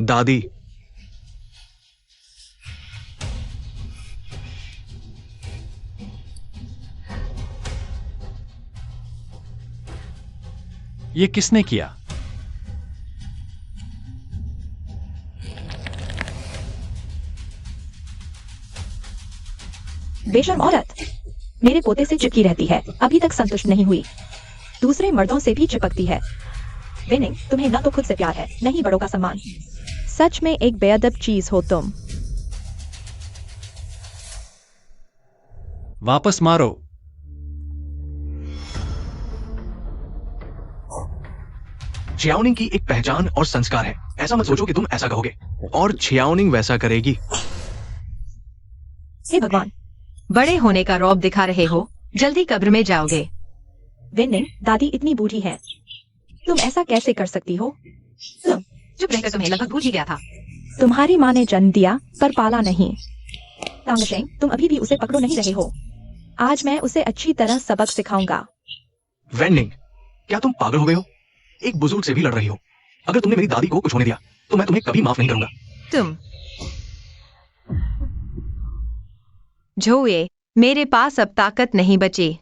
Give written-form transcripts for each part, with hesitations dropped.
दादी। ये किसने किया? बेशर्म औरत मेरे पोते से चिपकी रहती है, अभी तक संतुष्ट नहीं हुई, दूसरे मर्दों से भी चिपकती है। विनिंग, तुम्हें न तो खुद से प्यार है, न ही बड़ों का सम्मान। सच में एक बेअदब चीज हो तुम। वापस मारो। छियाओनिंग की एक पहचान और संस्कार है, ऐसा मत सोचो कि तुम ऐसा कहोगे और छियाओनिंग वैसा करेगी। हे भगवान, बड़े होने का रौब दिखा रहे हो, जल्दी कब्र में जाओगे। विनिंग, दादी इतनी बूढ़ी है, तुम ऐसा कैसे कर सकती हो? चुप रहकर तुम्हें लगभग भूल ही गया था। तुम्हारी माँ ने जन्म दिया पर पाला नहीं। तांगशेंग, तुम अभी भी उसे पकड़ो नहीं रहे हो। आज मैं उसे अच्छी तरह सबक सिखाऊंगा। वेनिंग, क्या तुम पागल हो गए हो? एक बुजुर्ग से भी लड़ रही हो। अगर तुमने मेरी दादी को कुछ होने दिया तो मैं तुम्हें कभी माफ नहीं करूंगा। तुम झोए, मेरे पास अब ताकत नहीं बची।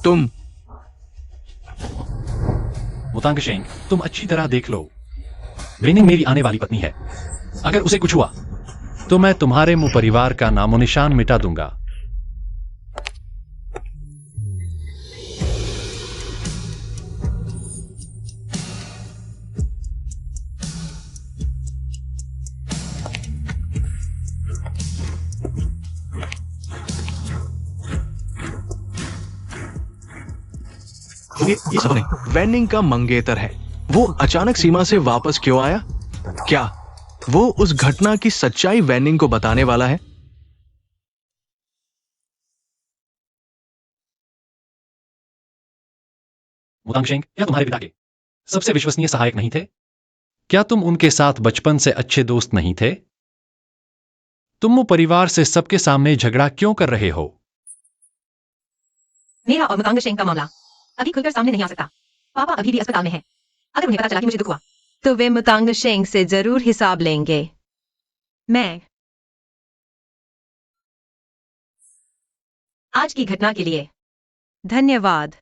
तुम मुतांगशेंग, तुम अच्छी तरह देख लो, विनिंग मेरी आने वाली पत्नी है। अगर उसे कुछ हुआ तो मैं तुम्हारे मुंह परिवार का नामो निशान मिटा दूंगा। ये सब नहीं, वेनिंग का मंगेतर है। वो अचानक सीमा से वापस क्यों आया? क्या वो उस घटना की सच्चाई वेनिंग को बताने वाला है? मुतांगशेंग, क्या तुम्हारे पिता के सबसे विश्वसनीय सहायक नहीं थे? क्या तुम उनके साथ बचपन से अच्छे दोस्त नहीं थे? तुम वो परिवार से सबके सामने झगड़ा क्यों कर रहे हो? मेरा और मुतांगशेंग का मामला अभी खुलकर सामने नहीं आ सकता। पापा अभी भी अस्पताल में हैं। अगर उन्हें पता चला कि मुझे दुख हुआ तो वे मुतांगशेंग से जरूर हिसाब लेंगे। मैं आज की घटना के लिए धन्यवाद।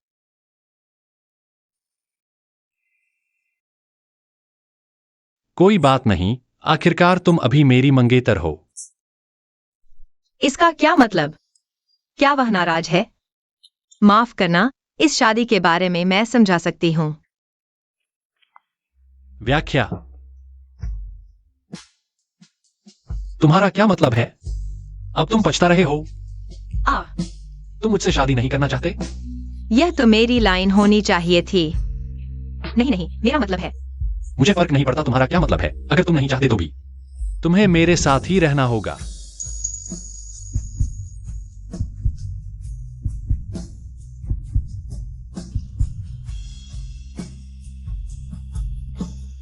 कोई बात नहीं, आखिरकार तुम अभी मेरी मंगेतर हो। इसका क्या मतलब? क्या वह नाराज है? माफ करना, इस शादी के बारे में मैं समझा सकती हूँ। व्याख्या, तुम्हारा क्या मतलब है? अब तुम पछता रहे हो? तुम मुझसे शादी नहीं करना चाहते? यह तो मेरी लाइन होनी चाहिए थी। नहीं नहीं, मेरा मतलब है। मुझे फर्क नहीं पड़ता तुम्हारा क्या मतलब है। अगर तुम नहीं चाहते तो भी तुम्हें मेरे साथ ही रहना होगा।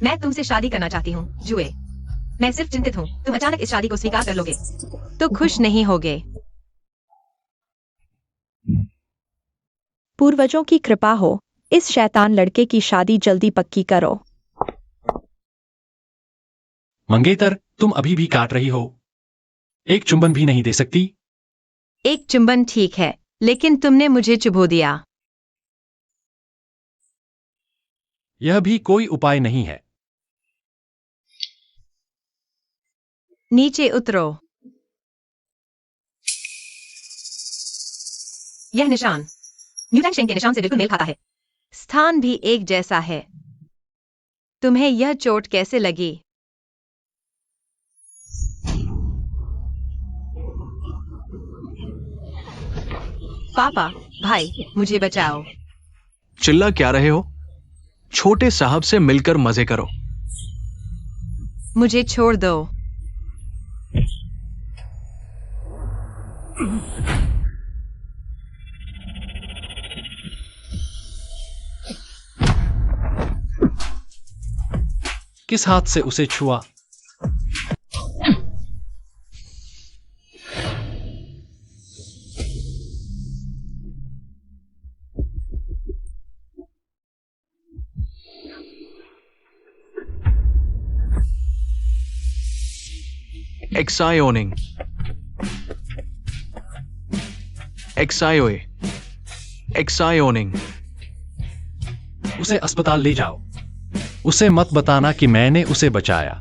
मैं तुमसे शादी करना चाहती हूँ, जुए। मैं सिर्फ चिंतित हूँ, तुम अचानक इस शादी को स्वीकार कर लोगे तो खुश नहीं होगे। पूर्वजों की कृपा हो, इस शैतान लड़के की शादी जल्दी पक्की करो। मंगेतर, तुम अभी भी काट रही हो? एक चुंबन भी नहीं दे सकती? एक चुंबन ठीक है, लेकिन तुमने मुझे चुभो दिया। यह भी कोई उपाय नहीं है। नीचे उतरो। यह निशान न्यूटन के निशान से बिल्कुल मेल खाता है। स्थान भी एक जैसा है। तुम्हें यह चोट कैसे लगी? पापा, भाई, मुझे बचाओ। चिल्ला क्या रहे हो? छोटे साहब से मिलकर मजे करो। मुझे छोड़ दो। किस हाथ से उसे छुआ? एक्सायोनिंग, एक्सायोए, एक्सायोनिंग। उसे अस्पताल ले जाओ। उसे मत बताना कि मैंने उसे बचाया।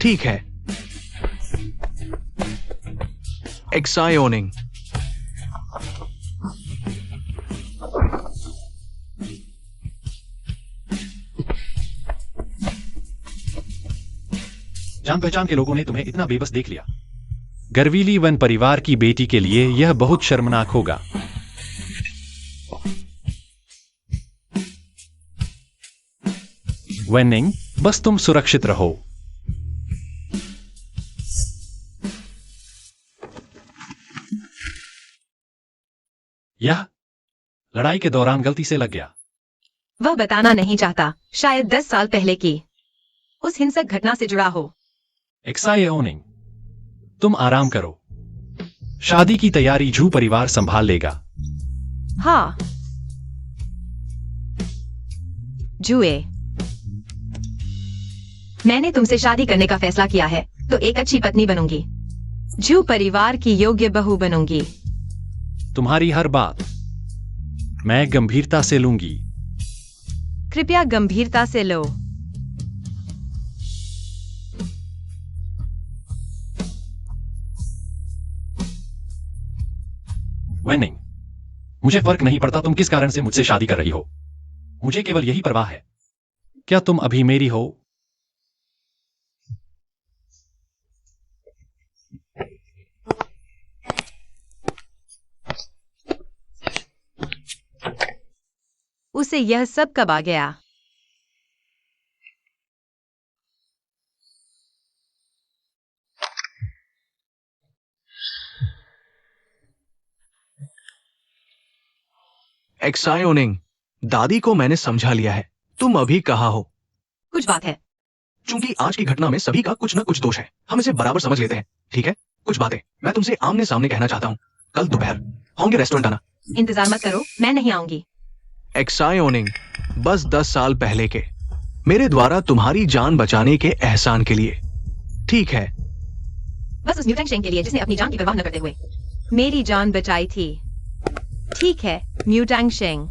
ठीक है। एक्सायोनिंग, जान पहचान के लोगों ने तुम्हें इतना बेबस देख लिया। गर्वीली वन परिवार की बेटी के लिए यह बहुत शर्मनाक होगा। वेनिंग, बस तुम सुरक्षित रहो। यह लड़ाई के दौरान गलती से लग गया। वह बताना नहीं चाहता, शायद 10 साल पहले की उस हिंसक घटना से जुड़ा हो। एक्सायोनिंग, तुम आराम करो। शादी की तैयारी झू परिवार संभाल लेगा। हाँ। जुए, मैंने तुमसे शादी करने का फैसला किया है, तो एक अच्छी पत्नी बनूंगी। जू परिवार की योग्य बहू बनूंगी। तुम्हारी हर बात मैं गंभीरता से लूंगी। कृपया गंभीरता से लो। वेनिंग, मुझे फर्क नहीं पड़ता तुम किस कारण से मुझसे शादी कर रही हो। मुझे केवल यही परवाह है, क्या तुम अभी मेरी हो? उसे यह सब कब आ गया? एक्सायोनिंग, दादी को मैंने समझा लिया है। तुम अभी कहाँ हो? कुछ बात है। क्योंकि आज की घटना में सभी का कुछ न कुछ दोष है, हम इसे बराबर समझ लेते हैं। ठीक है, कुछ बातें मैं तुमसे आमने सामने कहना चाहता हूँ। कल दोपहर होंगे रेस्टोरेंट आना। इंतजार मत करो, मैं नहीं आऊंगी। एक्सायोनिंग, बस 10 साल पहले के मेरे द्वारा तुम्हारी जान बचाने के एहसान के लिए। ठीक है। बस उस म्यूटेंट शेंग के लिए जिसने अपनी जान की परवाह न करते हुए मेरी जान बचाई थी। ठीक है म्यूटेंट शेंग,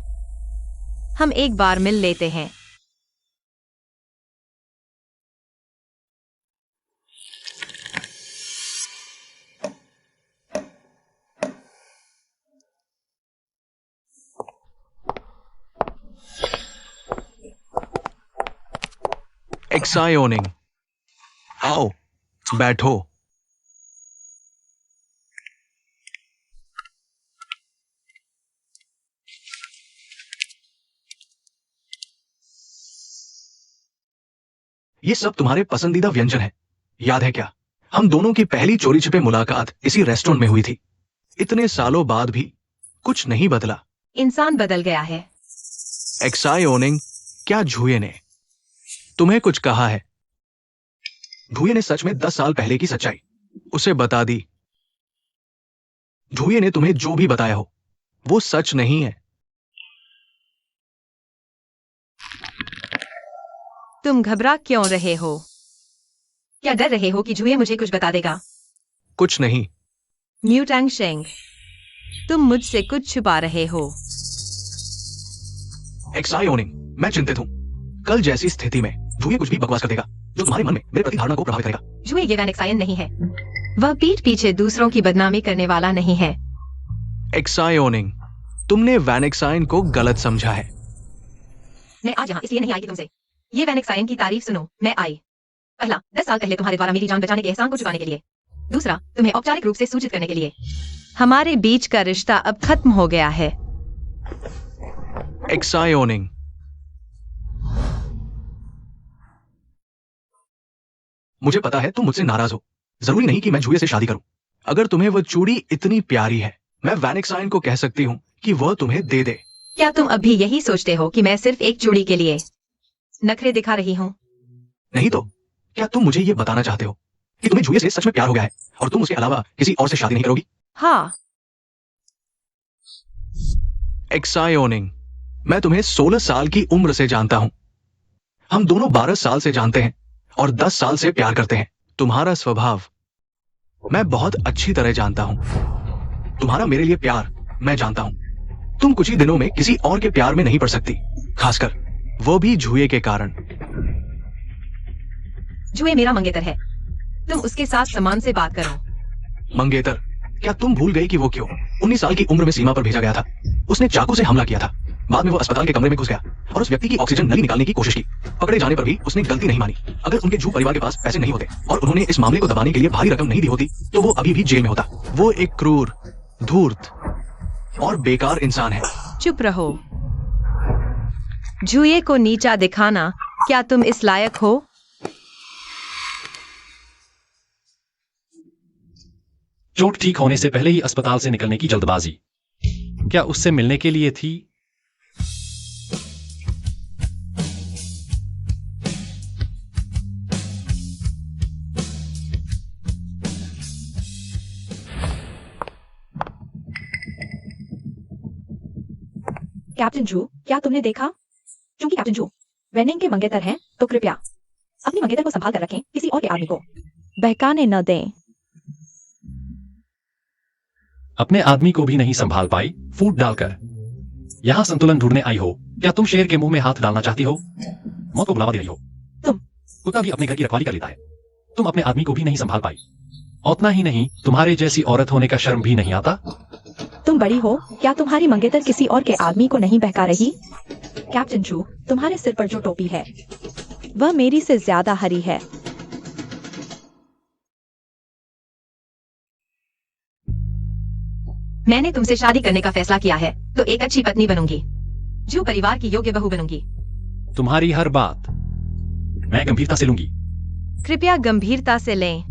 हम एक बार मिल लेते हैं। एक्सायोनिंग, आओ बैठो। ये सब तुम्हारे पसंदीदा व्यंजन है, याद है क्या? हम दोनों की पहली चोरी छिपे मुलाकात इसी रेस्टोरेंट में हुई थी। इतने सालों बाद भी कुछ नहीं बदला। इंसान बदल गया है। एक्सायोनिंग, क्या झूये ने तुम्हें कुछ कहा है? झूये ने सच में 10 साल पहले की सच्चाई उसे बता दी। झूये ने तुम्हें जो भी बताया हो वो सच नहीं है। तुम घबरा क्यों रहे हो? क्या डर रहे हो कि झूये मुझे कुछ बता देगा? कुछ नहीं। म्यूटेंट शेंग, तुम मुझसे कुछ छुपा रहे हो। एक्सायोनिंग, मैं चिंतित हूं। कल जैसी स्थिति में झूये कुछ भी बकवास कर देगा जो तुम्हारे मन में मेरे प्रति धारणा को प्रभावित करेगा। झूये ये वैनेक्सायन नहीं है। वह पीठ पीछे दूसरों की बदनामी करने वाला नहीं है। एक्सायोनिंग, तुमने वैनेक्साइन को गलत समझा है। मैं आज यहाँ इसलिए नहीं आई कि तुमसे ये वैनेक्सायन की तारीफ सुनो। मैं आई पहला 10 साल पहले तुम्हारे द्वारा मेरी जान बचाने के एहसान को चुकाने के लिए। दूसरा, तुम्हें औपचारिक रूप से सूचित करने के लिए। हमारे बीच का रिश्ता अब खत्म हो गया है। एक्सायोनिंग, मुझे पता है तुम मुझसे नाराज हो। जरूरी नहीं कि मैं झूये से शादी करूं। अगर तुम्हें वह चूड़ी इतनी प्यारी है, मैं वैनेक्साइन को कह सकती हूं कि वह तुम्हें दे दे। क्या तुम अभी यही सोचते हो कि मैं सिर्फ एक चूड़ी के लिए नखरे दिखा रही हूँ? नहीं तो क्या तुम मुझे यह बताना चाहते हो कि तुम्हें झूये से सच में प्यार हो गया है और तुम उसके अलावा किसी और से शादी नहीं करोगी? हाँ। एक्सायोनिंग, मैं तुम्हें 16 साल की उम्र से जानता हूं। हम दोनों 12 साल से जानते हैं और 10 साल से प्यार करते हैं। तुम्हारा स्वभाव मैं बहुत अच्छी तरह जानता हूं। तुम्हारा मेरे लिए प्यार मैं जानता हूं। तुम कुछ ही दिनों में किसी और के प्यार में नहीं पड़ सकती, खासकर वो भी जुए के कारण। जुए मेरा मंगेतर है, तुम उसके साथ सम्मान से बात करो। मंगेतर? क्या तुम भूल गई कि वो क्यों 19 साल की उम्र में सीमा पर भेजा गया था? उसने चाकू से हमला किया था। बाद में वो अस्पताल के कमरे में घुस गया और उस व्यक्ति की ऑक्सीजन नली निकालने की कोशिश की। पकड़े जाने पर भी उसने गलती नहीं मानी। अगर उनके जू परिवार के पास पैसे नहीं होते और उन्होंने इस मामले को दबाने के लिए भारी रकम नहीं दी होती तो वो अभी भी जेल में होता। वो एक क्रूर, धूर्त और बेकार इंसान है। चुप रहो। जुए को नीचा दिखाना, क्या तुम इस लायक हो? चोट ठीक होने से पहले ही अस्पताल से निकलने की जल्दबाजी क्या उससे मिलने के लिए थी? कैप्टन जू, क्या तुमने देखा? क्योंकि कैप्टन जू वेनिंग के मंगेतर हैं, तो कृपया अपनी मंगेतर को संभाल कर रखें, किसी और के आदमी को बहकाने न दें। अपने आदमी को भी नहीं संभाल पाई फूट डालकर। यहां संतुलन ढूंढने आई हो? क्या तुम शेर के मुंह में हाथ डालना चाहती हो? मौत को बुलावा दे रही हो? तुम कुत्ता भी अपने घर की रखवाली कर लेता है। तुम अपने आदमी को भी नहीं संभाल पाई। उतना ही नहीं, तुम्हारे जैसी औरत होने का शर्म भी नहीं आता? तुम बड़ी हो, क्या तुम्हारी मंगेतर किसी और के आदमी को नहीं बहका रही? कैप्टन जू, तुम्हारे सिर पर जो टोपी है वह मेरी से ज्यादा हरी है। मैंने तुमसे शादी करने का फैसला किया है, तो एक अच्छी पत्नी बनूंगी, जू परिवार की योग्य बहू बनूंगी। तुम्हारी हर बात मैं गंभीरता से लूंगी। कृपया गंभीरता से लें।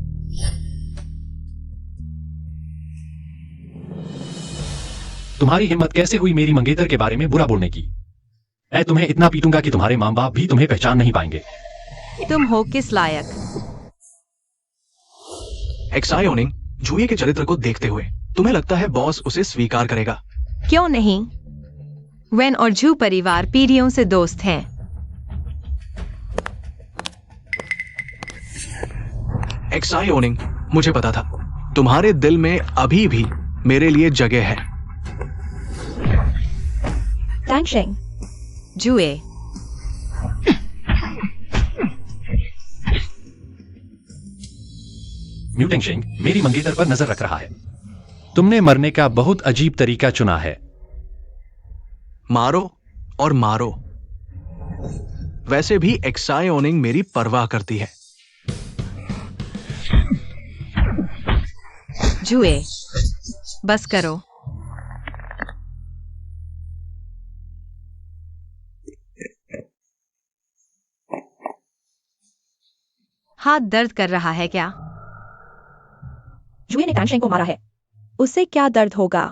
तुम्हारी हिम्मत कैसे हुई मेरी मंगेतर के बारे में बुरा बोलने की? मैं तुम्हें इतना पीटूंगा कि तुम्हारे मां बाप भी तुम्हें पहचान नहीं पाएंगे। तुम हो किस लायक? एक्सायोनिंग जुए के चरित्र को देखते हुए तुम्हें लगता है बॉस उसे स्वीकार करेगा? क्यों नहीं? वेन और जू परिवार पीढ़ियों से दोस्त हैं। एक्सायोनिंग, मुझे पता था तुम्हारे दिल में अभी भी मेरे लिए जगह है। टैंगशेंग, जुए म्यूटेंशिंग मेरी मंगेतर पर नजर रख रहा है। तुमने मरने का बहुत अजीब तरीका चुना है। मारो और मारो। वैसे भी एक्सायोनिंग मेरी परवाह करती है। जुए बस करो। हाथ दर्द कर रहा है क्या? जुए ने टैंगशेंग को मारा है, उससे क्या दर्द होगा?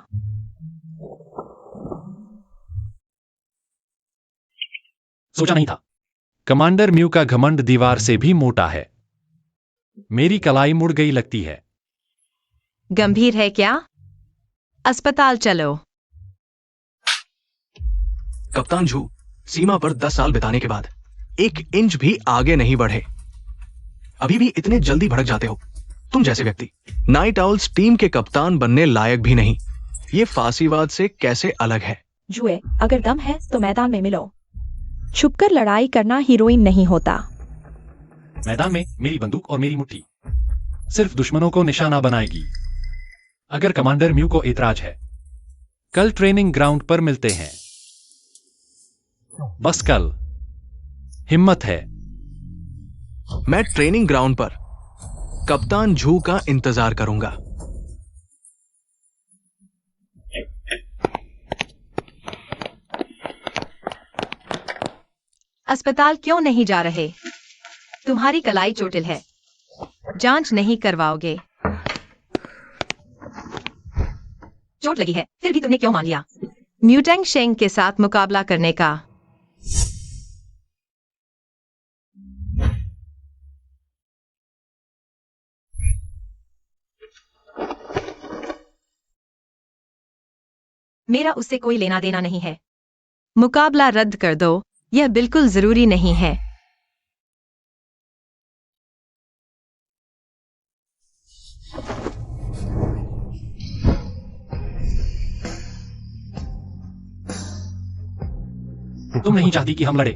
सोचा नहीं था। कमांडर म्यू का घमंड दीवार से भी मोटा है। मेरी कलाई मुड़ गई लगती है। गंभीर है क्या? अस्पताल चलो। कप्तान जू सीमा पर 10 साल बिताने के बाद 1 इंच भी आगे नहीं बढ़े। अभी भी इतने जल्दी भड़क जाते हो। तुम जैसे व्यक्ति नाइट आउल्स टीम के कप्तान बनने लायक भी नहीं। ये फांसीवाद से कैसे अलग है? जुए, अगर दम है तो मैदान में मिलो। छुपकर लड़ाई करना हीरोइन नहीं होता। मैदान में मेरी बंदूक और मेरी मुट्ठी सिर्फ दुश्मनों को निशाना बनाएगी। अगर कमांडर म्यू को एतराज है, कल ट्रेनिंग ग्राउंड पर मिलते हैं। बस कल। हिम्मत है। मैं ट्रेनिंग ग्राउंड पर कप्तान जू का इंतजार करूंगा। अस्पताल क्यों नहीं जा रहे? तुम्हारी कलाई चोटिल है, जांच नहीं करवाओगे? चोट लगी है, फिर भी तुमने क्यों मान लिया म्यूटेंग शेंग के साथ मुकाबला करने का? मेरा उससे कोई लेना देना नहीं है। मुकाबला रद्द कर दो, यह बिल्कुल जरूरी नहीं है। तुम नहीं चाहती कि हम लड़े,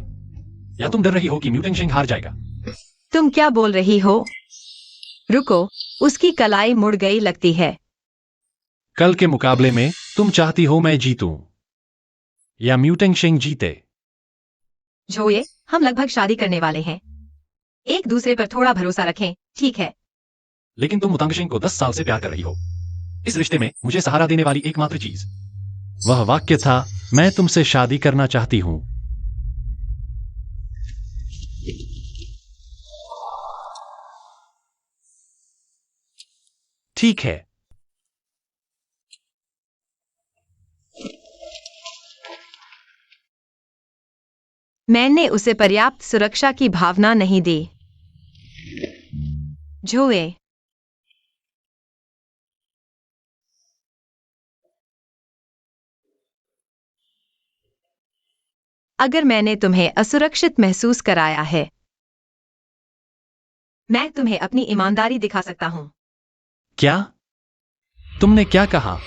या तुम डर रही हो कि म्यूटेंग शेंग हार जाएगा? तुम क्या बोल रही हो? रुको, उसकी कलाई मुड़ गई लगती है। कल के मुकाबले में तुम चाहती हो मैं जीतूं या म्यूटेंग शेंग जीते? जोए, हम लगभग शादी करने वाले हैं। एक दूसरे पर थोड़ा भरोसा रखें, ठीक है? लेकिन तुम मुतांग शेंग को 10 साल से प्यार कर रही हो। इस रिश्ते में मुझे सहारा देने वाली एकमात्र चीज वह वाक्य था, मैं तुमसे शादी करना चाहती हूं। ठीक है। मैंने उसे पर्याप्त सुरक्षा की भावना नहीं दी। जोए, अगर मैंने तुम्हें असुरक्षित महसूस कराया है, मैं तुम्हें अपनी ईमानदारी दिखा सकता हूं। क्या? तुमने क्या कहा?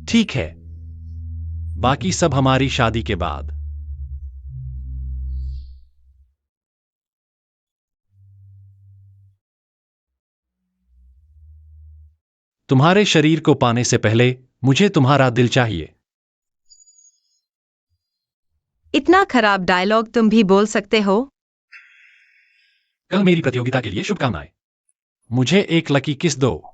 ठीक है, बाकी सब हमारी शादी के बाद। तुम्हारे शरीर को पाने से पहले मुझे तुम्हारा दिल चाहिए। इतना खराब डायलॉग तुम भी बोल सकते हो? कल मेरी प्रतियोगिता के लिए शुभकामनाएं। मुझे एक लकी किस दो।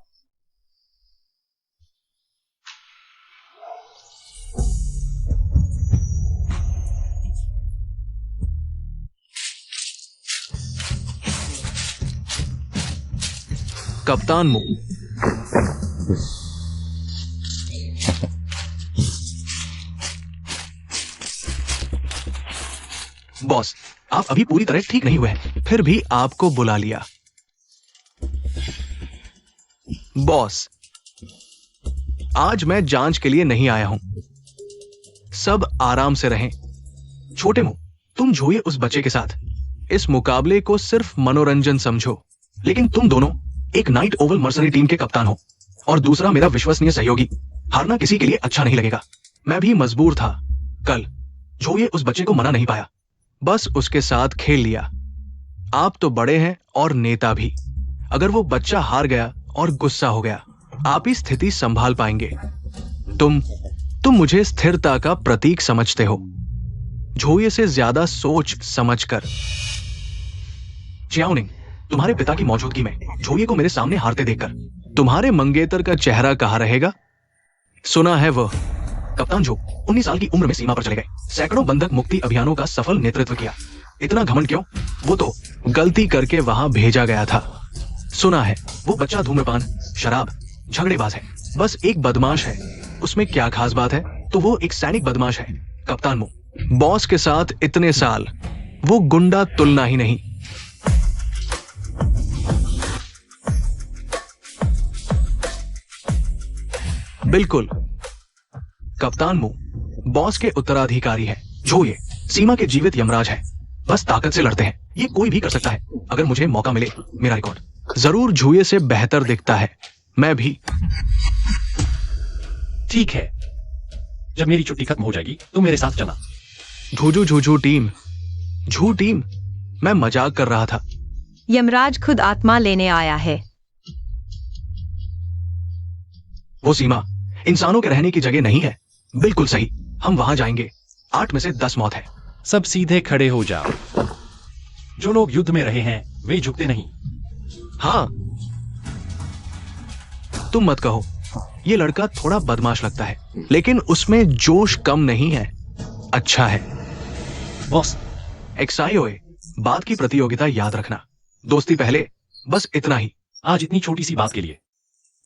कप्तान मू, बॉस, आप अभी पूरी तरह ठीक नहीं हुए हैं, फिर भी आपको बुला लिया। बॉस, आज मैं जांच के लिए नहीं आया हूं। सब आराम से रहें। छोटे मुंह, तुम जोए उस बच्चे के साथ। इस मुकाबले को सिर्फ मनोरंजन समझो, लेकिन तुम दोनों एक नाइट ओवल मर्सरी टीम के कप्तान हो और दूसरा मेरा विश्वसनीय सहयोगी। हारना किसी के लिए अच्छा नहीं लगेगा। मैं भी मजबूर था। कल जोए उस बच्चे को मना नहीं पाया, बस उसके साथ खेल लिया। आप तो बड़े हैं और नेता भी। अगर वो बच्चा हार गया और गुस्सा हो गया, आप ही स्थिति संभाल पाएंगे। तुम मुझे स्थिरता का प्रतीक समझते हो, जोए से ज्यादा सोच समझकर। चियाओनिंग, तुम्हारे पिता की मौजूदगी में जोए को मेरे सामने हारते देखकर तुम्हारे मंगेतर का चेहरा कहां रहेगा? सुना है वह कप्तान जो 19 साल की उम्र में सीमा पर चले गए, सैकड़ों बंधक मुक्ति अभियानों का सफल नेतृत्व किया। इतना घमंड क्यों? वो तो गलती करके वहां भेजा गया था। सुना है वो बच्चा धूम्रपान, शराब, झगड़ेबाज है, बस एक बदमाश है। उसमें क्या खास बात है? तो वो एक सैनिक बदमाश है। कप्तान मो, बॉस के साथ इतने साल, वो गुंडा तुलना ही नहीं। बिल्कुल, कप्तान मू बॉस के उत्तराधिकारी है। जो ये सीमा के जीवित यमराज है, बस ताकत से लड़ते हैं। ये कोई भी कर सकता है अगर मुझे मौका मिले। मेरा रिकॉर्ड जरूर झूये से बेहतर दिखता है। मैं भी। ठीक है, जब मेरी छुट्टी खत्म हो जाएगी तुम मेरे साथ चलना। झूझू टीम, झू टीम, मैं मजाक कर रहा था। यमराज खुद आत्मा लेने आया है। वो सीमा इंसानों के रहने की जगह नहीं है। बिल्कुल सही, हम वहां जाएंगे। 8 में से 10 मौत है। सब सीधे खड़े हो जाओ। जो लोग युद्ध में रहे हैं वे झुकते नहीं। हाँ, तुम मत कहो। ये लड़का थोड़ा बदमाश लगता है, लेकिन उसमें जोश कम नहीं है। अच्छा है बॉस। एक्साइओए, बात की प्रतियोगिता याद रखना। दोस्ती पहले, बस इतना ही। आज इतनी छोटी सी बात के लिए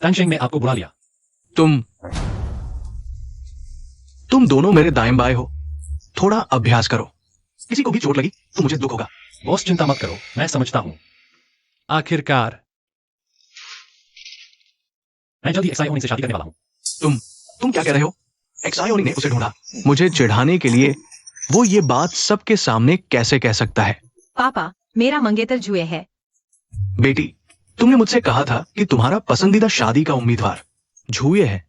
तंगशेंग ने आपको बुला लिया। तुम दोनों मेरे दाएं बाएं हो। थोड़ा अभ्यास करो। किसी को भी चोट लगी तो मुझे दुख होगा। बॉस चिंता मत करो, मैं समझता हूं। आखिरकार मैं जल्दी एक्साइओनिंग से शादी करने वाला हूं। तुम क्या कह रहे हो? एक्साइओनिंग ने उसे ढूंढा। मुझे चिढ़ाने के लिए वो ये बात सबके सामने कैसे कह सकता है? पापा, मेरा मंगेतर जुए है। बेटी, तुमने मुझसे कहा था कि तुम्हारा पसंदीदा शादी का उम्मीदवार झूये है।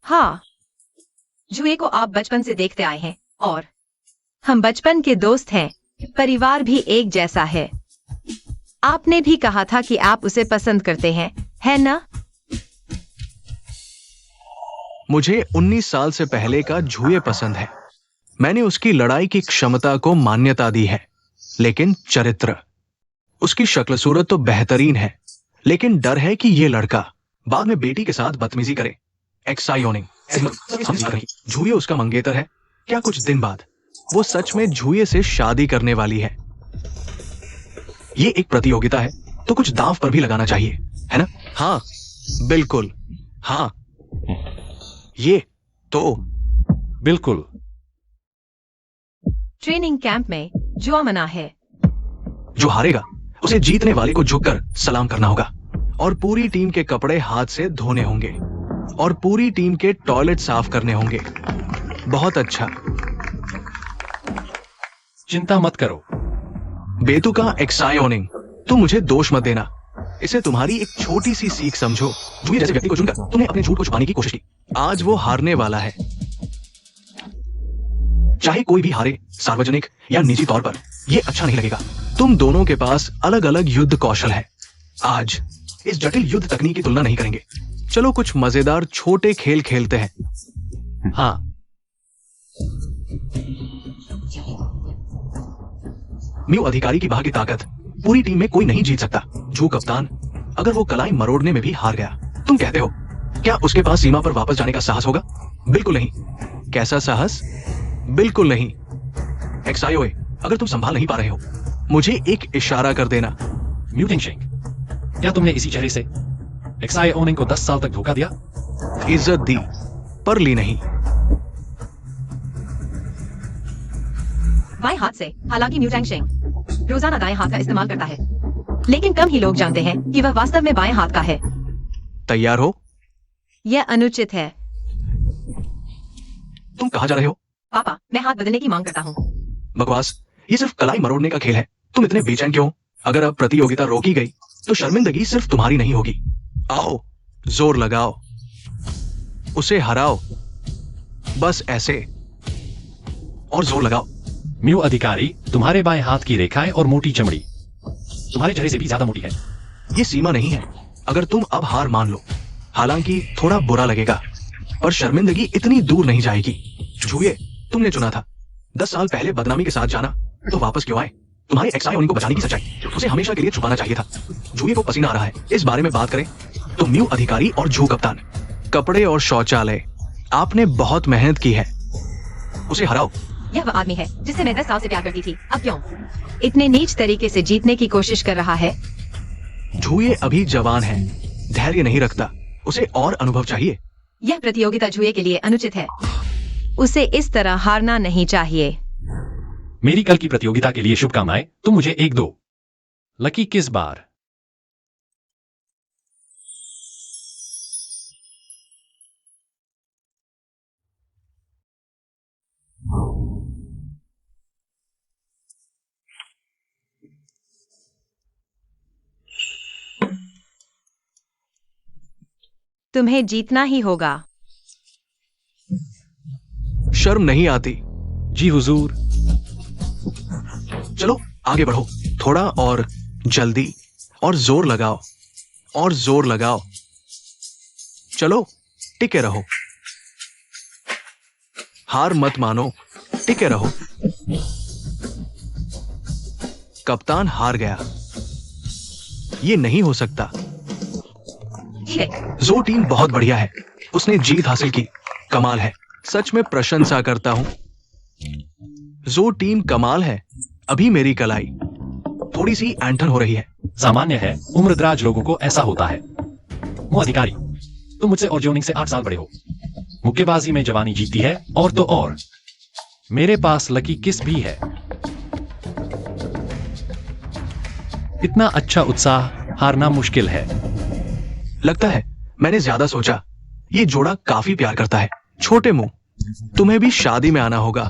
हाँ, जुए को आप बचपन से देखते आए हैं और हम बचपन के दोस्त हैं। परिवार भी एक जैसा है। आपने भी कहा था कि आप उसे पसंद करते हैं, है ना? मुझे 19 साल से पहले का झूये पसंद है। मैंने उसकी लड़ाई की क्षमता को मान्यता दी है, लेकिन चरित्र, उसकी शक्ल सूरत तो बेहतरीन है, लेकिन डर है कि ये लड़का बाद में बेटी के साथ बदतमीजी करे। एक्सायोनिंग, हम जान रही, झूये उसका मंगेतर है। क्या कुछ दिन बाद वो सच में झूये से शादी करने वाली है? ये एक प्रतियोगिता है, तो कुछ दांव पर भी लगाना चाहिए, है ना? हाँ, बिल्कुल, हाँ। ये तो बिल्कुल। ट्रेनिंग कैंप में जुआ मना है। जो हारेगा उसे जीतने वाले को झुककर सलाम करना होगा, और पूरी टीम के कपड़े हाथ से धोने होंगे, और पूरी टीम के टॉयलेट साफ करने होंगे। बहुत अच्छा। चिंता मत करो। बेतुका एक्सायोनिंग, तुम मुझे दोष मत देना। इसे तुम्हारी एक छोटी सी सीख समझो। जुए जैसे व्यक्ति को चुनकर तुमने अपने झूठ को छुपाने की कोशिश की। आज वो हारने वाला है। चाहे कोई भी हारे, सार्वजनिक या निजी तौर पर, यह अच्छा नहीं लगेगा। तुम दोनों के पास अलग अलग युद्ध कौशल है। आज इस जटिल युद्ध तकनीक की तुलना नहीं करेंगे। चलो कुछ मजेदार छोटे खेल खेलते हैं। हाँ, म्यू अधिकारी की बाह की ताकत, पूरी टीम में कोई नहीं जीत सकता। झू कप्तान, अगर वो कलाई मरोड़ने में भी हार गया, तुम कहते हो, क्या उसके पास सीमा पर वापस जाने का साहस होगा? बिल्कुल नहीं। कैसा साहस? बिल्कुल नहीं। एक्सायोए, अगर तुम संभाल नहीं पा रहे हो, मुझे एक इशारा कर देना। म्यूटिंग शेंग, क्या तुमने इसी चेहरे से एक्सायोनिंग को 10 साल तक धोखा दिया? इज्जत दी, पर ली नहीं। बाएं हाथ से, हालांकि म्यूटैंग शेंग रोजाना दाएं हाथ का इस्तेमाल करता है, लेकिन कम ही लोग जानते हैं कि वह वास्तव में बाएं हाथ का है। तैयार हो? यह अनुचित है। तुम कहाँ जा रहे हो? पापा, मैं हाथ बदलने की मांग करता हूँ। बकवास, ये सिर्फ कलाई मरोड़ने का खेल है। तुम इतने बेचैन क्यों? अगर अब प्रतियोगिता रोकी गई तो शर्मिंदगी सिर्फ तुम्हारी नहीं होगी। आओ, जोर लगाओ, उसे हराओ, बस ऐसे, और जोर लगाओ। म्यू अधिकारी, तुम्हारे बाएं हाथ की रेखाएं और मोटी चमड़ी तुम्हारे चेहरे से भी ज्यादा मोटी है। ये सीमा नहीं है। अगर तुम अब हार मान लो, हालांकि थोड़ा बुरा लगेगा, पर शर्मिंदगी इतनी दूर नहीं जाएगी। झूये, तुमने चुना था 10 साल पहले बदनामी के साथ जाना, तो वापस क्यों आए? तुम्हारे एक्सायोनिंग को बचाने की सच्चाई उसे हमेशा के लिए छुपाना चाहिए था। झूये को पसीना आ रहा है। इस बारे में बात करें तो म्यू अधिकारी और झू कप्तान, कपड़े और शौचालय, आपने बहुत मेहनत की है। उसे हराओ। यह वह आदमी है जिसे मैं 10 साल से प्यार करती थी। अब क्यों इतने नीच तरीके से जीतने की कोशिश कर रहा है? झूये अभी जवान है, धैर्य नहीं रखता, उसे और अनुभव चाहिए। यह प्रतियोगिता जुए के लिए अनुचित है। उसे इस तरह हारना नहीं चाहिए। मेरी कल की प्रतियोगिता के लिए शुभकामनाएं। तुम मुझे एक दो। लकी किस बार? तुम्हें जीतना ही होगा। शर्म नहीं आती? जी हुजूर। चलो आगे बढ़ो, थोड़ा और जल्दी, और जोर लगाओ, और जोर लगाओ। चलो, टिके रहो, हार मत मानो, टिके रहो। कप्तान हार गया। ये नहीं हो सकता। जो टीम बहुत बढ़िया है, उसने जीत हासिल की। कमाल है, सच में प्रशंसा करता हूं। जो टीम कमाल है। अभी मेरी कलाई थोड़ी सी ऐंठन हो रही है। सामान्य है, उम्रदराज लोगों को ऐसा होता है। वो अधिकारी, तुम मुझसे और जोनिंग से 8 साल बड़े हो। मुक्केबाजी में जवानी जीती है, और तो और मेरे पास लकी किस भी है। इतना अच्छा उत्साह, हारना मुश्किल है। लगता है मैंने ज्यादा सोचा। ये जोड़ा काफी प्यार करता है। छोटे मुंह, तुम्हें भी शादी में आना होगा।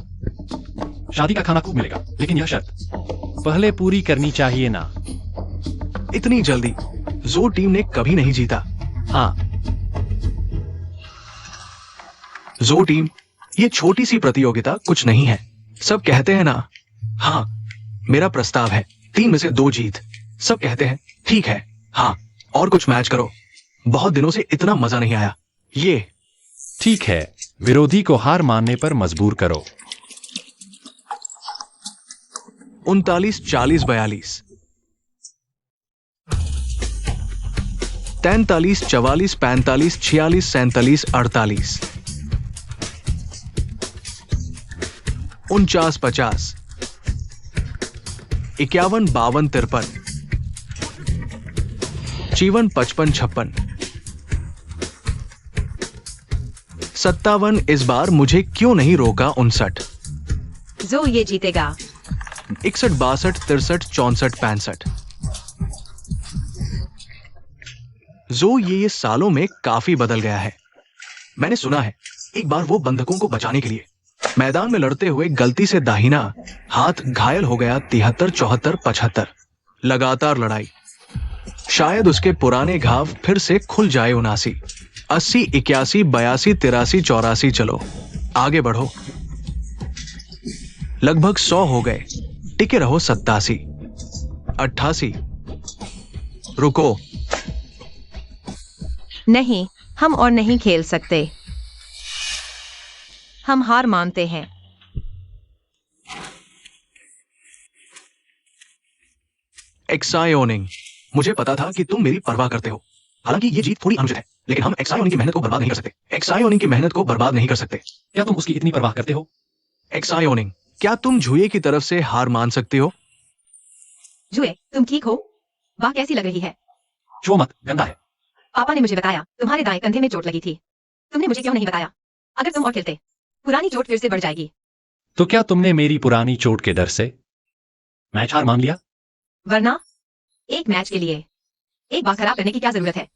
शादी का खाना खूब मिलेगा, लेकिन यह शर्त पहले पूरी करनी चाहिए ना। इतनी जल्दी जो टीम ने कभी नहीं जीता। हाँ जो टीम, ये छोटी सी प्रतियोगिता कुछ नहीं है। सब कहते हैं ना, हाँ मेरा प्रस्ताव है 3 में से 2 जीत। सब कहते हैं ठीक है, हाँ और कुछ मैच करो। बहुत दिनों से इतना मजा नहीं आया। ये ठीक है, विरोधी को हार मानने पर मजबूर करो। 39 40 42, 43 44 45 46 47 48, 49 50, 51 52 53, 54 55 56, 57 इस बार मुझे क्यों नहीं रोका 59, जो ये जीतेगा। 61 62 63 64 65। जो ये सालों में काफी बदल गया है। मैंने सुना है एक बार वो बंधकों को बचाने के लिए मैदान में लड़ते हुए गलती से दाहिना हाथ घायल हो गया। 73 74 75, लगातार लड़ाई। शायद उसके पुराने घाव फिर से खुल जाए। 79 80 81 82 83 84। चलो आगे बढ़ो। लगभग 100 हो गए। टिके रहो। 87 88। रुको। नहीं, हम और नहीं खेल सकते। हम हार मानते हैं। एक्सायोनिंग, मुझे पता था कि तुम मेरी परवाह करते हो। हालांकि ये जीत थोड़ी अनुचित है, लेकिन हम एक्सायोनिंग की मेहनत को बर्बाद नहीं कर सकते। एक्सायोनिंग की मेहनत को बर्बाद नहीं कर सकते। क्या तुम उसकी इतनी परवाह करते हो? एक्सायोनिंग, क्या तुम जुए की तरफ से हार मान सकते हो? जुए, तुम ठीक हो? वाह कैसी लग रही है। छो मत, गंदा है। पापा ने मुझे बताया तुम्हारे दाएं कंधे में चोट लगी थी। तुमने मुझे क्यों नहीं बताया? अगर तुम और खेलते, पुरानी चोट फिर से बढ़ जाएगी। तो क्या तुमने मेरी पुरानी चोट के डर से मैच हार मान लिया? वरना एक मैच के लिए एक बार खराब करने की क्या जरूरत है?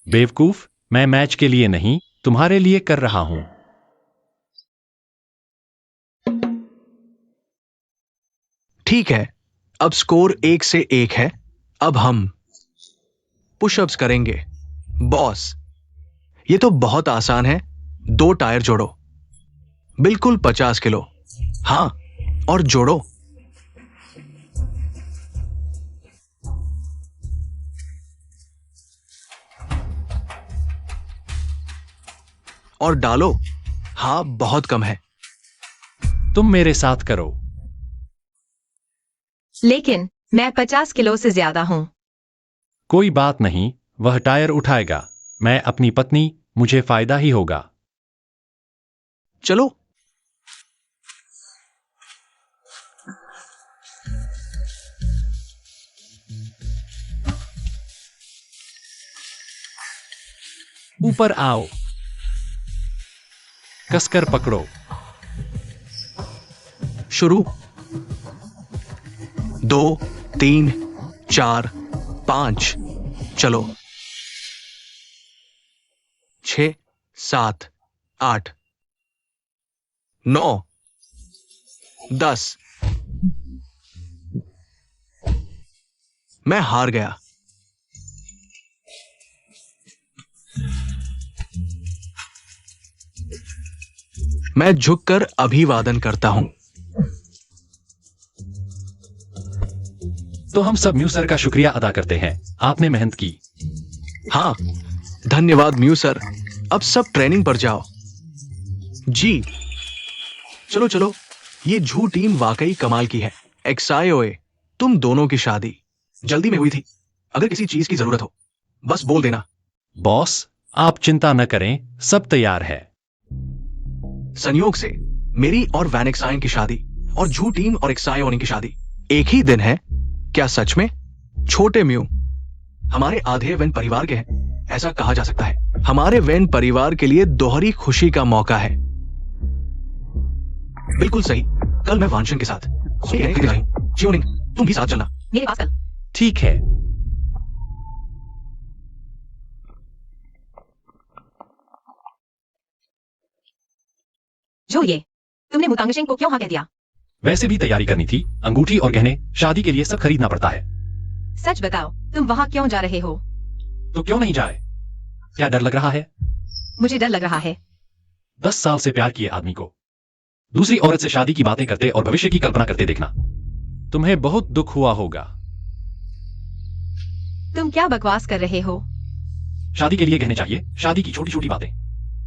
बेवकूफ, मैं मैच के लिए नहीं, तुम्हारे लिए कर रहा हूं। ठीक है, अब स्कोर 1 से 1 है। अब हम पुशअप्स करेंगे। बॉस, ये तो बहुत आसान है। 2 टायर जोड़ो। बिल्कुल 50 किलो। हाँ, और जोड़ो। और डालो। हाँ, बहुत कम है। तुम मेरे साथ करो। लेकिन मैं 50 किलो से ज्यादा हूं। कोई बात नहीं, वह टायर उठाएगा। मैं अपनी पत्नी, मुझे फायदा ही होगा। चलो। ऊपर आओ। कसकर पकड़ो। शुरू। 2 3 4 5। चलो। 6 7 8 9 10। मैं हार गया। मैं झुककर अभिवादन करता हूं। तो हम सब म्यू सर का शुक्रिया अदा करते हैं। आपने मेहनत की। हाँ, धन्यवाद म्यू सर। अब सब ट्रेनिंग पर जाओ। जी। चलो चलो, ये झू टीम वाकई कमाल की है। एक्सायोए, तुम दोनों की शादी जल्दी में हुई थी। अगर किसी चीज की जरूरत हो, बस बोल देना। बॉस, आप चिंता न करें, सब तैयार है। संयोग से मेरी और वैनेक्साइन की शादी और झू टीम और एक्सायोनी की शादी एक ही दिन है। क्या सच में? छोटे म्यू हमारे आधे वेन परिवार के हैं, ऐसा कहा जा सकता है। हमारे वेन परिवार के लिए दोहरी खुशी का मौका है। बिल्कुल सही। कल मैं वांशन के साथ चियोनिंग, तुम भी साथ चलना। मेरे पास कल। ठीक है। जो ये, तुमने मुतांगशेंग को क्यों हाँ कह दिया? वैसे भी तैयारी करनी थी। अंगूठी और गहने, शादी के लिए सब खरीदना पड़ता है। सच बताओ, तुम वहां क्यों जा रहे हो? तो क्यों नहीं जाए? क्या डर लग रहा है? मुझे डर लग रहा है। 10 साल से प्यार किए आदमी को दूसरी औरत से शादी की बातें करते और भविष्य की कल्पना करते देखना, तुम्हें बहुत दुख हुआ होगा। तुम क्या बकवास कर रहे हो? शादी के लिए कहने चाहिए शादी की छोटी छोटी बातें।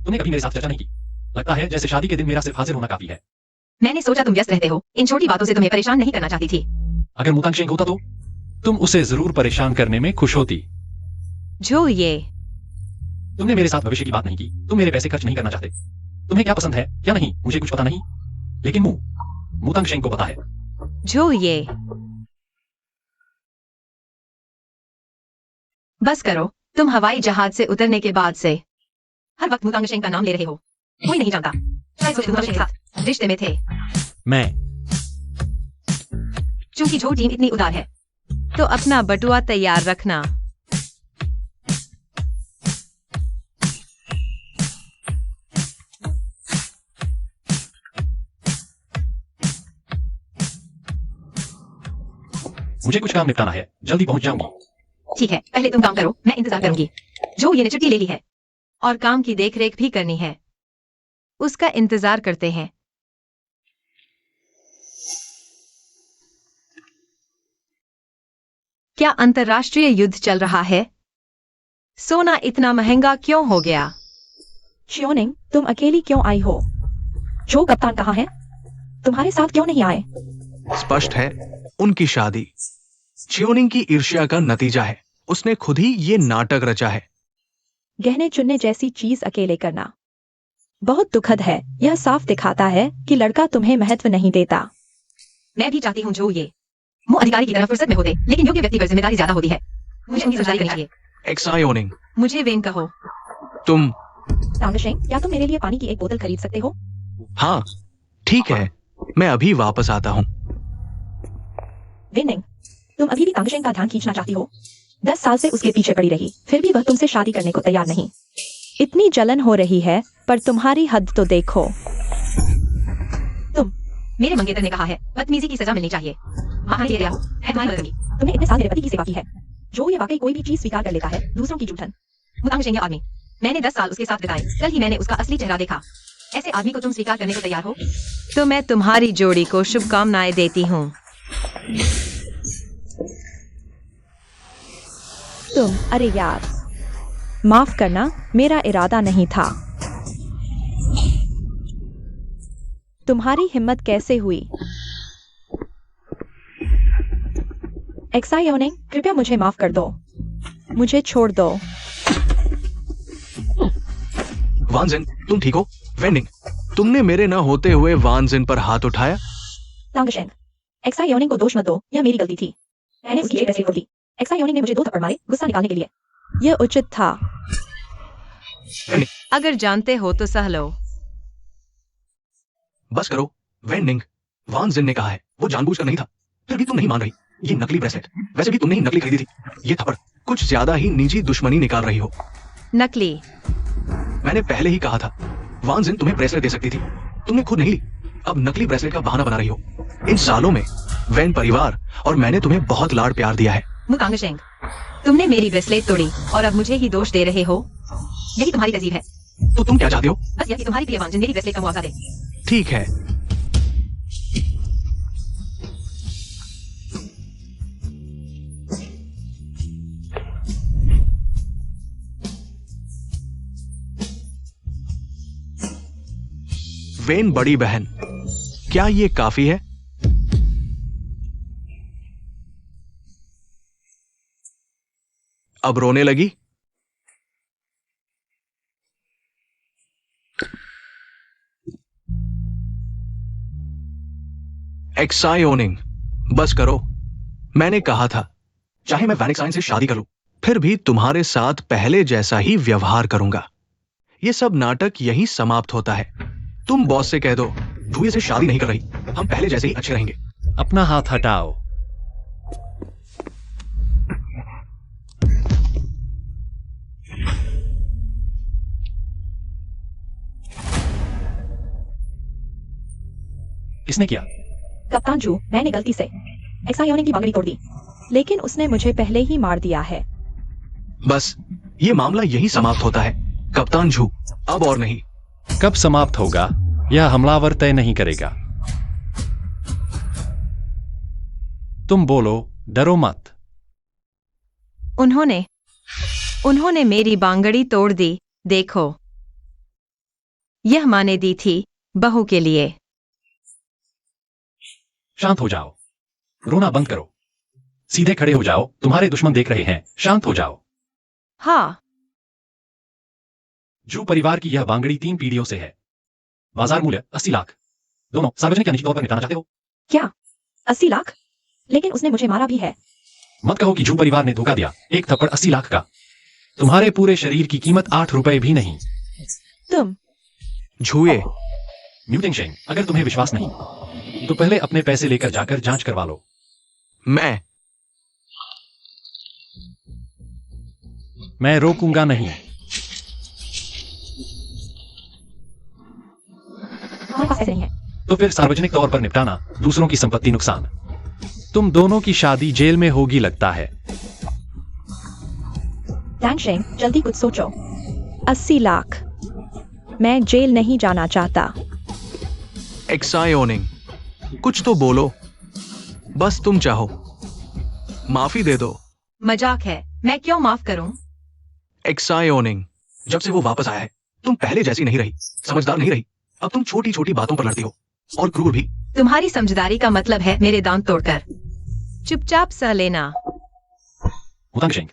तुमने कभी मेरे साथ चर्चा नहीं की। लगता है जैसे शादी के दिन मेरा सिर्फ हाजिर होना काफी है। मैंने सोचा तुम व्यस्त रहते हो, इन छोटी बातों से तुम्हें परेशान नहीं करना चाहती थी। अगर मुतांग शेंग होता तो तुम उसे जरूर परेशान करने में खुश होती। जो ये तुमने मेरे साथ भविष्य की बात नहीं की। तुम मेरे पैसे खर्च नहीं करना चाहते। तुम्हें क्या पसंद है क्या नहीं मुझे कुछ पता नहीं, लेकिन मुतांग शेंग को पता है। जो ये बस करो, तुम हवाई जहाज से उतरने के बाद से हर वक्त मुतांग शेंग का नाम ले रहे हो। कोई नहीं जानता शायद वो मुतांग शेंग के साथ रिश्ते में थे। मैं चूंकि जो टीम इतनी उदार है, तो अपना बटुआ तैयार रखना। मुझे कुछ काम निपटाना है, जल्दी पहुंच जाऊंगी। ठीक है, पहले तुम काम करो, मैं इंतजार करूंगी। जो ये ने छुट्टी ले ली है और काम की देखरेख भी करनी है, उसका इंतजार करते हैं। क्या अंतर्राष्ट्रीय युद्ध चल रहा है? सोना इतना महंगा क्यों हो गया? शियोनिंग, तुम अकेली क्यों आई हो? जो कप्तान कहाँ है? तुम्हारे साथ क्यों नहीं आए? स्पष्ट है, उनकी शादी चियोनिंग की ईर्ष्या का नतीजा है। उसने खुद ही ये नाटक रचा है। गहने चुनने जैसी चीज अकेले करना बहुत दुखद है। यह साफ दिखाता है कि लड़का तुम्हें महत्व नहीं देता। मैं भी चाहती हूँ जो ये मुंह अधिकारी की तरह फुर्सत में होते, लेकिन योग्य व्यक्ति पर जिम्मेदारी ज्यादा होती है। मुझे उनकी समझदारी करनी चाहिए। एक्सायोनिंग, मुझे वेन कहो। तुम तांगशेंग, क्या तुम मेरे लिए पानी की एक बोतल खरीद सकते हो? हाँ ठीक है, मैं अभी वापस आता हूँ। विनिंग, तुम अभी भी तांगशेंग का ध्यान खींचना चाहती हो? 10 साल से उसके पीछे पड़ी रही, फिर भी वह तुमसे शादी करने को तैयार नहीं। इतनी जलन हो रही है, पर तुम्हारी हद तो देखो। मेरे मंगेतर ने कहा है बदतमीजी की सजा मिलनी चाहिए। माफ कीजिएगा, मैं तुम्हारी मदद करूंगी। तुमने इतने साल मेरे पति की सेवा की है। जो ये वाकई कोई भी चीज स्वीकार कर लेता है, दूसरों की जूठन। मुतांग शेंग आदमी, मैंने 10 साल उसके साथ बिताए। कल ही मैंने उसका असली चेहरा देखा। ऐसे आदमी को तुम स्वीकार करने को तैयार हो? तो मैं तुम्हारी जोड़ी को शुभकामनाएं देती हूँ। अरे यार, माफ करना, मेरा इरादा नहीं था। तुम्हारी हिम्मत कैसे हुई? एक्सायोनिंग, कृपया मुझे माफ कर दो। मुझे छोड़ दो। वानजिन, तुम ठीक हो? वेंडिंग, तुमने मेरे न होते हुए वानजिन पर हाथ उठाया। तांगशेंग, एक्सायोनिंग को दोष मत दो, यह मेरी गलती थी। मैंने उसकी जेब ऐसे खोल दी। एक्सायोनिंग ने मुझे 2 थप्पड़ मारे, गुस्सा निकालने के लिए। यह उचित था। अगर जानते हो तो सह लो। बस करो वेंडिंग, वानजिन ने कहा है, वो जानबूझकर नहीं था। फिर भी तुम नहीं मान रही। ये नकली ब्रेसलेट, वैसे भी तुमने ही नकली खरीदी थी। ये थप्पड़, कुछ ज्यादा ही निजी दुश्मनी निकाल रही हो। नकली? मैंने पहले ही कहा था, वानजिन तुम्हें ब्रेसलेट दे सकती थी, तुमने खुद नहीं ली। अब नकली ब्रेसलेट का बहाना बना रही हो। इन सालों में वैन परिवार और मैंने तुम्हें बहुत लाड़ प्यार दिया है। मुतांग शेंग, तुमने मेरी ब्रेसलेट तोड़ी और अब मुझे ही दोष दे रहे हो। यही तुम्हारी तहजीब है। तो तुम क्या चाहते हो? बस यह कि तुम्हारी प्रिय वांजन मेरी ब्रेसलेट का मुआवजा दे। ठीक है, वेन बड़ी बहन, क्या ये काफी है? अब रोने लगी? एक्सायोनिंग, बस करो। मैंने कहा था, चाहे मैं वैनिक्साइन से शादी करूं, फिर भी तुम्हारे साथ पहले जैसा ही व्यवहार करूंगा। ये सब नाटक यहीं समाप्त होता है। तुम बॉस से कह दो, ढूये से शादी नहीं कर रही, हम पहले जैसे ही अच्छे रहेंगे। अपना हाथ हटाओ। किसने किया? कप्तान जू, मैंने गलती से एक्सायोनिंग की पगड़ी तोड़ दी। लेकिन उसने मुझे पहले ही मार दिया है। बस ये मामला यही समाप्त होता है कप्तान झू, अब और नहीं। कब समाप्त होगा यह हमलावर तय नहीं करेगा। तुम बोलो, डरो मत। उन्होंने मेरी बांगड़ी तोड़ दी, देखो। यह माँ ने दी थी बहू के लिए। शांत हो जाओ, रोना बंद करो, सीधे खड़े हो जाओ, तुम्हारे दुश्मन देख रहे हैं, शांत हो जाओ। हाँ, जू परिवार की यह बांगड़ी 3 पीढ़ियों से है। बाजार मूल्य 80 लाख। दोनों सार्वजनिक या निजी तौर पर निपटाना चाहते हो? क्या 80 लाख? लेकिन उसने मुझे मारा भी है। मत कहो कि जू परिवार ने धोखा दिया। एक थप्पड़ 80 लाख का। तुम्हारे पूरे शरीर की कीमत 8 रुपए भी नहीं। तुम झूए, म्यूटिंग शेंग, अगर तुम्हें विश्वास नहीं तो पहले अपने पैसे लेकर जाकर जांच करवा लो। मैं रोकूंगा नहीं। हमारे पास पैसे नहीं है। तो फिर सार्वजनिक तौर पर निपटाना, दूसरों की संपत्ति नुकसान। तुम दोनों की शादी जेल में होगी लगता है। टैंगशेंग, जल्दी कुछ सोचो। 80 लाख। मैं जेल नहीं जाना चाहता। एक्सायोनिंग, कुछ तो बोलो। बस तुम चाहो माफी दे दो। मजाक है, मैं क्यों माफ करूं? एक्सायोनिंग, जब से वो वापस आया है तुम पहले जैसी नहीं रही, समझदार नहीं रही। अब तुम छोटी छोटी बातों पर लड़ती हो और क्रूर भी। तुम्हारी समझदारी का मतलब है मेरे दांत तोड़कर चुपचाप सह लेना। हुतांग शेंग,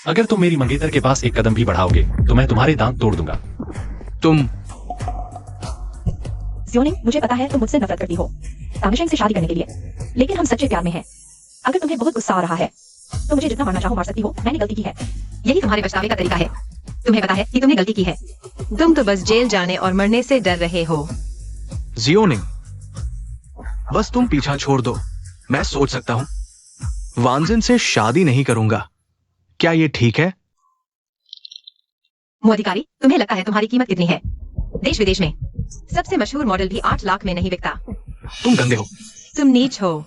अगर तुम मेरी मंगेतर के पास एक कदम भी बढ़ाओगे तो मैं तुम्हारे दांत तोड़ दूंगा। तुम ज़ियोनिंग, मुझे पता है तुम मुझसे नफरत करती हो तांगशेंग से शादी करने के लिए, लेकिन हम सच्चे प्यार में हैं। अगर तुम्हें बहुत गुस्सा आ रहा है तो मुझे जितना मारना चाहो मार सकती हो, मैंने गलती की है। यही तुम्हारे पछतावे का तरीका है। तुम्हें पता है कि तुमने गलती की है। तुम तो बस जेल जाने और मरने से डर रहे हो। जियोनिंग, बस तुम पीछा छोड़ दो। मैं सोच सकता हूं। वानजिन से शादी नहीं करूंगा, क्या ये ठीक है? मोधिकारी, तुम्हें लगता है तुम्हारी कीमत कितनी है? देश विदेश में सबसे मशहूर मॉडल भी 8 लाख में नहीं बिकता। तुम गंदे हो। तुम नीच हो।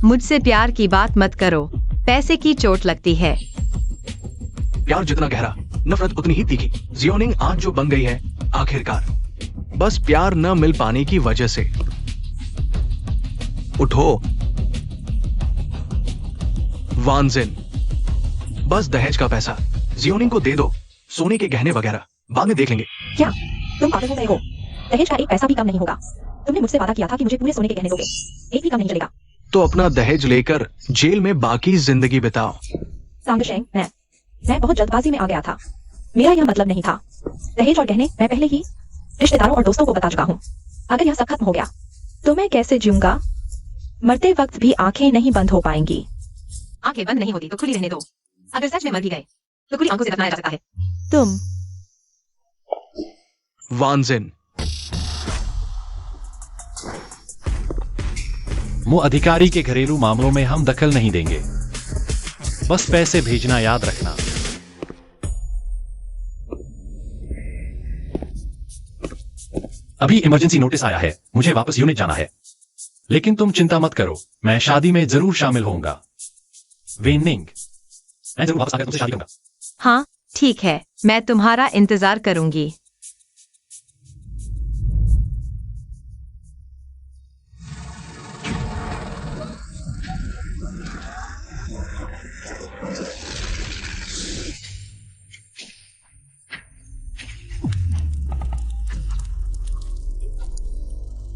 मुझसे प्यार की बात मत करो, पैसे की चोट लगती है। प्यार जितना गहरा, नफरत उतनी ही तीखी। जियोनिंग आज जो बन गई है आखिरकार बस प्यार न मिल पाने की वजह से। उठो वानजिन, बस दहेज का पैसा जियोनिंग को दे दो, सोने के गहने वगैरह बाद में देख लेंगे। क्या तुम पागल हो गए हो? दहेज का एक पैसा भी कम नहीं होगा। तुमने मुझसे वादा किया था कि मुझे पूरे सोने के गहने दोगे, एक भी कम नहीं चलेगा। तो अपना दहेज लेकर जेल में बाकी जिंदगी बिताओ। तांगशेंग, मैं बहुत जल्दबाजी में आ गया था। मेरा यह मतलब नहीं था। दहेज और गहने मैं पहले ही रिश्तेदारों और दोस्तों को बता चुका हूँ। अगर यह सब खत्म हो गया तो मैं कैसे जीऊंगा? मरते वक्त भी आंखें नहीं बंद हो पाएंगी। आंखें बंद नहीं होती तो खुली रहने दो। अगर सच में मर भी गए तो खुली आंखों से दफनाया जा सकता है। तुम वानजिन, मो अधिकारी के घरेलू मामलों में हम दखल नहीं देंगे। बस पैसे भेजना याद रखना। अभी इमरजेंसी नोटिस आया है, मुझे वापस यूनिट जाना है। लेकिन तुम चिंता मत करो, मैं शादी में जरूर शामिल होऊंगा। वेनिंग, मैं जरूर वापस आकर तुमसे शादी करूंगा। हाँ, ठीक है, मैं तुम्हारा इंतजार करूंगी।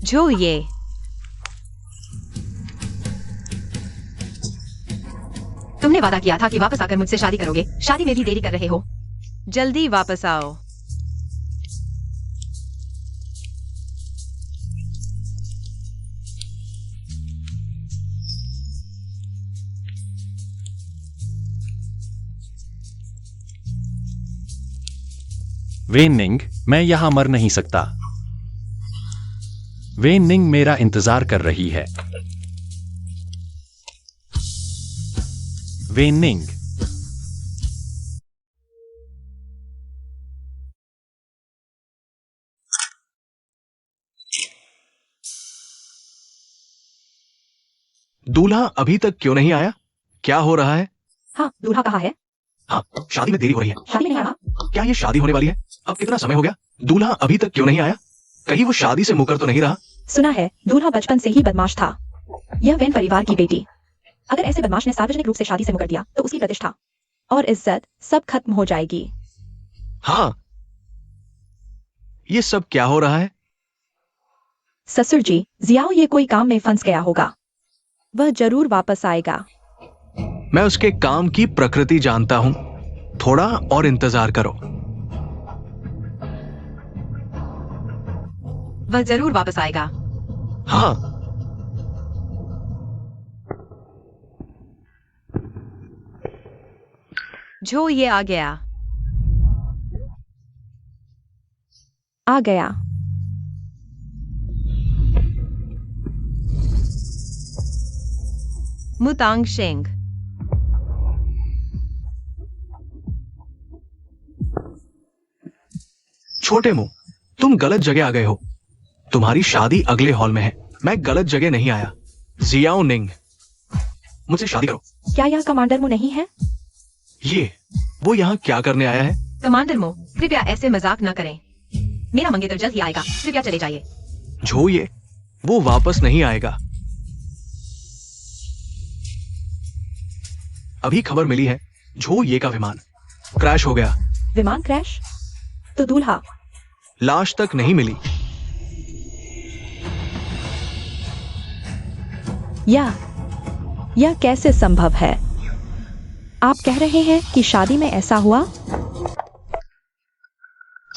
जो ये तुमने वादा किया था कि वापस आकर मुझसे शादी करोगे। शादी में भी देरी कर रहे हो। जल्दी वापस आओ। वेनिंग, मैं यहां मर नहीं सकता। वेनिंग मेरा इंतजार कर रही है। वेनिंग, दूल्हा अभी तक क्यों नहीं आया? क्या हो रहा है? हाँ, दूल्हा कहाँ है? हाँ, शादी में देरी हो रही है। शादी में नहीं आया? क्या ये शादी होने वाली है? अब कितना समय हो गया? दूल्हा अभी तक क्यों नहीं आया? कहीं वो शादी से मुकर तो नहीं रहा? सुना है दूल्हा बचपन से ही बदमाश था। यह वेन परिवार की बेटी। अगर ऐसे बदमाश ने सार्वजनिक रूप से शादी से मुकर दिया तो उसकी प्रतिष्ठा और इज्जत सब खत्म हो जाएगी। हाँ, ये सब क्या हो रहा है? ससुर जी, जियाओ ये कोई काम में फंस गया होगा। वह जरूर वापस आएगा। मैं उसके काम की प्रकृति जानता हूं। थोड़ा और इंतजार करो। वह जरूर वापस आएगा। हाँ, जो ये आ गया। आ गया। मुतांग शेंग। छोटे मुंह, तुम गलत जगह आ गए हो। तुम्हारी शादी अगले हॉल में है। मैं गलत जगह नहीं आया। जियाओ निंग, मुझसे शादी करो। क्या यह कमांडर मुंह नहीं है? ये वो यहाँ क्या करने आया है? कमांडर मो, कृपया ऐसे मजाक न करें। मेरा मंगेतर जल्द ही आएगा, कृपया चले जाइए। झो ये, वो वापस नहीं आएगा। अभी खबर मिली है झो ये का विमान क्रैश हो गया। विमान क्रैश? तो दूल्हा? लाश तक नहीं मिली। यह कैसे संभव है? आप कह रहे हैं कि शादी में ऐसा हुआ?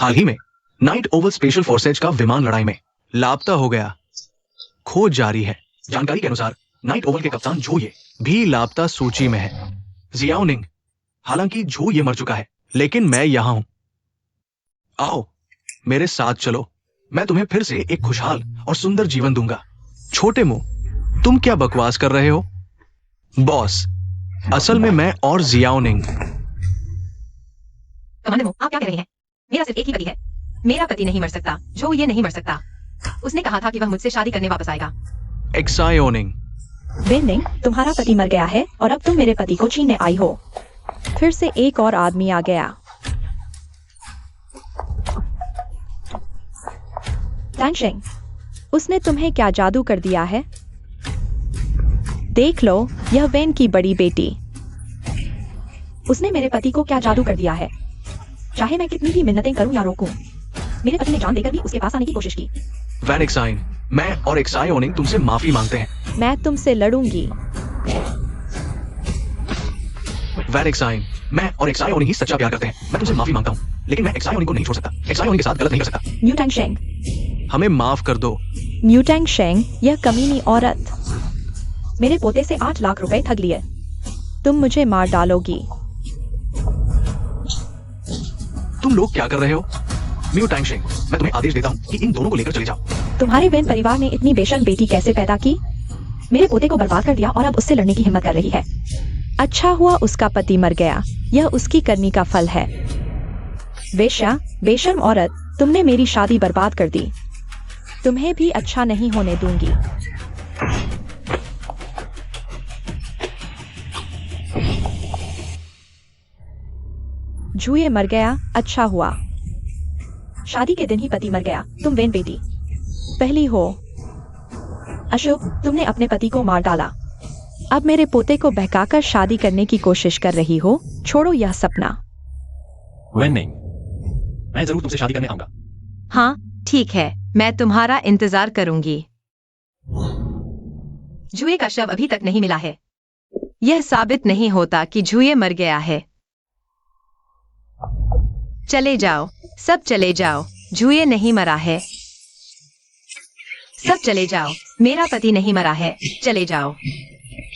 हाल ही में नाइट ओवल स्पेशल फोर्सेज का विमान लड़ाई में लापता हो गया। खोज जारी है। जानकारी के अनुसार नाइट ओवल के कप्तान झो ये भी लापता सूची में है। जियाओ निंग, हालांकि झो ये मर चुका है, लेकिन मैं यहां हूं। आओ मेरे साथ चलो। मैं तुम्हें फिर से एक खुशहाल और सुंदर जीवन दूंगा। छोटे मुंह, तुम क्या बकवास कर रहे हो? बॉस, असल में मैं और जियाओ निंग। कमांडर मो, आप क्या कह रहे हैं? मेरा सिर्फ एक ही पति है। मेरा पति नहीं मर सकता। जो ये नहीं मर सकता। उसने कहा था कि वह मुझसे शादी करने वापस आएगा। एक्सायो निंग, वेन निंग, तुम्हारा पति मर गया है और अब तुम मेरे पति को छीनने आई हो। फिर से एक और आदमी आ गया। टैंशिंग, उसने तुम्हें क्या जादू कर दिया है? देख लो, यह वेन की बड़ी बेटी। उसने मेरे पति को क्या जादू कर दिया है? चाहे मैं कितनी भी मिन्नतें करूं या रोकूं, मेरे पति ने जान देकर भी उसके पास आने की कोशिश की। वैन एक्साइन, मैं और एक्सायो निंग तुमसे माफी मांगते हैं। मैं तुमसे लड़ूंगी। वैन एक्साइन, मैं और एक्सायो निंग ही सच्चा प्यार करते हैं। मैं तुमसे माफी मांगता हूं, लेकिन मैं एक्सायो निंग को नहीं छोड़ सकता। एक्सायो निंग के साथ गलत नहीं कर सकता। न्यूटैंग शेंग, हमें माफ कर दो। न्यूटैंग शेंग, यह कमीनी औरत मेरे पोते से 8 लाख रुपए ठग लिए। तुम मुझे मार डालोगी। तुम लोग क्या कर रहे हो? म्यू टैंगशिंग, मैं तुम्हें आदेश देता हूं कि इन दोनों को लेकर चले जाओ। तुम्हारे वेन परिवार ने इतनी बेशर्म बेटी कैसे पैदा की? मेरे पोते को बर्बाद कर दिया और अब उससे लड़ने की हिम्मत कर रही है। अच्छा हुआ उसका पति मर गया। यह उसकी करनी का फल है। वेश्या, बेशर्म औरत, तुमने मेरी शादी बर्बाद कर दी। तुम्हें भी अच्छा नहीं होने दूंगी। झूये मर गया। अच्छा हुआ। शादी के दिन ही पति मर गया। तुम वेन बेटी पहली हो। अशुभ, तुमने अपने पति को मार डाला। अब मेरे पोते को बहकाकर शादी करने की कोशिश कर रही हो। छोड़ो यह सपना। वेन निंग, मैं जरूर तुमसे शादी करने आऊंगा। हाँ, ठीक है, मैं तुम्हारा इंतजार करूंगी। जुए का शव अभी तक नहीं मिला है। यह साबित नहीं होता कि जुए मर गया है। चले जाओ, सब चले जाओ। जुए नहीं मरा है। सब चले जाओ। मेरा पति नहीं मरा है। चले जाओ।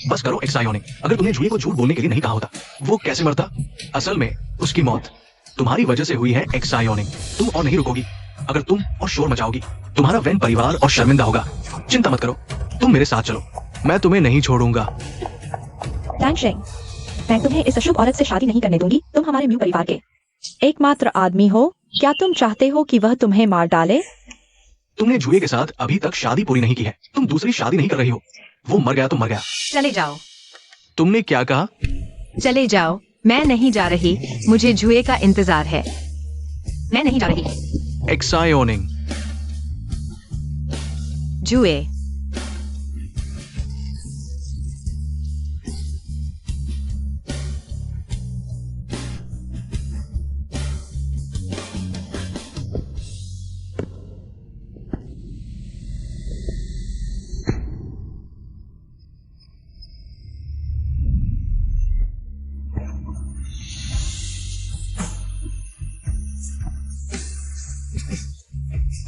बस करो एक्सायो निंग, अगर तुमने झूये को झूठ बोलने के लिए नहीं कहा होता, वो कैसे मरता? असल में उसकी मौत तुम्हारी वजह से हुई है एक्सायो निंग। तुम और नहीं रुकोगी। अगर तुम और शोर मचाओगी, तुम्हारा वेन परिवार और शर्मिंदा होगा। चिंता मत करो, तुम मेरे साथ चलो। मैं तुम्हें नहीं छोड़ूंगा। टैंशिंग, मैं तुम्हें इस अशुभ औरत से शादी नहीं करने दूंगी। तुम हमारे म्यू परिवार के एकमात्र आदमी हो। क्या तुम चाहते हो कि वह तुम्हें मार डाले? तुमने झूये के साथ अभी तक शादी पूरी नहीं की है। तुम दूसरी शादी नहीं कर रही हो। वो मर गया तो मर गया। चले जाओ। तुमने क्या कहा? चले जाओ, मैं नहीं जा रही, मुझे जुए का इंतजार है। मैं नहीं जा रही। एक्सायोनिंग। जुए।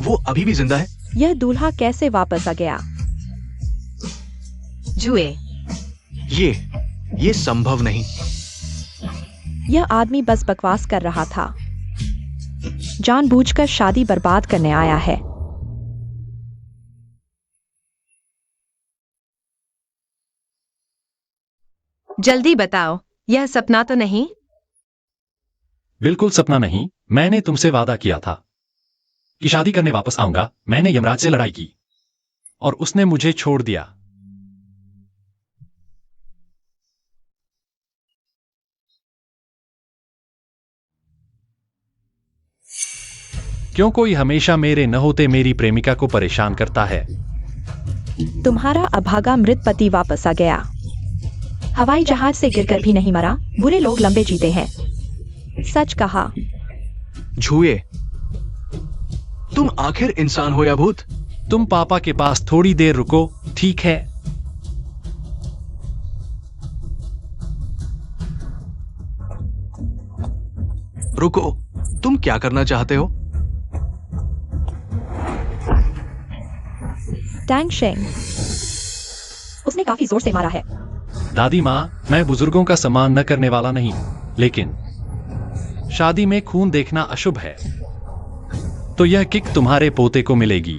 वो अभी भी जिंदा है? यह दूल्हा कैसे वापस आ गया? जुए। ये संभव नहीं। यह आदमी बस बकवास कर रहा था। जानबूझकर शादी बर्बाद करने आया है। जल्दी बताओ, यह सपना तो नहीं? बिल्कुल सपना नहीं। मैंने तुमसे वादा किया था कि शादी करने वापस आऊंगा। मैंने यमराज से लड़ाई की और उसने मुझे छोड़ दिया। क्यों कोई हमेशा मेरे न होते मेरी प्रेमिका को परेशान करता है? तुम्हारा अभागा मृत पति वापस आ गया। हवाई जहाज से गिरकर भी नहीं मरा। बुरे लोग लंबे जीते हैं। सच कहा। झूए, तुम आखिर इंसान हो या भूत? तुम पापा के पास थोड़ी देर रुको, ठीक है? रुको, तुम क्या करना चाहते हो? टैंग शेंग, उसने काफी जोर से मारा है। दादी माँ, मैं बुजुर्गों का सम्मान न करने वाला नहीं, लेकिन शादी में खून देखना अशुभ है। तो यह किक तुम्हारे पोते को मिलेगी।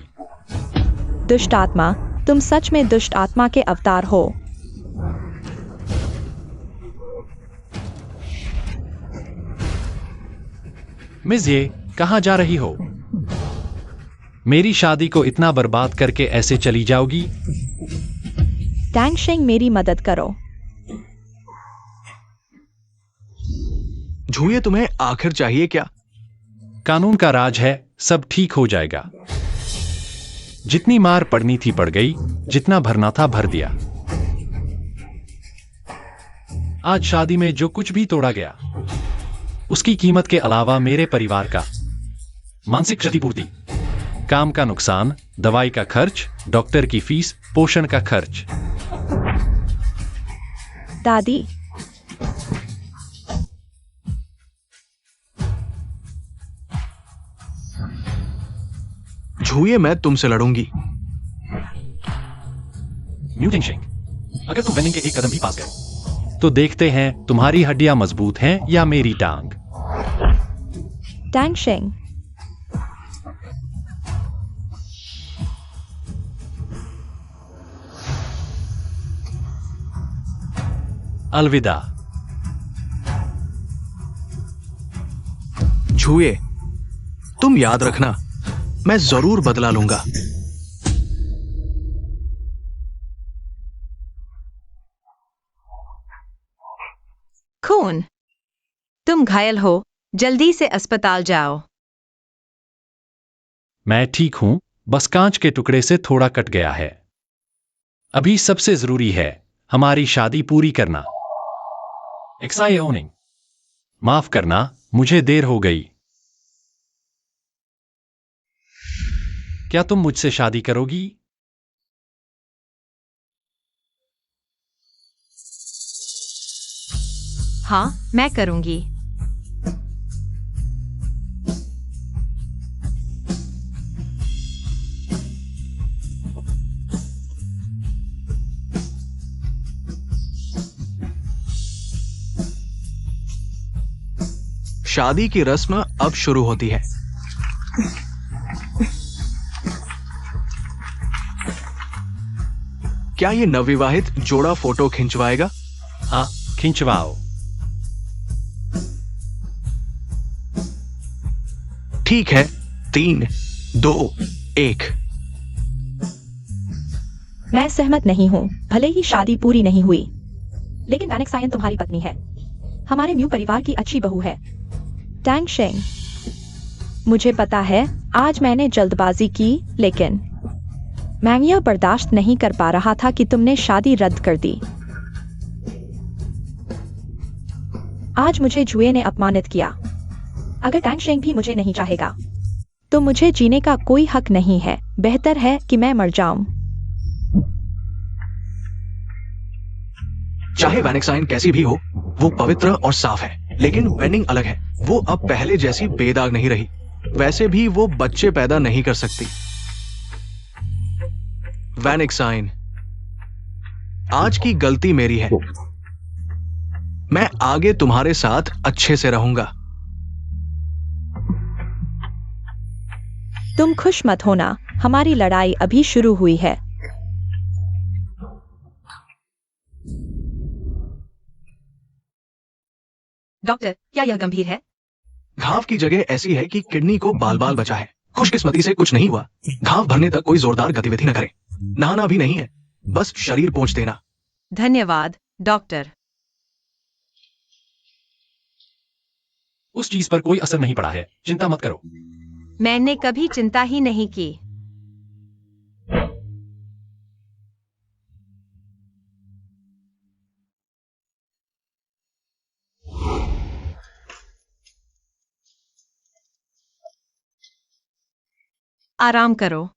दुष्ट आत्मा, तुम सच में दुष्ट आत्मा के अवतार हो। मिस ये कहां जा रही हो? मेरी शादी को इतना बर्बाद करके ऐसे चली जाओगी? टैंग शेंग, मेरी मदद करो। झूए, तुम्हें आखिर चाहिए क्या? कानून का राज है, सब ठीक हो जाएगा। जितनी मार पड़नी थी पड़ गई, जितना भरना था भर दिया। आज शादी में जो कुछ भी तोड़ा गया, उसकी कीमत के अलावा मेरे परिवार का मानसिक क्षतिपूर्ति, काम का नुकसान, दवाई का खर्च, डॉक्टर की फीस, पोषण का खर्च। दादी, झूए, मैं तुमसे लड़ूंगी। म्यूटिंग शेंग, अगर तुम विनिंग के एक कदम भी पास गए तो देखते हैं तुम्हारी हड्डियां मजबूत हैं या मेरी टांग। टैंग शेंग, अलविदा। झूए, तुम याद रखना, मैं जरूर बदला लूंगा। खून, तुम घायल हो, जल्दी से अस्पताल जाओ। मैं ठीक हूं, बस कांच के टुकड़े से थोड़ा कट गया है। अभी सबसे जरूरी है हमारी शादी पूरी करना। एक्सायोनिंग, माफ करना, मुझे देर हो गई। क्या तुम मुझसे शादी करोगी? हाँ, मैं करूंगी। शादी की रस्म अब शुरू होती है। क्या ये नवविवाहित जोड़ा फोटो खिंचवाएगा? हाँ, खिंचवाओ। ठीक है, 3, 2, 1। मैं सहमत नहीं हूँ, भले ही शादी पूरी नहीं हुई, लेकिन वैनिक सायन तुम्हारी पत्नी है, हमारे म्यू परिवार की अच्छी बहू है। टैंग शेंग, मुझे पता है आज मैंने जल्दबाजी की, लेकिन मैं यह बर्दाश्त नहीं कर पा रहा था कि तुमने शादी रद्द कर दी। आज मुझे जुए ने अपमानित किया। अगर टैंग शेंग भी मुझे नहीं चाहेगा तो मुझे जीने का कोई हक नहीं है। बेहतर है कि मैं मर जाऊं। चाहे वैनिक्साइन कैसी भी हो, वो पवित्र और साफ है, लेकिन वेनिंग अलग है। वो अब पहले जैसी बेदाग नहीं रही। वैसे भी वो बच्चे पैदा नहीं कर सकती। वैनिक्साइन, आज की गलती मेरी है। मैं आगे तुम्हारे साथ अच्छे से रहूंगा। तुम खुश मत होना, हमारी लड़ाई अभी शुरू हुई है। डॉक्टर, क्या यह गंभीर है? घाव की जगह ऐसी है कि किडनी को बाल बाल बचा है। खुशकिस्मती से कुछ नहीं हुआ। घाव भरने तक कोई जोरदार गतिविधि न करें। नहाना भी नहीं है, बस शरीर पोंछ देना। धन्यवाद डॉक्टर। उस चीज पर कोई असर नहीं पड़ा है, चिंता मत करो। मैंने कभी चिंता ही नहीं की। आराम करो।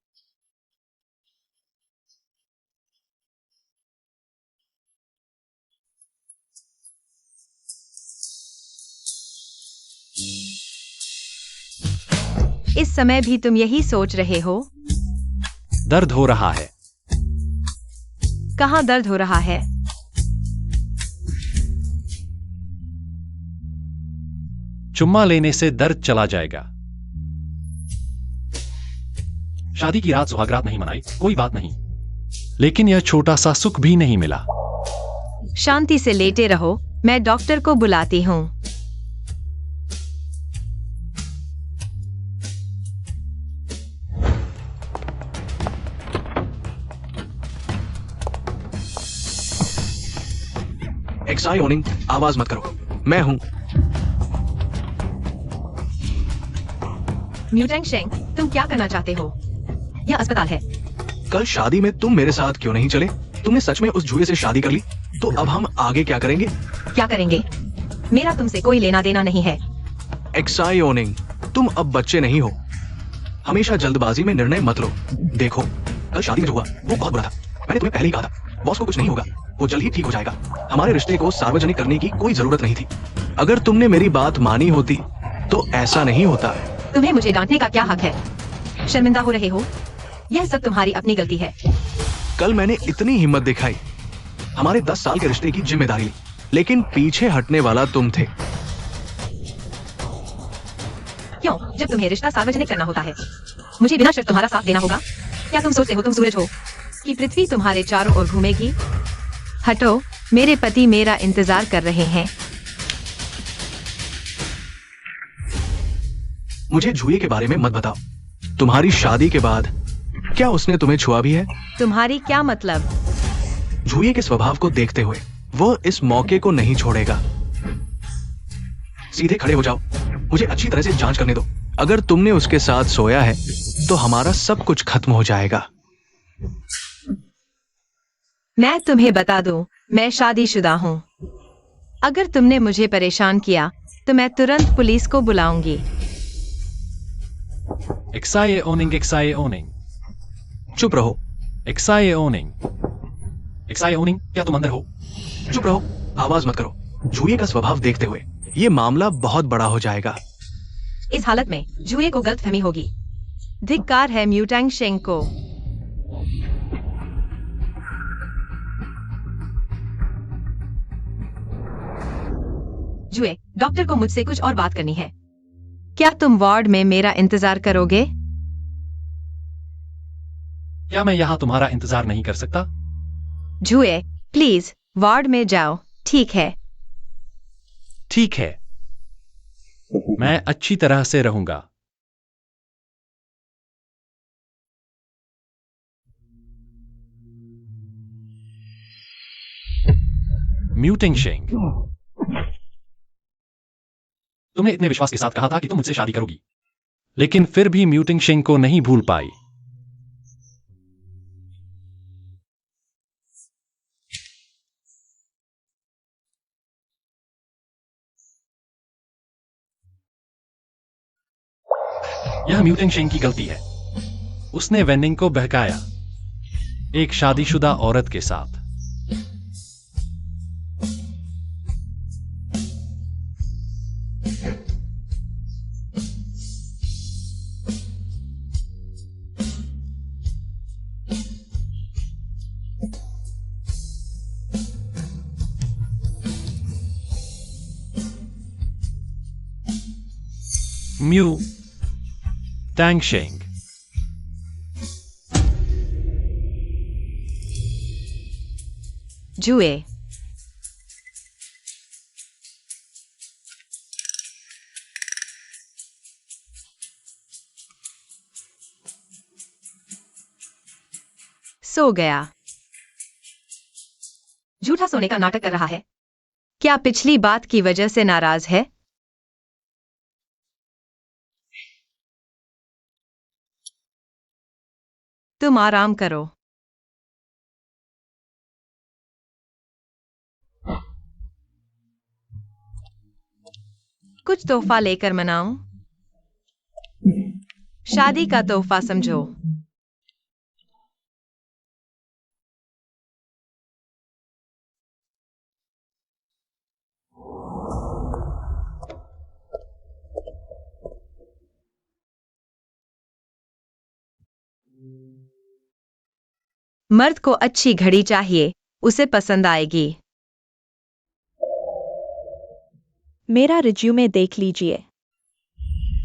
इस समय भी तुम यही सोच रहे हो? दर्द हो रहा है। कहाँ दर्द हो रहा है? चुम्मा लेने से दर्द चला जाएगा। शादी की रात सुहागरात नहीं मनाई, कोई बात नहीं, लेकिन यह छोटा सा सुख भी नहीं मिला। शांति से लेटे रहो, मैं डॉक्टर को बुलाती हूँ। एक्साई ओनिंग, आवाज मत करो, मैं हूं। म्यूटेंग शेंग, तुम क्या करना चाहते हो? यह अस्पताल है। कल शादी में तुम मेरे साथ क्यों नहीं चले? तुमने सच में उस जुए से शादी कर ली? तो अब हम आगे क्या करेंगे? क्या करेंगे? मेरा तुमसे कोई लेना देना नहीं है। एक्साई ओनिंग, तुम अब बच्चे नहीं हो। हमेशा जल्दबाजी में निर्णय मत लो। देखो, कल शादी में जो हुआ वो बहुत बुरा था। मैंने तुम्हें पहले ही कहा था, बॉस को कुछ नहीं होगा, वो जल्द ही ठीक हो जाएगा। हमारे रिश्ते को सार्वजनिक करने की कोई जरूरत नहीं थी। अगर तुमने मेरी बात मानी होती तो ऐसा नहीं होता। तुम्हें मुझे डांटने का क्या हक है? शर्मिंदा हो रहे हो? यह सब तुम्हारी अपनी गलती है। कल मैंने इतनी हिम्मत दिखाई, हमारे 10 साल के रिश्ते की जिम्मेदारी ली, लेकिन पीछे हटने वाला तुम थे। क्यों? जब तुम्हें रिश्ता सार्वजनिक करना होता है, मुझे बिना शर्त तुम्हारा साथ देना होगा? क्या तुम सोचते हो तुम सूरज हो कि पृथ्वी तुम्हारे चारों ओर घूमेगी? हटो, मेरे पति मेरा इंतजार कर रहे हैं। मुझे जुए के बारे में मत बताओ। तुम्हारी शादी के बाद क्या उसने तुम्हें छुआ भी है? तुम्हारी क्या मतलब? जुए के स्वभाव को देखते हुए वो इस मौके को नहीं छोड़ेगा। सीधे खड़े हो जाओ, मुझे अच्छी तरह से जांच करने दो। अगर तुमने उसके साथ सोया है तो हमारा सब कुछ खत्म हो जाएगा। मैं तुम्हें बता दूं, मैं शादीशुदा हूँ। अगर तुमने मुझे परेशान किया तो मैं तुरंत पुलिस को बुलाऊंगी। एक्साई ओनिंग, एक्साई ओनिंग, चुप रहो, एक्साई ओनिंग, एक्साई ओनिंग, क्या तुम अंदर हो? चुप रहो, आवाज मत करो। जुए का स्वभाव देखते हुए ये मामला बहुत बड़ा हो जाएगा। इस हालत में जुए को गलतफहमी होगी। धिक्कार है म्यूटेंग शेंग को। जुए, डॉक्टर को मुझसे कुछ और बात करनी है। क्या तुम वार्ड में मेरा इंतजार करोगे? क्या मैं यहां तुम्हारा इंतजार नहीं कर सकता? जुए, प्लीज वार्ड में जाओ, ठीक है? ठीक है, मैं अच्छी तरह से रहूंगा। म्यूटिंग शेंग, तुमने इतने विश्वास के साथ कहा था कि तुम मुझसे शादी करोगी, लेकिन फिर भी म्यूटिंग शेंग को नहीं भूल पाई। यह म्यूटिंग शेंग की गलती है। उसने वेनिंग को बहकाया, एक शादीशुदा औरत के साथ। म्यू टैंग शेंग, जुए, सो गया। झूठा सोने का नाटक कर रहा है। क्या पिछली बात की वजह से नाराज है? तुम आराम करो। कुछ तोहफा लेकर मनाऊं? शादी का तोहफा समझो। मर्द को अच्छी घड़ी चाहिए, उसे पसंद आएगी। मेरा रिज्यूमे देख लीजिए।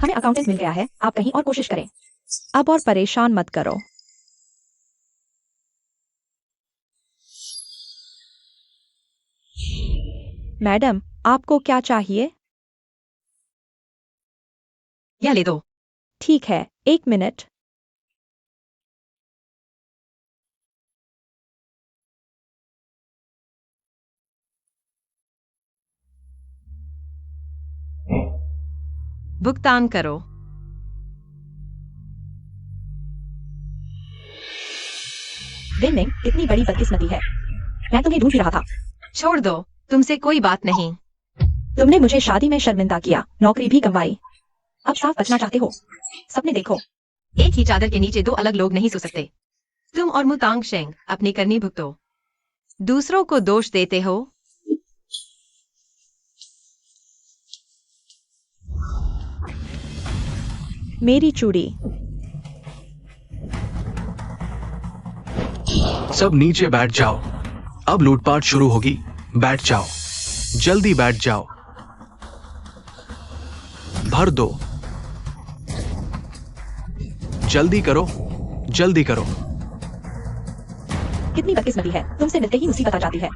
हमें अकाउंटेंट मिल गया है, आप कहीं और कोशिश करें। अब और परेशान मत करो। मैडम, आपको क्या चाहिए? यह ले दो। ठीक है, 1 मिनट। भुगतान करो। विनिंग, इतनी बड़ी बदकिस्मती है। मैं तुम्हें ढूंढ ही रहा था। छोड़ दो, तुमसे कोई बात नहीं। तुमने मुझे शादी में शर्मिंदा किया, नौकरी भी गंवाई। अब साफ बचना चाहते हो? सपने देखो। एक ही चादर के नीचे दो अलग लोग नहीं सो सकते। तुम और मुतांग शेंग अपनी करनी भुगतो। दूसरों को दोष देते हो। मेरी चूड़ी। सब नीचे बैठ जाओ, अब लूटपाट शुरू होगी। बैठ जाओ, जल्दी बैठ जाओ। भर दो, जल्दी करो, जल्दी करो। कितनी बदकिस्मती है, तुमसे मिलते ही मुसीबत आ जाती है।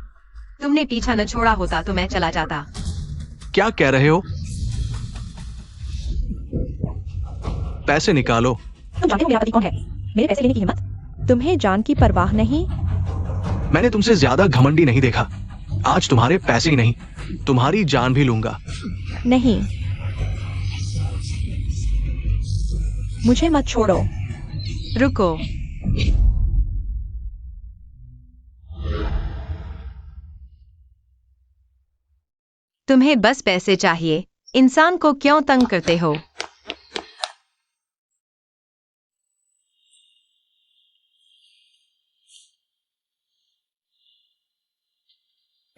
तुमने पीछा न छोड़ा होता तो मैं चला जाता। क्या कह रहे हो? पैसे निकालो। तुम जानते हो मेरा पति कौन है? मेरे पैसे लेने की हिम्मत? तुम्हें जान की परवाह नहीं? मैंने तुमसे ज्यादा घमंडी नहीं देखा। आज तुम्हारे पैसे ही नहीं, तुम्हारी जान भी लूंगा। नहीं, मुझे मत छोड़ो। रुको। तुम्हें बस पैसे चाहिए, इंसान को क्यों तंग करते हो?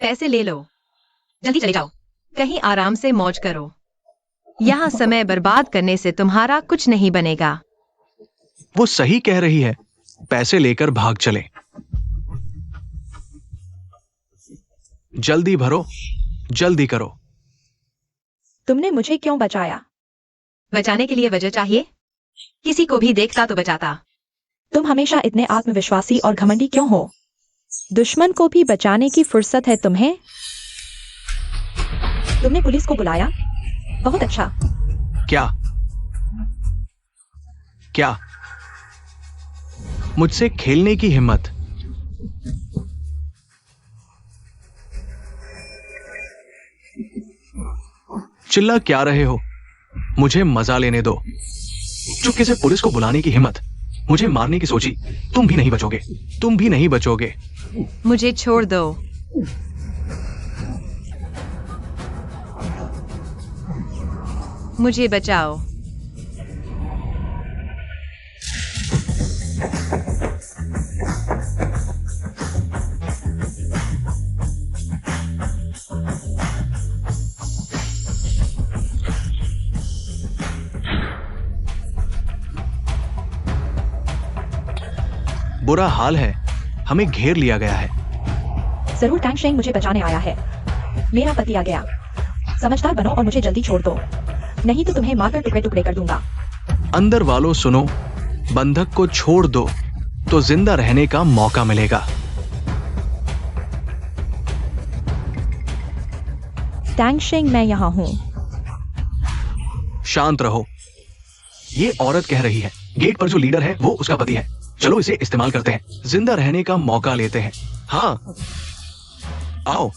पैसे ले लो, जल्दी चले जाओ, कहीं आराम से मौज करो। यहाँ समय बर्बाद करने से तुम्हारा कुछ नहीं बनेगा। वो सही कह रही है, पैसे लेकर भाग चले। जल्दी भरो, जल्दी करो। तुमने मुझे क्यों बचाया? बचाने के लिए वजह चाहिए? किसी को भी देखता तो बचाता। तुम हमेशा इतने आत्मविश्वासी और घमंडी क्यों हो? दुश्मन को भी बचाने की फुर्सत है तुम्हें? तुमने पुलिस को बुलाया? बहुत अच्छा। क्या? क्या? मुझसे खेलने की हिम्मत? चिल्ला क्या रहे हो? मुझे मजा लेने दो। चुपके से पुलिस को बुलाने की हिम्मत, मुझे मारने की सोची। तुम भी नहीं बचोगे, तुम भी नहीं बचोगे। मुझे छोड़ दो। मुझे बचाओ। बुरा हाल है, हमें घेर लिया गया है। जरूर टैंग शेंग मुझे बचाने आया है। मेरा पति आ गया। समझदार बनो और मुझे जल्दी छोड़ दो, नहीं तो तुम्हें मारकर टुकड़े टुकड़े कर दूंगा। अंदर वालों सुनो, बंधक को छोड़ दो तो जिंदा रहने का मौका मिलेगा। टैंग शेंग, मैं यहाँ हूँ। शांत रहो। ये औरत कह रही है गेट पर जो लीडर है वो उसका पति है। चलो इसे इस्तेमाल करते हैं, जिंदा रहने का मौका लेते हैं। हाँ आओ,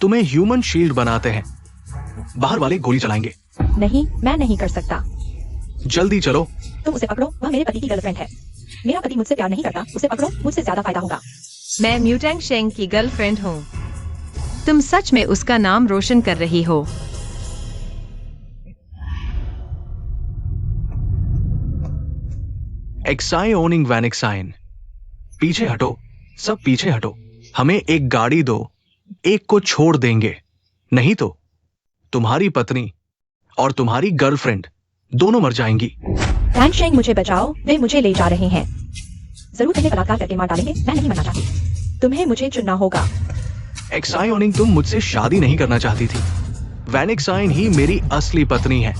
तुम्हें ह्यूमन शील्ड बनाते हैं। बाहर वाले गोली चलाएंगे। नहीं, मैं नहीं कर सकता। जल्दी चलो। तुम उसे पकड़ो, वह मेरे पति की गर्लफ्रेंड है। मेरा पति मुझसे प्यार नहीं करता, उसे पकड़ो, मुझसे ज्यादा फायदा होगा। मैं म्यूटेंग शेंग की गर्लफ्रेंड हूँ। तुम सच में उसका नाम रोशन कर रही हो। एक्साइओनिंग वैनिक्साइन, पीछे हटो, सब पीछे हटो। हमें एक गाड़ी दो, एक को छोड़ देंगे, नहीं तो तुम्हारी पत्नी और तुम्हारी गर्लफ्रेंड दोनों मर जाएंगी। टैंग शेंग, मुझे बचाओ, वे मुझे ले जा रहे हैं। जरूर तुम्हें बलात्कार करके मार डालेंगे, मैं नहीं मरना चाहती। तुम्हें मुझे चुनना होगा। एक्साइओनिंग, तुम मुझसे शादी नहीं करना चाहती थी। वैनिक्साइन ही मेरी असली पत्नी है।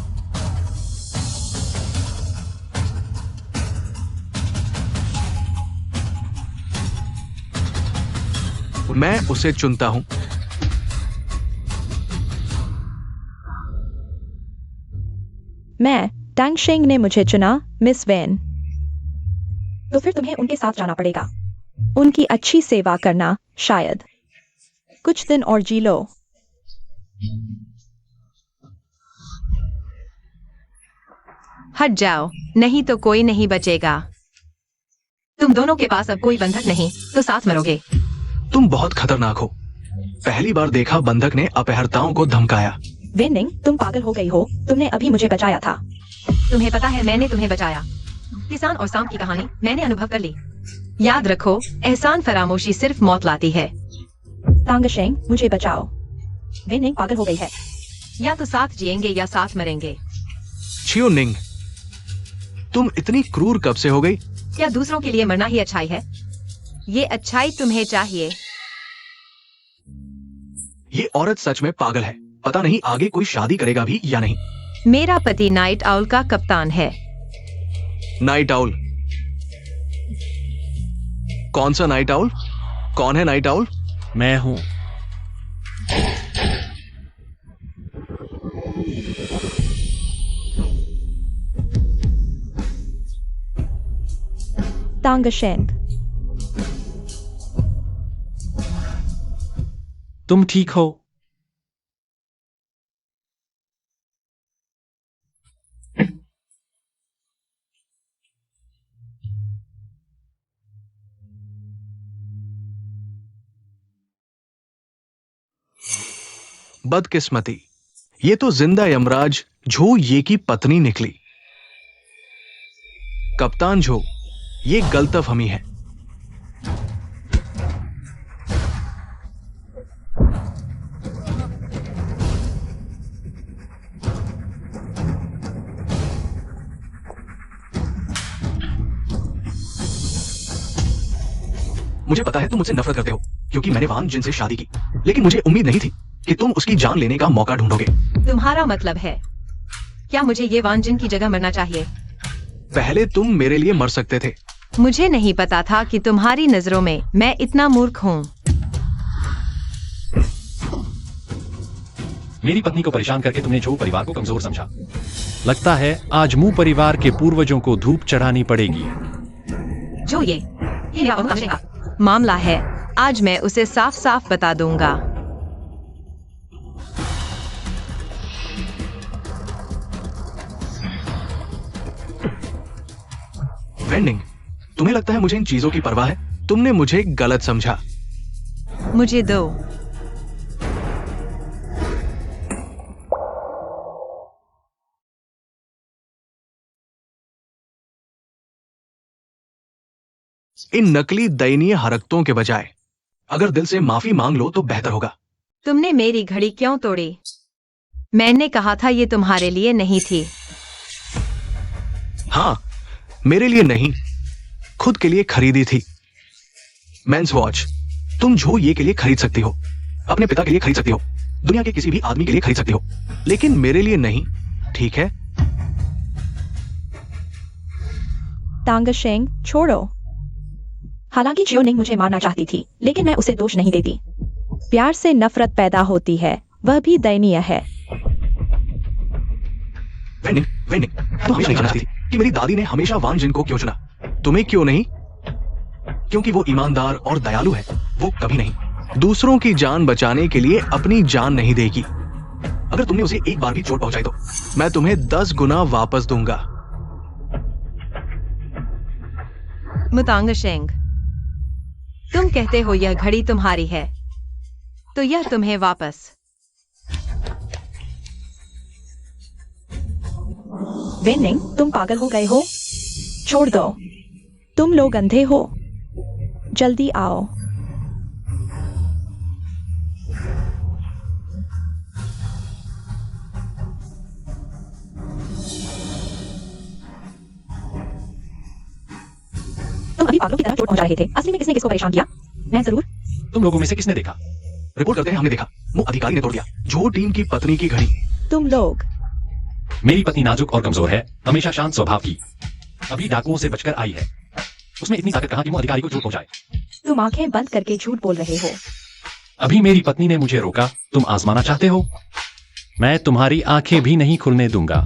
मैं उसे चुनता हूं। मैं, टैंग शेंग ने मुझे चुना, मिस वेन। तो फिर तुम्हें उनके साथ जाना पड़ेगा। उनकी अच्छी सेवा करना, शायद कुछ दिन और जी लो। हट जाओ, नहीं तो कोई नहीं बचेगा। तुम दोनों के पास अब कोई बंधक नहीं, तो साथ मरोगे। तुम बहुत खतरनाक हो। पहली बार देखा बंधक ने अपहर्ताओं को धमकाया। वेनिंग, तुम पागल हो गई हो। तुमने अभी मुझे बचाया था। तुम्हें पता है मैंने तुम्हें बचाया। किसान और सांप की कहानी मैंने अनुभव कर ली। याद रखो, एहसान फरामोशी सिर्फ मौत लाती है। टैंग शेंग, मुझे बचाओ। वेनिंग पागल हो गई है। या तो साथ जिएंगे या साथ मरेंगे। छियो निंग, तुम इतनी क्रूर कब से हो गई? क्या दूसरों के लिए मरना ही अच्छाई है? ये अच्छाई तुम्हें चाहिए। ये औरत सच में पागल है। पता नहीं आगे कोई शादी करेगा भी या नहीं। मेरा पति नाइट आउल का कप्तान है। Night owl? कौन सा नाइट आउल? कौन है नाइट आउल? मैं हूं। टैंग शेंग, तुम ठीक हो? बदकिस्मती, ये तो जिंदा यमराज झो ये की पत्नी निकली। कप्तान झो, ये गलतफहमी है। मुझे पता है तुम मुझसे नफरत करते हो क्योंकि मैंने वान जिन से शादी की, लेकिन मुझे उम्मीद नहीं थी कि तुम उसकी जान लेने का मौका ढूंढोगे। तुम्हारा मतलब है क्या मुझे ये वान जिन की जगह मरना चाहिए? पहले तुम मेरे लिए मर सकते थे। मुझे नहीं पता था कि तुम्हारी नजरों में मैं इतना मूर्ख हूँ। मेरी पत्नी को परेशान करके तुमने जो परिवार को कमजोर समझा। लगता है आज मुंह परिवार के पूर्वजों को धूप चढ़ानी पड़ेगी। जो ये मामला है, आज मैं उसे साफ साफ बता दूंगा। वेंडिंग, तुम्हें लगता है मुझे इन चीजों की परवाह है? तुमने मुझे गलत समझा। मुझे दो। इन नकली दयनीय हरकतों के बजाय अगर दिल से माफी मांग लो तो बेहतर होगा। तुमने मेरी घड़ी क्यों तोड़ी? मैंने कहा था ये तुम्हारे लिए नहीं थी। हाँ, मेरे लिए नहीं, खुद के लिए खरीदी थी। मेंस वॉच तुम जो ये के लिए खरीद सकती हो, अपने पिता के लिए खरीद सकती हो, दुनिया के किसी भी आदमी के लिए खरीद सकती हो, लेकिन मेरे लिए नहीं, ठीक है? तांगशेंग, छोड़ो। हालांकि जियोनिंग मुझे मारना चाहती थी, लेकिन मैं उसे दोष नहीं देती। प्यार से नफरत पैदा होती है, वह भी दयनीय है। वेंडिंग, वेंडिंग, तुम हमेशा नहीं जानना चाहती थी कि मेरी दादी ने हमेशा वांग जिन को क्यों चुना। तुम्हें क्यों नहीं? क्योंकि वो ईमानदार और दयालु है। वो कभी नहीं दूसरों की जान बचाने के लिए अपनी जान नहीं देगी। अगर तुमने उसे एक बार भी चोट पहुंचाई तो मैं तुम्हें 10 गुना वापस दूंगा। मुतांगशेंग, तुम कहते हो यह घड़ी तुम्हारी है, तो यह तुम्हें वापस। वेनिंग, तुम पागल हो गए हो? छोड़ दो। तुम लोग अंधे हो। जल्दी आओ। तुम अभी पागलों की तरह चोट पहुंचा रहे थे। असली में किसने किसको परेशान किया? मैं जरूर। तुम लोगों में से किसने देखा? रिपोर्ट करते हैं हमने देखा, वो अधिकारी ने तोड़ दिया। जो टीम की पत्नी की घड़ी। तुम लोग। मेरी पत्नी नाजुक और कमजोर है, हमेशा शांत स्वभाव की। अभी डाकुओं से बचकर आई है। उसमें इतनी ताकत कहां कि वो अधिकारी को चोट पहुंचाए? तुम आंखें बंद करके झूठ बोल रहे हो। अभी मेरी पत्नी ने मुझे रोका। तुम आजमाना चाहते हो? मैं तुम्हारी आंखें भी नहीं खुलने दूंगा।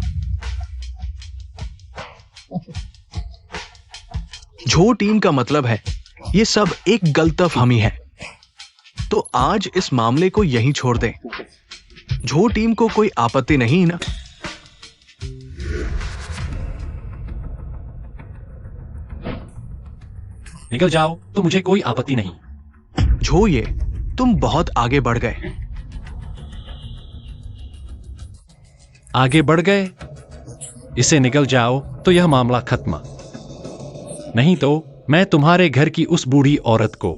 जो टीम का मतलब है ये सब एक गलतफहमी है, तो आज इस मामले को यहीं छोड़ दें। जो टीम को कोई आपत्ति नहीं ना? निकल जाओ, तो मुझे कोई आपत्ति नहीं। जो ये तुम बहुत आगे बढ़ गए। आगे बढ़ गए? इसे निकल जाओ तो यह मामला खत्म। नहीं तो मैं तुम्हारे घर की उस बूढ़ी औरत को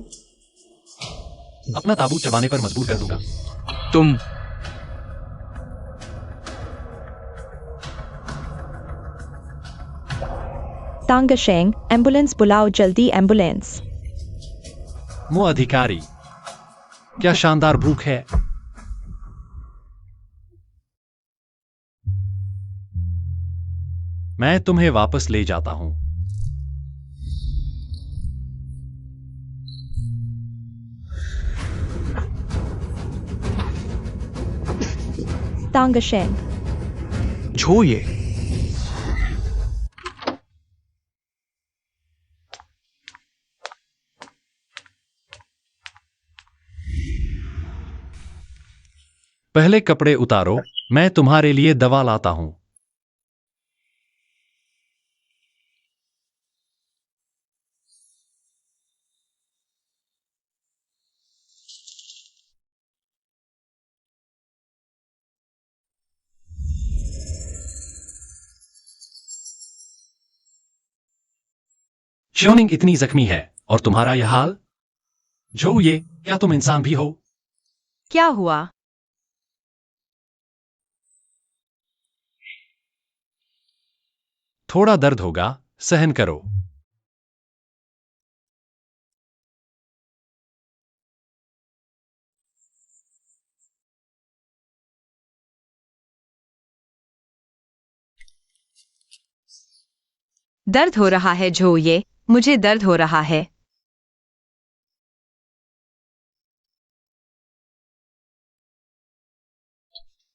अपना ताबूत चबाने पर मजबूर कर दूंगा। तुम तांगशेंग, एम्बुलेंस बुलाओ जल्दी, एम्बुलेंस। वो अधिकारी, क्या शानदार भूख है। मैं तुम्हें वापस ले जाता हूं। तांगशेंग, जो ये पहले कपड़े उतारो, मैं तुम्हारे लिए दवा लाता हूं। श्योनिंग इतनी जख्मी है और तुम्हारा यह हाल। जो ये, क्या तुम इंसान भी हो? क्या हुआ? थोड़ा दर्द होगा, सहन करो। दर्द हो रहा है जो ये, मुझे दर्द हो रहा है।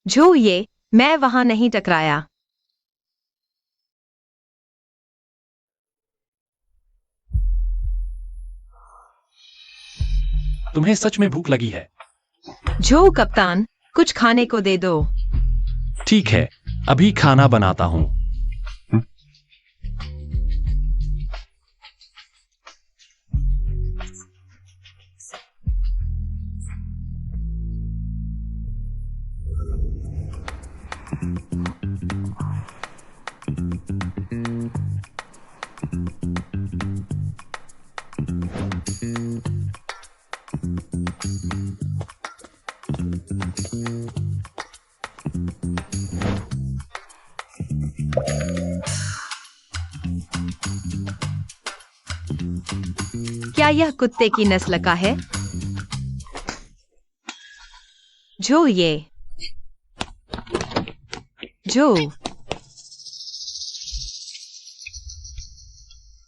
जो ये, मैं वहां नहीं टकराया। तुम्हें सच में भूख लगी है? जो कप्तान, कुछ खाने को दे दो। ठीक है, अभी खाना बनाता हूं। क्या यह कुत्ते की नस्ल का है? जो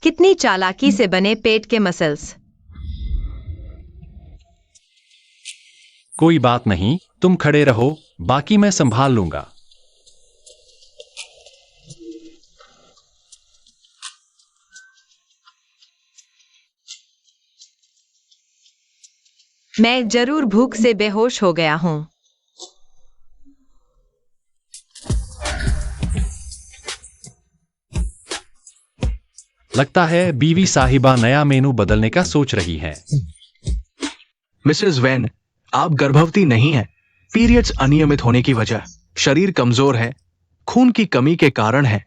कितनी चालाकी से बने पेट के मसल्स। कोई बात नहीं, तुम खड़े रहो, बाकी मैं संभाल लूंगा। मैं जरूर भूख से बेहोश हो गया हूं। लगता है बीवी साहिबा नया मेनू बदलने का सोच रही है। मिसेस वैन, आप गर्भवती नहीं हैं। पीरियड्स अनियमित होने की वजह, शरीर कमजोर है, खून की कमी के कारण है।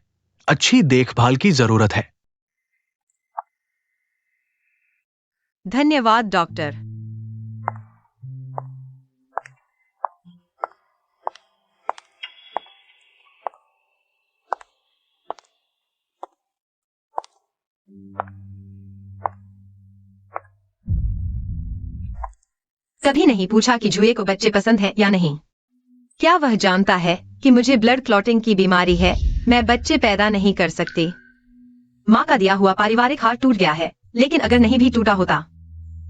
अच्छी देखभाल की जरूरत है। धन्यवाद डॉक्टर। कभी नहीं पूछा कि जुए को बच्चे पसंद है या नहीं। क्या वह जानता है कि मुझे ब्लड क्लॉटिंग की बीमारी है? मैं बच्चे पैदा नहीं कर सकती। माँ का दिया हुआ पारिवारिक हाथ टूट गया है, लेकिन अगर नहीं भी टूटा होता,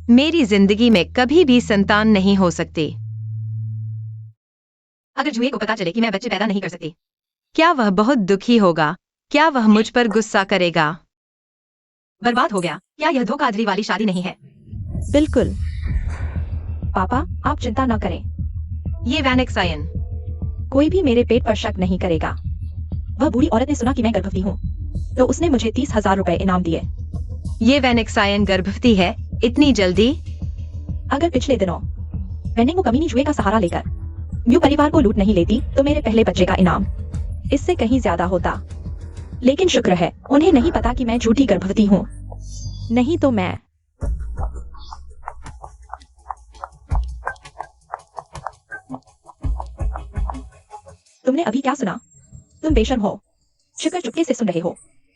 मेरी जिंदगी में कभी भी संतान नहीं हो सकती। अगर जुए को पता चले कि मैं बच्चे पैदा नहीं कर सकती, क्या वह बहुत दुखी होगा? क्या वह मुझ पर गुस्सा करेगा? बर्बाद हो गया। क्या यह धोखाधड़ी वाली शादी नहीं है? बिल्कुल। पापा, आप चिंता न करें। ये वैनेक्सायन। कोई भी मेरे पेट पर शक नहीं करेगा। वह बूढ़ी औरत ने सुना कि मैं गर्भवती हूँ, तो उसने मुझे 30,000 रुपए इनाम दिए। ये वैनेक्सायन गर्भवती है? इतनी जल्दी? अगर पिछले दिनों मैंने वो कमीनी जुए का सहारा लेकर म्यू परिवार को लूट नहीं लेती, तो मेरे पहले बच्चे का इनाम इससे कहीं ज्यादा होता। लेकिन शुक्र है उन्हें नहीं पता कि मैं झूठी गर्भवती हूँ। नहीं तो मैं तुमने अभी क्या सुना? तुम बेशर्म हो। शिकर चुपके से सुन रहे हो।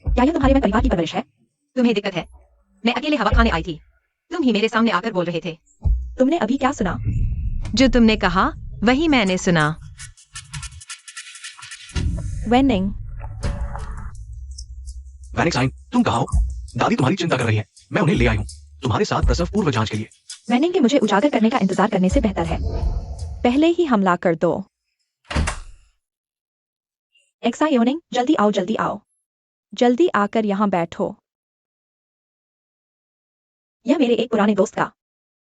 क्या यह तुम्हारे परिवार की परवरिश है? तुम्हें दिक्कत है? मैं अकेले हवा खाने आई थी, तुम ही मेरे सामने आकर बोल रहे थे। तुमने अभी क्या सुना? जो तुमने कहा वही मैंने सुना। वेनिंग, वैनेक्साइन, तुम कहाँ हो? दादी तुम्हारी चिंता कर रही है। मैं उन्हें ले आई हूँ तुम्हारे साथ प्रसव पूर्व जांच के लिए। वेनिंग के मुझे उजागर करने का इंतजार करने से बेहतर है पहले ही हमला कर दो। एक्सायोनिंग, जल्दी आओ, जल्दी आओ, जल्दी आकर यहाँ बैठो। यह मेरे एक पुराने दोस्त का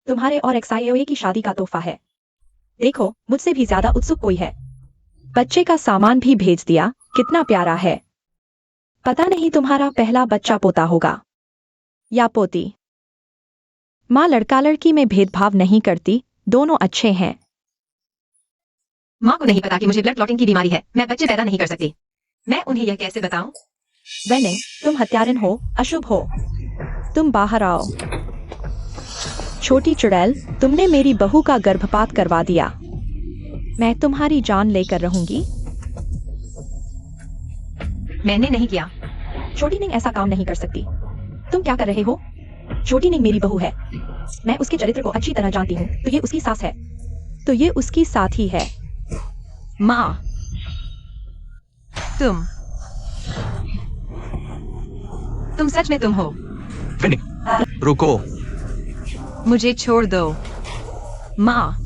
तुम्हारे और एक्सायोए की शादी का तोहफा है। देखो, मुझसे भी ज्यादा उत्सुक कोई है। बच्चे का सामान भी भेज दिया। कितना प्यारा है। पता नहीं तुम्हारा पहला बच्चा पोता होगा या पोती। माँ लड़का लड़की में भेदभाव नहीं करती, दोनों अच्छे हैं। माँ को नहीं पता कि मुझे ब्लड क्लॉटिंग की बीमारी है। मैं बच्चे पैदा नहीं कर सकती। मैं उन्हें यह कैसे बताऊं? वेनिंग, तुम हत्यारिन हो, अशुभ हो। तुम बाहर आओ। छोटी चुड़ैल, तुमने मेरी बहू का गर्भपात करवा दिया। मैं तुम्हारी जान लेकर रहूंगी। मैंने नहीं किया। छोटी निंग ऐसा काम नहीं कर सकती। तुम क्या कर रहे हो? छोटी निंग मेरी बहू है। मैं उसके चरित्र को अच्छी तरह जानती हूँ। तो ये उसकी सास है। तो ये उसकी साथी है। माँ, तुम सच में तुम हो? वेनिंग, रुको। मुझे छोड़ दो। माँ,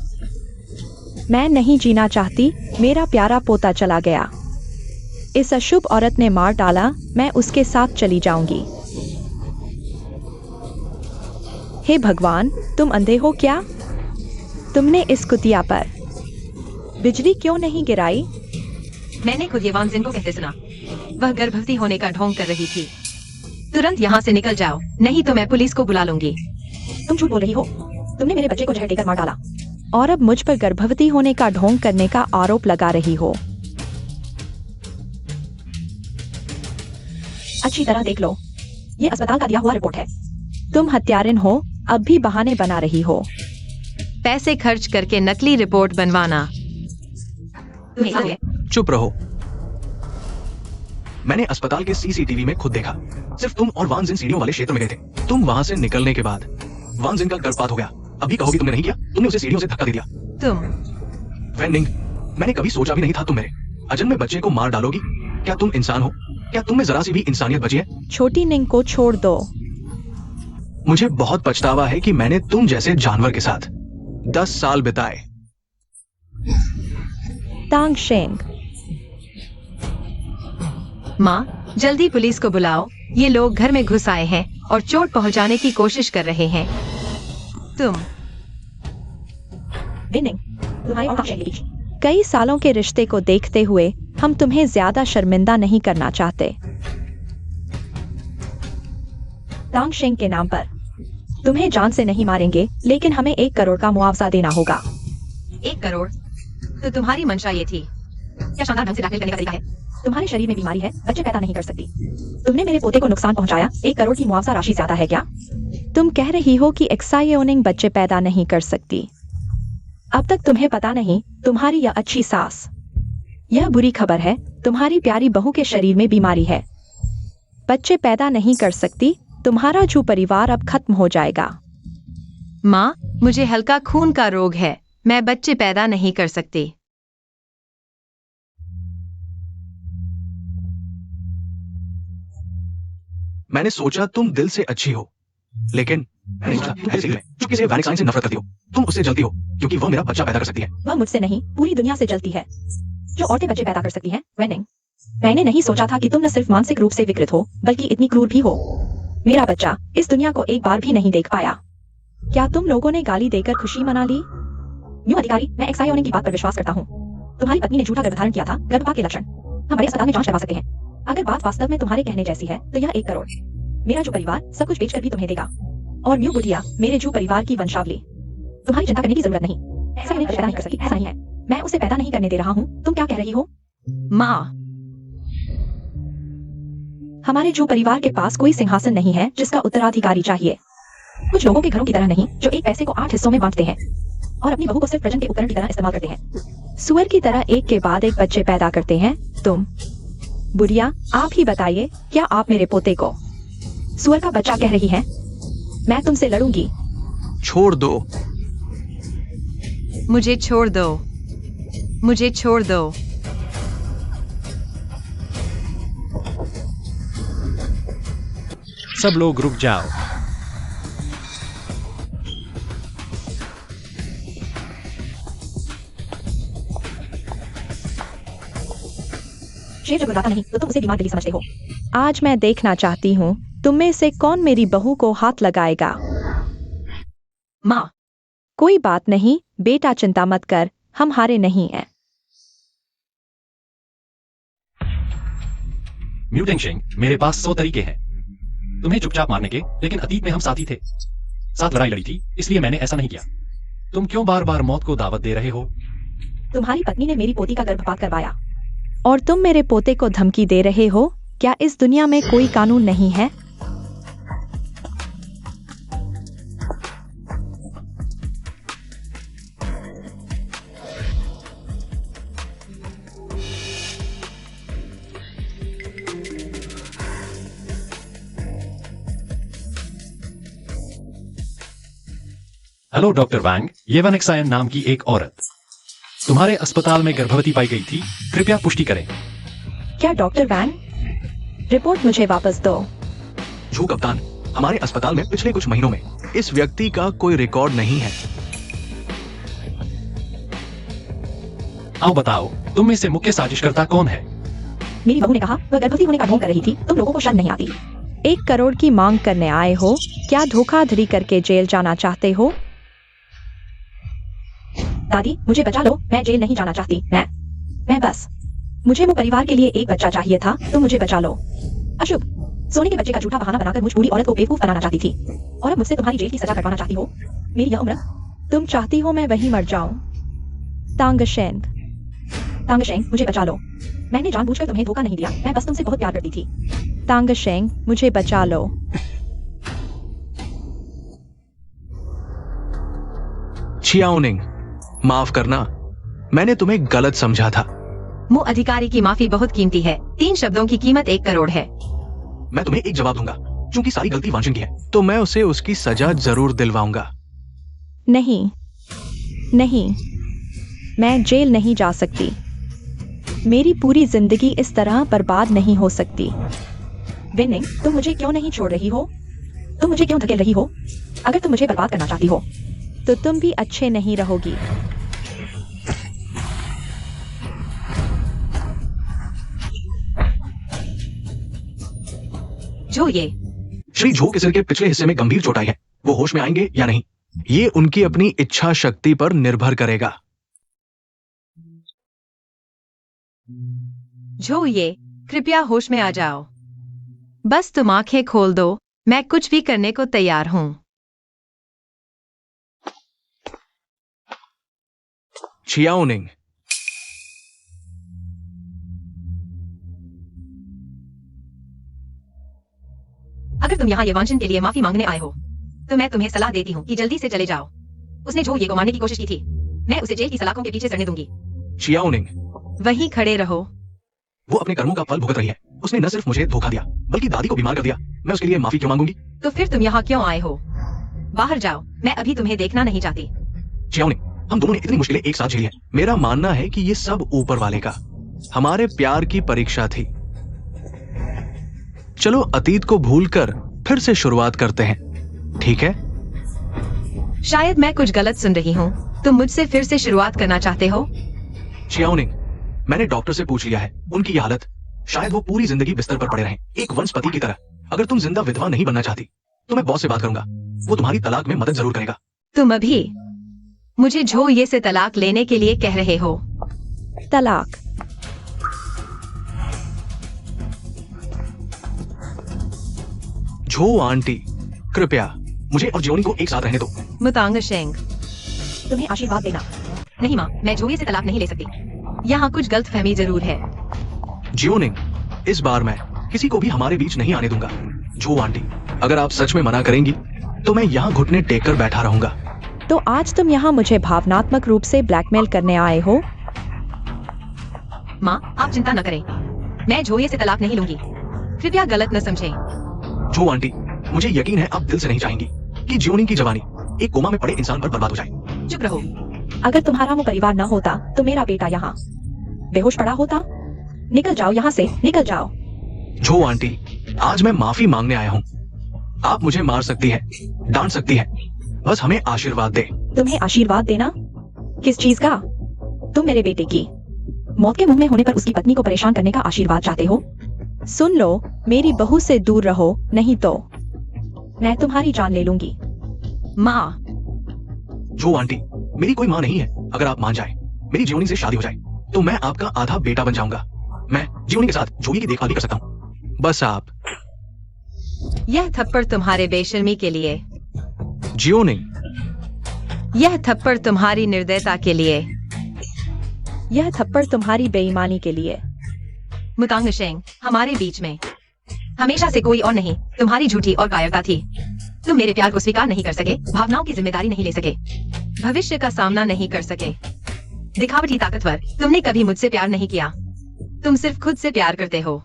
मैं नहीं जीना चाहती। मेरा प्यारा पोता चला गया। इस अशुभ औरत ने मार डाला। मैं उसके साथ चली जाऊंगी। हे भगवान, तुम अंधे हो क्या? तुमने इस कुतिया पर बिजली क्यों नहीं गिराई? मैंने खुद ये वांजिन को कहते सुना। वह गर्भवती होने का ढोंग कर रही थी। तुरंत यहाँ से निकल जाओ, नहीं तो मैं पुलिस को बुला लूंगी। तुम झूठ बोल रही हो। तुमने मेरे बच्चे को जहर देकर मार डाला और अब मुझ पर गर्भवती होने का ढोंग करने का आरोप लगा रही हो। अच्छी तरह देख लो, ये अस्पताल का दिया हुआ रिपोर्ट है। तुम हत्यारिन हो, अब भी बहाने बना रही हो। पैसे खर्च करके नकली रिपोर्ट बनवाना। तुम्हें समझ है? चुप रहो। मैंने अस्पताल के सीसीटीवी में खुद देखा। सिर्फ तुम और वान जिन सीढ़ियों वाले क्षेत्र में गए थे। तुम वहां से निकलने के बाद वान जिन का गर्भपात हो गया। अभी कहोगी तुमने नहीं किया, तुमने उसे सीढ़ियों से धक्का दे दिया। तुम वेंडिंग, मैंने कभी सोचा भी नहीं था तुम मेरे अजन्मे बच्चे को मार डालोगी। क्या तुम इंसान हो? क्या तुम में जरा सी भी इंसानियत बची है? छोटी निंग को छोड़ दो। मुझे बहुत पछतावा है कि मैंने तुम जैसे जानवर के साथ 10 साल बिताए। तांग शेंग, माँ, जल्दी पुलिस को बुलाओ। ये लोग घर में घुस आए हैं और चोट पहुंचाने की कोशिश कर रहे हैं। तुम विनिंग, तुम्हारी और तांग शेंग के बीच कई सालों के रिश्ते को देखते हुए हम तुम्हें ज्यादा शर्मिंदा नहीं करना चाहते। तांग शेंग के नाम पर तुम्हें जान से नहीं मारेंगे, लेकिन हमें 1 करोड़ का मुआवजा देना होगा। 1 करोड़? तो तुम्हारी मंशा ये थी? क्या शानदार ढंग से दाखिल करने का तरीका है। तुम्हारे शरीर में बीमारी है, बच्चे पैदा नहीं कर सकती। तुमने मेरे पोते को नुकसान पहुंचाया, 1 करोड़ की मुआवजा राशि ज्यादा है क्या? तुम कह रही हो कि एक्सायोनिंग बच्चे पैदा नहीं कर सकती। अब तक तुम्हें पता नहीं, तुम्हारी यह अच्छी सास। यह बुरी खबर है, तुम्हारी प्यारी बहू के शरीर में बीमारी है, बच्चे पैदा नहीं कर सकती। तुम्हारा जू परिवार अब खत्म हो जाएगा। माँ, मुझे हल्का खून का रोग है, मैं बच्चे पैदा नहीं कर सकती। मैंने सोचा तुम दिल से अच्छी हो, लेकिन मैंने सोचा तुम ऐसे ही चुपके से वैनिक साइन से नफरत करती हो। तुम उससे जलती हो क्योंकि वह मेरा बच्चा पैदा कर सकती है। वह मुझसे नहीं, पूरी दुनिया से जलती है। जो औरतें बच्चे पैदा कर सकती हैं, वेनिंग। मैंने नहीं सोचा था कि तुम न सिर्फ मानसिक रूप से विकृत हो, बल्कि इतनी क्रूर भी हो। मेरा बच्चा इस दुनिया को एक बार भी नहीं देख पाया। क्या तुम लोगों ने गाली देकर खुशी मना ली? न्यू अधिकारी, मैं एक्सायोनिंग की बात पर विश्वास करता हूँ। तुम्हारी पत्नी ने झूठा गर्भधारण किया था, गर्भपात के लक्षण। हम बड़े अस्पताल में जांच करवा सकते हैं। अगर बात वास्तव में तुम्हारे कहने जैसी है, तो यह 1 करोड़ मेरा जो परिवार सब कुछ बेचकर भी तुम्हें देगा। और न्यू बुढ़िया, मेरे जू परिवार की वंशावली। तुम्हारी चिंता करने की जरूरत नहीं। एक्सायोनिंग पैदा नहीं कर सकती, ऐसा नहीं है। मैं उसे पैदा नहीं करने दे रहा हूँ। तुम क्या कह रही हो? माँ, हमारे जू परिवार के पास कोई सिंहासन नहीं है जिसका उत्तराधिकारी चाहिए। कुछ लोगों के घरों की तरह नहीं, जो एक पैसे को 8 हिस्सों में बांटते हैं और अपनी बहू को सिर्फ प्रजनन के उपकरण की तरह इस्तेमाल करते हैं। सुअर की तरह एक के बाद एक बच्चे पैदा करते हैं। तुम बुढ़िया, आप ही बताइए, क्या आप मेरे पोते को सुअर का बच्चा कह रही हैं? मैं तुमसे लड़ूंगी। छोड़ दो। मुझे छोड़ दो, मुझे छोड़ दो। सब लोग रुक जाओ। शेर जब बताता नहीं तो तुम उसे बीमार दिली समझते हो। आज मैं देखना चाहती हूँ तुम में से कौन मेरी बहू को हाथ लगाएगा। माँ, कोई बात नहीं बेटा, चिंता मत कर, हम हारे नहीं हैं। म्यूटिंग शेंग, मेरे पास 100 तरीके हैं तुम्हें चुपचाप मारने के, लेकिन अतीत में हम साथी थे, साथ लड़ाई लड़ी थी, इसलिए मैंने ऐसा नहीं किया। तुम क्यों बार बार मौत को दावत दे रहे हो? तुम्हारी पत्नी ने मेरी पोती का गर्भपात करवाया और तुम मेरे पोते को धमकी दे रहे हो। क्या इस दुनिया में कोई कानून नहीं है? हेलो डॉक्टर वैंग, ये वैनेक्सायन नाम की एक औरत तुम्हारे अस्पताल में गर्भवती पाई गई थी। कृपया पुष्टि करें। क्या डॉक्टर वैन? रिपोर्ट मुझे वापस दो। जू कप्तान, हमारे अस्पताल में पिछले कुछ महीनों में इस व्यक्ति का कोई रिकॉर्ड नहीं है। आओ बताओ, तुम में से मुख्य साजिशकर्ता कौन है? मेरी बहू ने कहा वह गर्भवती होने का ढोंग कर रही थी। तुम लोगों को शर्म नहीं आती? 1 करोड़ की मांग करने आए हो? क्या धोखाधड़ी करके जेल जाना चाहते हो? दादी, मुझे बचा लो, मैं जेल नहीं जाना चाहती। मैं बस, मुझे वो परिवार के लिए एक बच्चा चाहिए था, तो मुझे बचा लो। अशुभ, सोने के बच्चे का झूठा बहाना बनाकर मुझ पूरी औरत को बेवकूफ बनाना चाहती थी और अब मुझसे तुम्हारी जेल की सजा कटवाना चाहती हो। मेरी यह उम्र, तुम चाहती हो मैं वहीं मर जाऊं। तांगशेंग, मुझे बचा लो। मैंने जानबूझकर तुम्हें धोखा नहीं दिया, मैं बस तुमसे बहुत प्यार करती थी। तांगशेंग, मुझे बचा लो। छियाओनिंग, माफ करना, मैंने तुम्हें गलत समझा था। मुंह अधिकारी की माफी बहुत कीमती है। 3 शब्दों की कीमत 1 करोड़ है। मैं तुम्हें एक जवाब दूंगा, क्योंकि सारी गलती वांशिन की है, तो मैं उसे उसकी सजा जरूर दिलवाऊंगा। नहीं, नहीं, मैं जेल नहीं जा सकती। मेरी पूरी जिंदगी इस तरह बर्बाद नहीं हो सकती। विनिंग, तुम मुझे क्यों नहीं छोड़ रही हो? तुम मुझे क्यों धकेल रही हो? अगर तुम मुझे बर्बाद करना चाहती हो तो तुम भी अच्छे नहीं रहोगी। जो ये श्री झो के सिर के पिछले हिस्से में गंभीर चोट आई है। वो होश में आएंगे या नहीं, ये उनकी अपनी इच्छा शक्ति पर निर्भर करेगा। जो ये, कृपया होश में आ जाओ। बस तुम आंखें खोल दो, मैं कुछ भी करने को तैयार हूं। छियाओनिंग, अगर तुम यहाँ ये वांछन के लिए माफी मांगने आए हो तो मैं तुम्हें सलाह देती हूँ कि जल्दी से चले जाओ। उसने जो ये को मारने की कोशिश की थी, मैं उसे जेल की सलाखों के पीछे सड़ने दूंगी। छियाओनिंग, वहीं खड़े रहो। वो अपने कर्मों का फल भुगत रही है। उसने न सिर्फ मुझे धोखा दिया, बल्कि दादी को बीमार कर दिया। मैं उसके लिए माफी क्यों मांगूंगी? तो फिर तुम यहाँ क्यों आए हो? बाहर जाओ, मैं अभी तुम्हें देखना नहीं चाहती। छियाओनिंग, हम दोनों ने इतनी मुश्किलें एक साथ झेली है। मेरा मानना है कि ये सब ऊपर वाले का, हमारे प्यार की परीक्षा थी। चलो अतीत को भूलकर फिर से शुरुआत करते हैं, ठीक है? शायद मैं कुछ गलत सुन रही हूँ। तुम मुझसे फिर से शुरुआत करना चाहते हो? छियाओनिंग, मैंने डॉक्टर से पूछ लिया है, उनकी ये हालत, शायद वो पूरी जिंदगी बिस्तर पर पड़े रहें, एक वंशपति की तरह। अगर तुम जिंदा विधवा नहीं बनना चाहती तो मैं बॉस से बात करूंगा, वो तुम्हारी तलाक में मदद जरूर करेगा। तुम अभी मुझे झो ये से तलाक लेने के लिए कह रहे हो? तलाक? झो आंटी, कृपया मुझे और जियोनी को एक साथ रहने दो। मुतांग शेंग, तुम्हें आशीर्वाद देना। नहीं माँ, मैं झोये से तलाक नहीं ले सकती। यहाँ कुछ गलतफहमी जरूर है। जियोनिंग, इस बार मैं किसी को भी हमारे बीच नहीं आने दूंगा। झो आंटी, अगर आप सच में मना करेंगी तो मैं यहाँ घुटने टेक कर बैठा रहूंगा। तो आज तुम यहाँ मुझे भावनात्मक रूप से ब्लैकमेल करने आए हो? माँ, आप चिंता न करें, मैं झोये से तलाक नहीं लूंगी। कृपया गलत न समझें। झो आंटी, मुझे यकीन है आप दिल से नहीं चाहेंगी कि जियोनिंग की जवानी एक कोमा में पड़े इंसान पर बर्बाद हो जाए। चुप रहो। अगर तुम्हारा वो परिवार न होता तो मेरा बेटा यहाँ बेहोश पड़ा होता। निकल जाओ यहाँ से, निकल जाओ। झो आंटी, आज मैं माफी मांगने आया हूँ। आप मुझे मार सकती है, डांट सकती है, बस हमें आशीर्वाद दे। तुम्हें आशीर्वाद देना? किस चीज का? तुम मेरे बेटे की मौत के मुंह में होने पर उसकी पत्नी को परेशान करने का आशीर्वाद चाहते हो? सुन लो, मेरी बहू से दूर रहो, नहीं तो मैं तुम्हारी जान ले लूंगी। माँ, झो आंटी, मेरी कोई माँ नहीं है। अगर आप मान जाए, मेरी जियोनी से शादी हो जाए, तो मैं आपका आधा बेटा बन जाऊंगा। मैं जियोनी के साथ जोगी की देखभाल भी कर सकता हूँ। बस आप। यह थप्पड़ तुम्हारे बेशर्मी के लिए। जियोनी, यह थप्पड़ तुम्हारी निर्दयता के लिए। यह थप्पड़ तुम्हारी बेईमानी के लिए। मुतांग शेंग, हमारे बीच में हमेशा से कोई और नहीं, तुम्हारी झूठी और कायरता थी। तुम मेरे प्यार को स्वीकार नहीं कर सके, भावनाओं की जिम्मेदारी नहीं ले सके, भविष्य का सामना नहीं कर सके। दिखावटी ताकतवर, तुमने कभी मुझसे प्यार नहीं किया। तुम सिर्फ खुद से प्यार करते हो।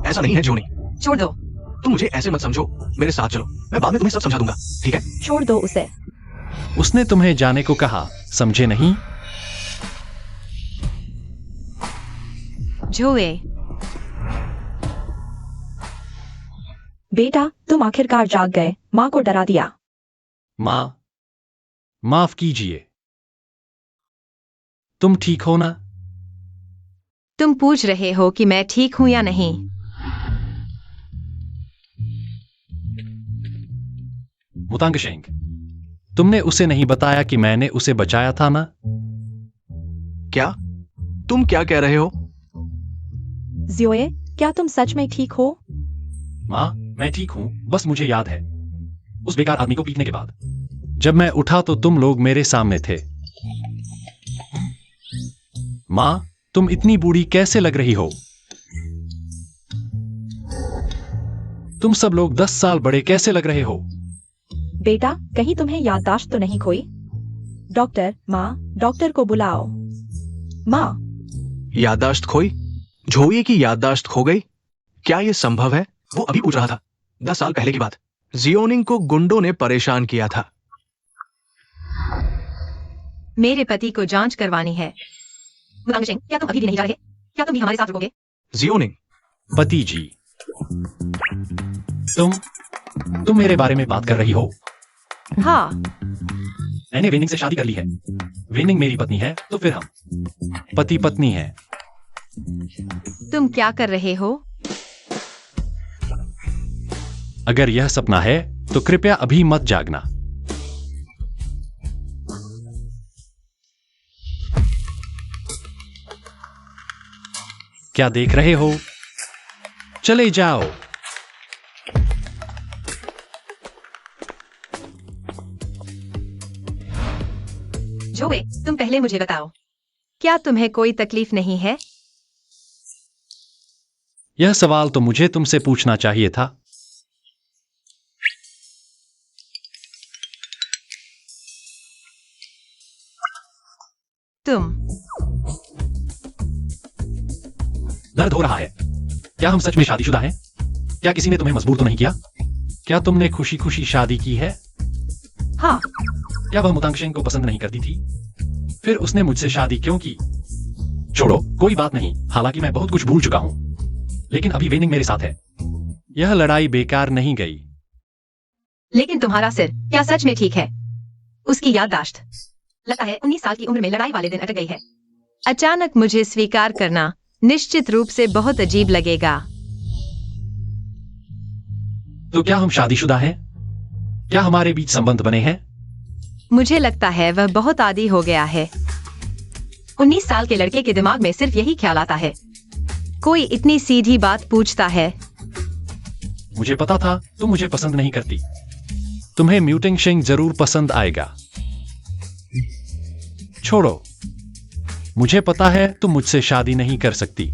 ऐसा नहीं है जियोनी। छोड़ दो। तुम मुझे ऐसे मत समझो, मेरे साथ चलो, मैं बाद में तुम्हें सब समझा दूंगा, ठीक है? छोड़ दो उसे। उसने तुम्हें जाने को कहा, समझे नहीं? झोए, बेटा, तुम आखिरकार जाग गए। माँ को डरा दिया। माँ, माफ कीजिए। तुम ठीक हो ना? तुम पूछ रहे हो कि मैं ठीक हूं या नहीं? मुतांग शेंग, तुमने उसे नहीं बताया कि मैंने उसे बचाया था ना? क्या? तुम क्या कह रहे हो? जियोए, क्या तुम सच में ठीक हो? माँ, मैं ठीक हूं, बस मुझे याद है उस बेकार आदमी को पीटने के बाद जब मैं उठा तो तुम लोग मेरे सामने थे। माँ, तुम इतनी बूढ़ी कैसे लग रही हो? तुम सब लोग 10 साल बड़े कैसे लग रहे हो? बेटा, कहीं तुम्हें याददाश्त तो नहीं खोई? डॉक्टर, माँ, डॉक्टर को बुलाओ। माँ। याददाश्त खोई? जोए की याददाश्त खो गई? क्या यह संभव है? वो अभी पूछ रहा था। 10 साल पहले की बात। जियोनिंग को गुंडों ने परेशान किया था। मेरे पति को जांच करवानी है। मुतांग सिंह, क्या तुम अभी भी नहीं जा रहे? क्या तुम भी हमारे साथ रुकोगे? जियोनिंग। पति जी, तुम मेरे बारे में बात कर रही हो? हाँ। मैंने वेनिंग से शादी कर ली है। वेनिंग मेरी पत्नी है, तो फिर हम पति पत्नी हैं। तुम क्या कर रहे हो? अगर यह सपना है तो कृपया अभी मत जागना। क्या देख रहे हो? चले जाओ। जोए, तुम पहले मुझे बताओ, क्या तुम्हें कोई तकलीफ नहीं है? यह सवाल तो मुझे तुमसे पूछना चाहिए था। तुम दर्द हो रहा है। क्या हम सच में शादीशुदा हैं? क्या किसी ने तुम्हें मजबूर तो नहीं किया? क्या तुमने खुशी खुशी शादी की है? हाँ। क्या वह मुतांग सिंह को पसंद नहीं करती थी? फिर उसने मुझसे शादी क्यों की? छोड़ो, कोई बात नहीं। हालांकि मैं बहुत कुछ भूल चुका हूं, लेकिन अभी वेनिंग मेरे साथ है। यह लड़ाई बेकार नहीं गई। लेकिन तुम्हारा सिर क्या सच में ठीक है? उसकी याददाश्त लगता है 19 साल की उम्र में लड़ाई वाले दिन अटक गई है। अचानक मुझे स्वीकार करना निश्चित रूप से बहुत अजीब लगेगा। तो क्या हम शादीशुदा हैं? क्या हमारे बीच संबंध बने हैं? मुझे लगता है वह बहुत आदी हो गया है। 19 साल के लड़के के दिमाग में सिर्फ यही ख्याल आता है। कोई इतनी सीधी बात पूछता है। मुझे पता था तुम मुझे पसंद नहीं करती। तुम्हें म्यूटिंग सिंह जरूर पसंद आएगा। छोड़ो, मुझे पता है तुम मुझसे शादी नहीं कर सकती।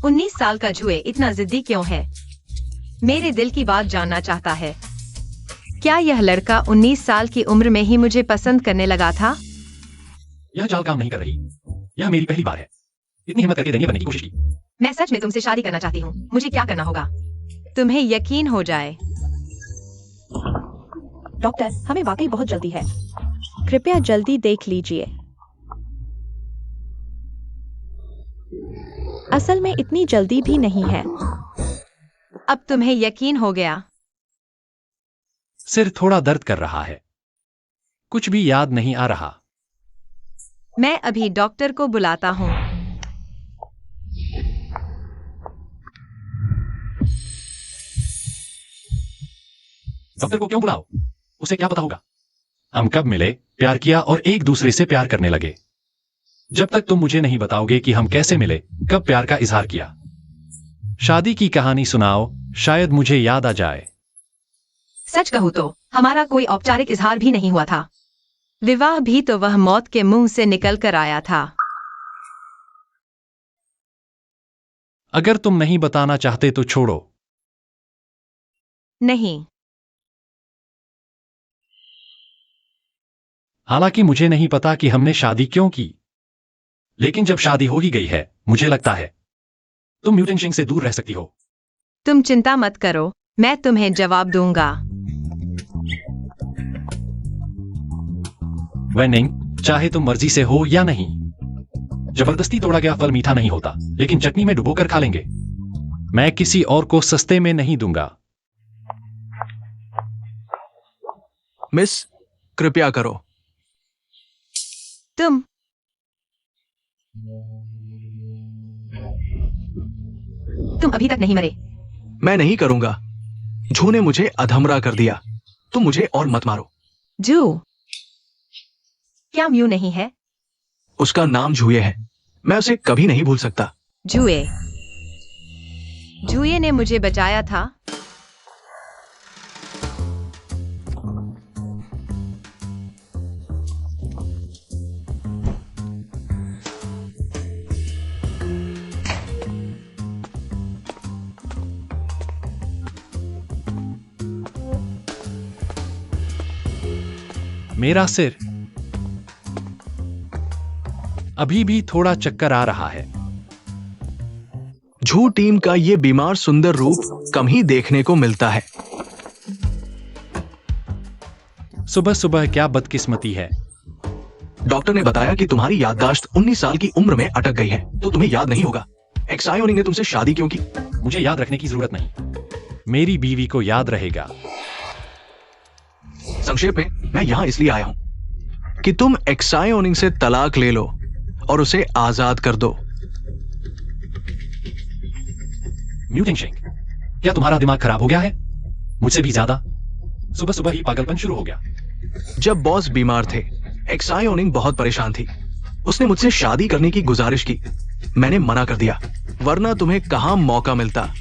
19 साल का जुए इतना जिद्दी क्यों है? मेरे दिल की बात जानना चाहता है। क्या यह लड़का 19 साल की उम्र में ही मुझे पसंद करने लगा था? यह चाल काम नहीं कर रही। यह मेरी पहली बार है। इतनी हिम्मत करके दुनिया बनने की कोशिश की। मैं सच में तुमसे शादी करना चाहती हूँ। मुझे क्या करना होगा? तुम्हें यकीन हो जाए। डॉक्टर, हमें वाकई बहुत जल्दी है। कृपया जल्दी देख लीजिए। असल में इतनी जल्दी भी नहीं है। अब तुम्हें यकीन हो गया। सिर थोड़ा दर्द कर रहा है। कुछ भी याद नहीं आ रहा। मैं अभी डॉक्टर को बुलाता हूँ। डॉक्टर को क्यों बुलाओ? उसे क्या पता होगा? हम कब मिले, प्यार किया और एक दूसरे से प्यार करने लगे। जब तक तुम मुझे नहीं बताओगे कि हम कैसे मिले, कब प्यार का इजहार किया। शादी की कहानी सुनाओ, शायद मुझे याद आ जाए। सच कहूँ तो हमारा कोई औपचारिक इजहार भी नहीं हुआ था। विवाह भी तो वह मौत के मुंह से निकल कर आया था। अगर तुम नहीं बताना चाहते तो छोड़ो। नहीं। हालांकि मुझे नहीं पता कि हमने शादी क्यों की, लेकिन जब शादी हो ही गई है, मुझे लगता है तुम म्यूटिंग सिंह से दूर रह सकती हो। तुम चिंता मत करो, मैं तुम्हें जवाब दूंगा। वेनिंग, चाहे तुम मर्जी से हो या नहीं, जबरदस्ती तोड़ा गया फल मीठा नहीं होता, लेकिन चटनी में डुबोकर खा लेंगे। मैं किसी और को सस्ते में नहीं दूंगा। मिस, कृपया करो। तुम अभी तक नहीं मरे। मैं नहीं करूंगा। जू ने मुझे अधमरा कर दिया। तुम मुझे और मत मारो। जू? क्या म्यू नहीं है? उसका नाम जूए है। मैं उसे कभी नहीं भूल सकता। जुए। जुए ने मुझे बचाया था। मेरा सिर अभी भी थोड़ा चक्कर आ रहा है। झू टीम का ये बीमार सुंदर रूप कम ही देखने को मिलता है। सुबह सुबह क्या बदकिस्मती है। डॉक्टर ने बताया कि तुम्हारी याददाश्त 19 साल की उम्र में अटक गई है, तो तुम्हें याद नहीं होगा। एक्सायोनिंग ने तुमसे शादी क्यों की? मुझे याद रखने की जरूरत नहीं, मेरी बीवी को याद रहेगा। संक्षेप में मैं यहां इसलिए आया हूं कि तुम एक्सायोनिंग से तलाक ले लो और उसे आजाद कर दो। म्यूटिंग शेंग, क्या तुम्हारा दिमाग खराब हो गया है? मुझसे भी ज्यादा। सुबह सुबह ही पागलपन शुरू हो गया। जब बॉस बीमार थे, एक्सायोनिंग बहुत परेशान थी। उसने मुझसे शादी करने की गुजारिश की। मैंने मना कर दिया, वरना तुम्हें कहां मौका मिलता।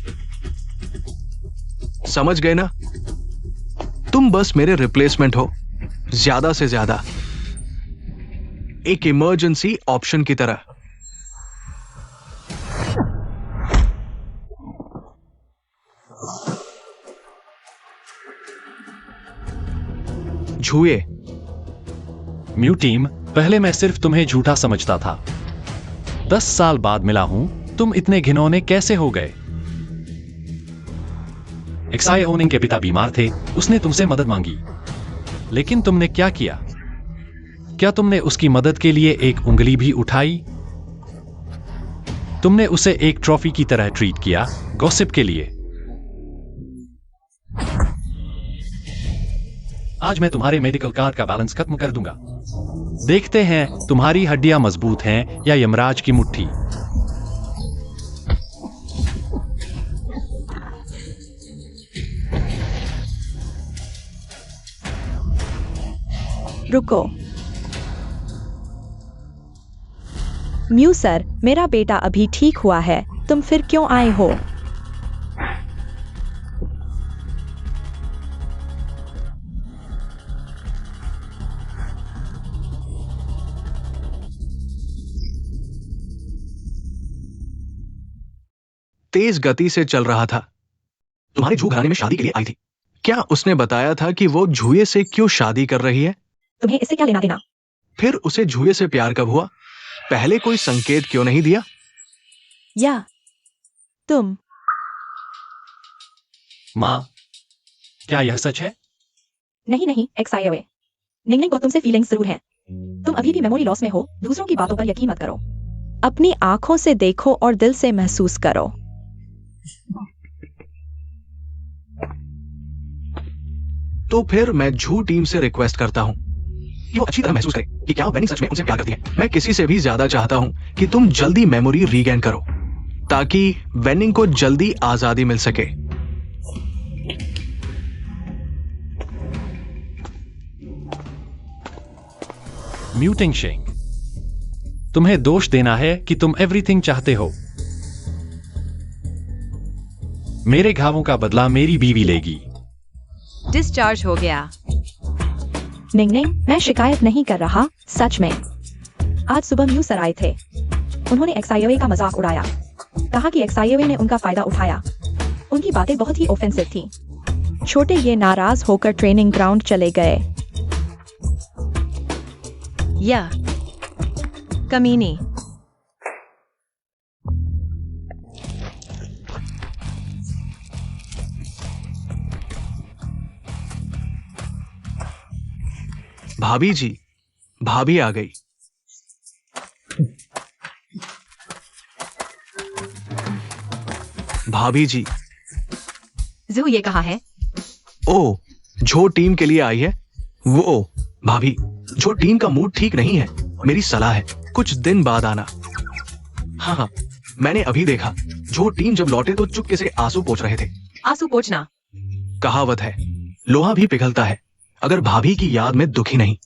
समझ गए ना? तुम बस मेरे रिप्लेसमेंट हो, ज्यादा से ज्यादा एक इमरजेंसी ऑप्शन की तरह। झूए। म्यू टीम, पहले मैं सिर्फ तुम्हें झूठा समझता था। 10 साल बाद मिला हूं, तुम इतने घिनौने कैसे हो गए? एक्सायोनिंग के पिता बीमार थे, उसने तुमसे मदद मांगी, लेकिन तुमने क्या किया? क्या तुमने उसकी मदद के लिए एक उंगली भी उठाई? तुमने उसे एक ट्रॉफी की तरह ट्रीट किया, गॉसिप के लिए। आज मैं तुम्हारे मेडिकल कार्ड का बैलेंस खत्म कर दूंगा। देखते हैं तुम्हारी हड्डियां मजबूत हैं या यमराज की मुट्ठी। रुको। म्यू सर, मेरा बेटा अभी ठीक हुआ है, तुम फिर क्यों आए हो? तेज गति से चल रहा था। तुम्हारे झू घराने में शादी के लिए आई थी। क्या उसने बताया था कि वो झूए से क्यों शादी कर रही है? तुम्हें इससे क्या लेना देना? फिर उसे झूए से प्यार कब हुआ? पहले कोई संकेत क्यों नहीं दिया? या तुम? मां, क्या यह सच है? नहीं नहीं, एक्सायोए। निंगनिंग को तुमसे फीलिंग्स जरूर हैं। तुम अभी भी मेमोरी लॉस में हो। दूसरों की बातों पर यकीन मत करो। अपनी आंखों से देखो और दिल से महसूस करो। तो फिर मैं झू टीम से रिक्वेस्ट करता हूं कि वो अच्छी तरह महसूस करे कि क्या वेनिंग सच में उनसे प्यार करती है। मैं किसी से भी ज्यादा चाहता हूं कि तुम जल्दी मेमोरी रीगेन करो, ताकि वेनिंग को जल्दी आजादी मिल सके। म्यूटिंग शेंग, तुम्हें दोष देना है कि तुम एवरीथिंग चाहते हो। मेरे घावों का बदला मेरी बीवी लेगी। डिस्चार्ज हो गया। निंगनिंग, मैं शिकायत नहीं कर रहा, सच में। आज सुबह म्यू सर आए थे। उन्होंने एक्सायोए का मजाक उड़ाया, कहा कि एक्सायोए ने उनका फायदा उठाया। उनकी बातें बहुत ही ऑफेंसिव थीं। छोटे ये नाराज होकर ट्रेनिंग ग्राउंड चले गए। या कमीनी। भाभी जी, भाभी आ गई। भाभी जी। जू ये कहा है? ओ, जो टीम के लिए आई है वो। भाभी, जो टीम का मूड ठीक नहीं है, मेरी सलाह है कुछ दिन बाद आना। हाँ, मैंने अभी देखा, जो टीम जब लौटे तो चुपके से आंसू पोंछ रहे थे। आंसू पोंछना? कहावत है, लोहा भी पिघलता है। अगर भाभी की याद में दुखी नहीं,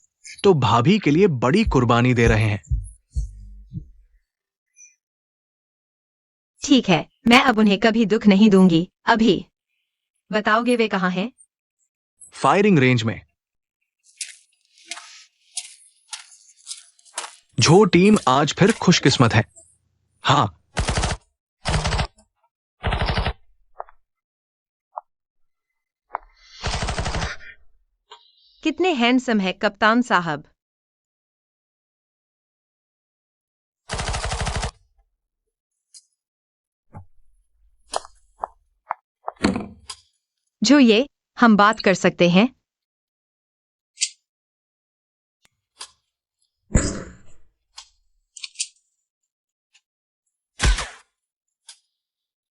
तो भाभी के लिए बड़ी कुर्बानी दे रहे हैं। ठीक है, मैं अब उन्हें कभी दुख नहीं दूंगी। अभी बताओगे वे कहाँ हैं? फायरिंग रेंज में। जो टीम आज फिर खुशकिस्मत है। हाँ, कितने हैंडसम है कप्तान साहब। जो ये हम बात कर सकते हैं।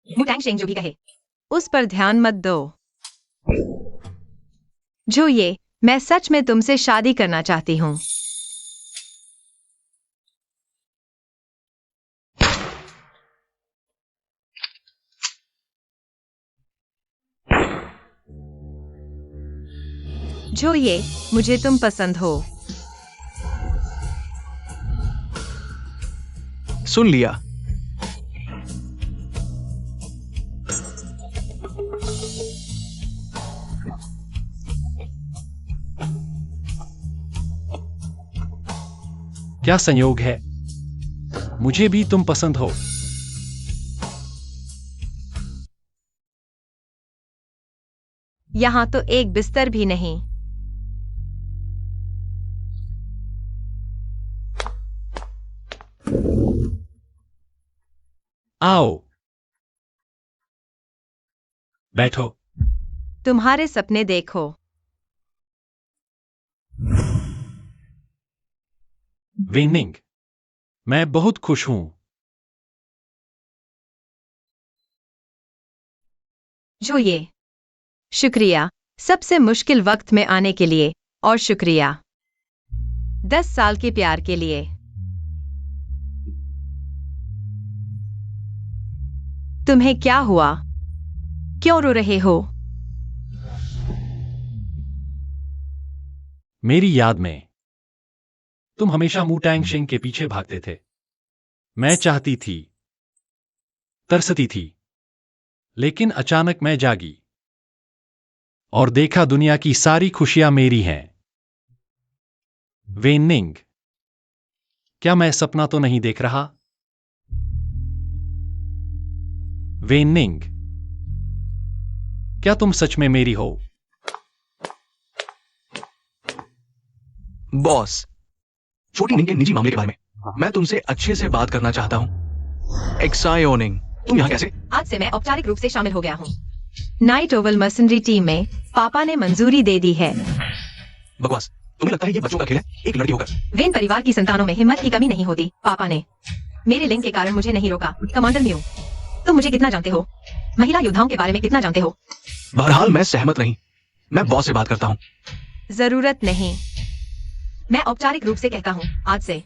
मुटांग शेंग जो भी कहे उस पर ध्यान मत दो। जो ये मैं सच में तुमसे शादी करना चाहती हूँ। जो ये मुझे तुम पसंद हो। सुन लिया। क्या संयोग है, मुझे भी तुम पसंद हो। यहां तो एक बिस्तर भी नहीं। आओ बैठो। तुम्हारे सपने देखो। वेनिंग, मैं बहुत खुश हूं। जो ये शुक्रिया सबसे मुश्किल वक्त में आने के लिए, और शुक्रिया 10 साल के प्यार के लिए। तुम्हें क्या हुआ? क्यों रो रहे हो? मेरी याद में तुम हमेशा मुटांग शेंग के पीछे भागते थे। मैं चाहती थी, तरसती थी, लेकिन अचानक मैं जागी और देखा दुनिया की सारी खुशियां मेरी हैं। वेनिंग, क्या मैं सपना तो नहीं देख रहा? वेनिंग, क्या तुम सच में मेरी हो? बॉस, छोटी निंग के निजी मामले के बारे में मैं तुमसे अच्छे से बात करना चाहता हूँ। एक्सायोनिंग, तुम यहाँ कैसे? आज से मैं औपचारिक रूप से शामिल हो गया हूँ नाइट ओवल मसनरी टीम में। पापा ने मंजूरी दे दी है। बकवास, तुम्हें लगता है ये बच्चों का खेल है? एक लड़की होकर। वेन परिवार की संतानों में हिम्मत की कमी नहीं होती। पापा ने मेरे लिंग के कारण मुझे नहीं रोका। कमांडर म्यू, तुम मुझे कितना जानते हो? महिला योद्धाओं के बारे में कितना जानते हो? बहरहाल मैं सहमत नहीं। मैं बॉस से बात करता हूँ। जरूरत नहीं। मैं औपचारिक रूप से कहता हूँ, आज से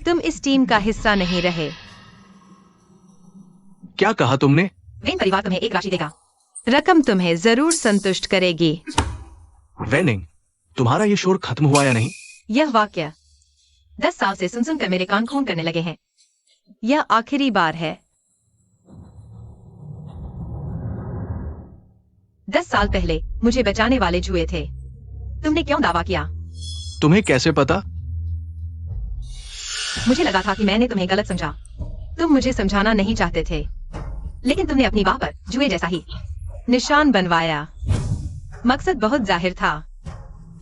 तुम इस टीम का हिस्सा नहीं रहे। क्या कहा तुमने? वेन परिवार तुम्हें एक राशि देगा। रकम तुम्हें जरूर संतुष्ट करेगी। वेनिंग, तुम्हारा ये शोर खत्म हुआ या नहीं? यह वाक्य 10 साल से सुन सुनकर मेरे कान खून करने लगे हैं। यह आखिरी बार है। 10 साल पहले मुझे बचाने वाले जुए थे। तुमने क्यों दावा किया? तुम्हें कैसे पता? मुझे लगा था कि मैंने तुम्हें गलत समझा। तुम मुझे समझाना नहीं चाहते थे, लेकिन तुमने अपनी बाह पर जुए जैसा ही निशान बनवाया। मकसद बहुत जाहिर था।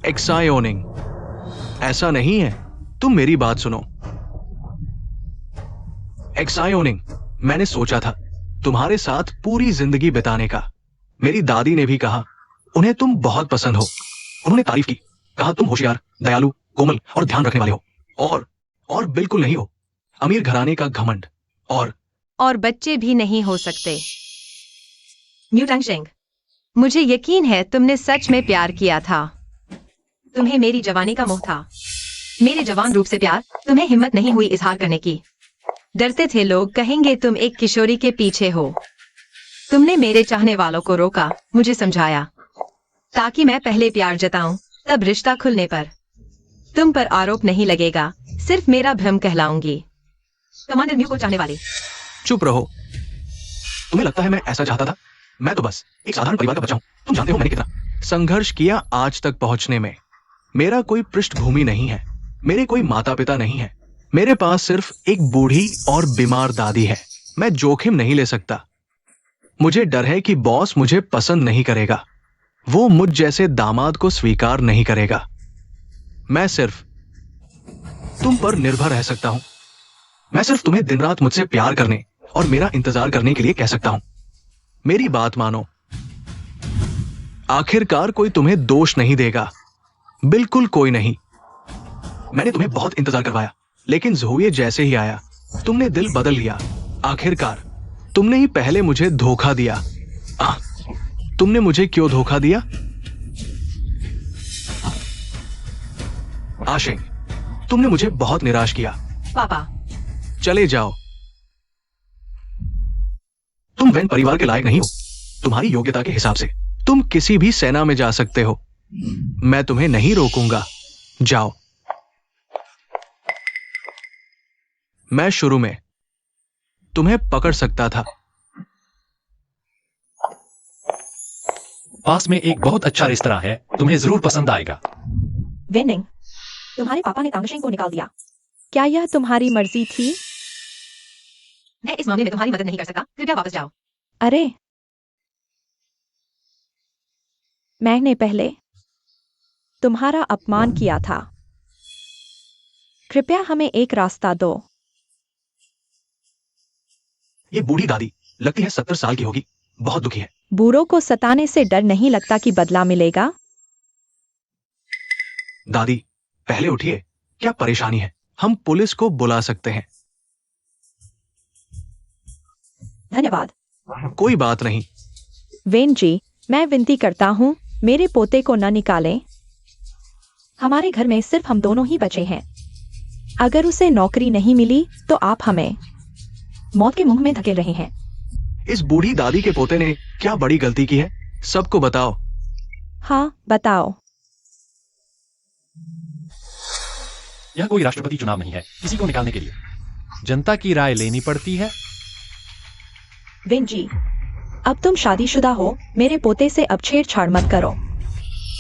एक्सायोनिंग, ऐसा नहीं है। तुम मेरी बात सुनो। एक्सायोनिंग, मैंने सोचा था तुम्हारे साथ पूरी जिंदगी बिताने का। मेरी दादी ने भी कहा उन्हें तुम बहुत पसंद हो। उन्होंने तारीफ की, कहा तुम होशियार, दयालु, कोमल और ध्यान रखने वाले हो। और बिल्कुल नहीं हो अमीर घराने का घमंड। और बच्चे भी नहीं हो सकते। म्यूटांग शेंग, मुझे यकीन है तुमने सच में प्यार किया था। तुम्हें मेरी जवानी का मोह था। मेरे जवान रूप से प्यार। तुम्हें हिम्मत नहीं हुई इजहार करने की। डरते थे लोग कहेंगे तुम एक किशोरी के पीछे हो। तुमने मेरे चाहने वालों को रोका, मुझे समझाया, ताकि मैं पहले प्यार जताऊं, तब रिश्ता खुलने पर तुम पर आरोप नहीं लगेगा, सिर्फ मेरा भ्रम कहलाऊंगी। कमांडर म्यू को चाहने वाले। चुप रहो। तुम्हें लगता है मैं ऐसा चाहता था? मैं तो बस एक साधारण परिवार का बच्चा हूं। तुम जानते हो मैंने कितना संघर्ष किया आज तक पहुंचने में। मेरा कोई पृष्ठभूमि नहीं है, मेरे कोई माता पिता नहीं है। मेरे पास सिर्फ एक बूढ़ी और बीमार दादी है। मैं जोखिम नहीं ले सकता। मुझे डर है कि बॉस मुझे पसंद नहीं करेगा। वो मुझ जैसे दामाद को स्वीकार नहीं करेगा। मैं सिर्फ तुम पर निर्भर रह सकता हूं। मैं सिर्फ तुम्हें दिन रात मुझसे प्यार करने और मेरा इंतजार करने के लिए कह सकता हूं। मेरी बात मानो। आखिरकार कोई तुम्हें दोष नहीं देगा, बिल्कुल कोई नहीं। मैंने तुम्हें बहुत इंतजार करवाया, लेकिन ज़ोये जैसे ही आया तुमने दिल बदल लिया। आखिरकार तुमने ही पहले मुझे धोखा दिया। तुमने मुझे क्यों धोखा दिया? आशिक, तुमने मुझे बहुत निराश किया। पापा, चले जाओ। तुम वैन परिवार के लायक नहीं हो। तुम्हारी योग्यता के हिसाब से तुम किसी भी सेना में जा सकते हो। मैं तुम्हें नहीं रोकूंगा। जाओ। मैं शुरू में तुम्हें पकड़ सकता था। पास में एक बहुत अच्छा रेस्तरां है, तुम्हें जरूर पसंद आएगा। वेनिंग, तुम्हारे पापा ने तांगशेंग को निकाल दिया। क्या यह तुम्हारी मर्जी थी? मैं इस मामले में तुम्हारी मदद नहीं कर सकता। कृपया वापस जाओ। अरे, मैंने पहले तुम्हारा अपमान किया था। कृपया हमें एक रास्ता दो। ये बूढ़ी दादी लगती है 70 साल की होगी, बहुत दुखी है। बूढ़ों को सताने से डर नहीं लगता कि बदला मिलेगा? दादी, पहले उठिए। क्या परेशानी है? हम पुलिस को बुला सकते हैं। धन्यवाद। कोई बात नहीं। वेन जी, मैं विनती करता हूँ, मेरे पोते को न निकालें। हमारे घर में सिर्फ हम दोनों ही बचे हैं। अगर उसे नौकरी नहीं मिली तो आप हमें मौत के मुंह में धकेल रहे हैं। इस बूढ़ी दादी के पोते ने क्या बड़ी गलती की है? सबको बताओ। हाँ, बताओ। यह कोई राष्ट्रपति चुनाव नहीं है किसी को निकालने के लिए। जनता की राय लेनी पड़ती है। विन जी, अब तुम शादीशुदा हो, मेरे पोते से अब छेड़छाड़ मत करो।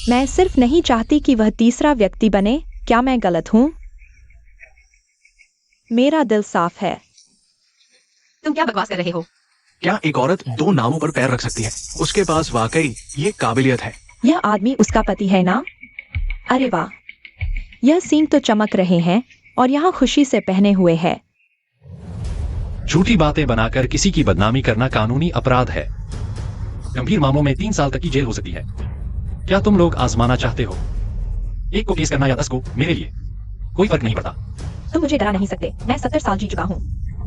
मैं सिर्फ नहीं चाहती कि वह तीसरा व्यक्ति बने। क्या मैं गलत हूं? मेरा दिल साफ है। तुम क्या बकवास कर रहे हो? क्या एक औरत 2 नावों पर पैर रख सकती है? उसके पास वाकई ये काबिलियत है। यह आदमी उसका पति है ना? अरे वाह, यह सींग तो चमक रहे हैं और यहाँ खुशी से पहने हुए है। झूठी बातें बनाकर किसी की बदनामी करना कानूनी अपराध है। गंभीर मामलों में 3 साल तक की जेल हो सकती है। क्या तुम लोग आजमाना चाहते हो? एक को केस करना या 10 को, मेरे लिए कोई फर्क नहीं पड़ता। तुम मुझे डरा नहीं सकते। मैं 70 साल जी चुका हूँ।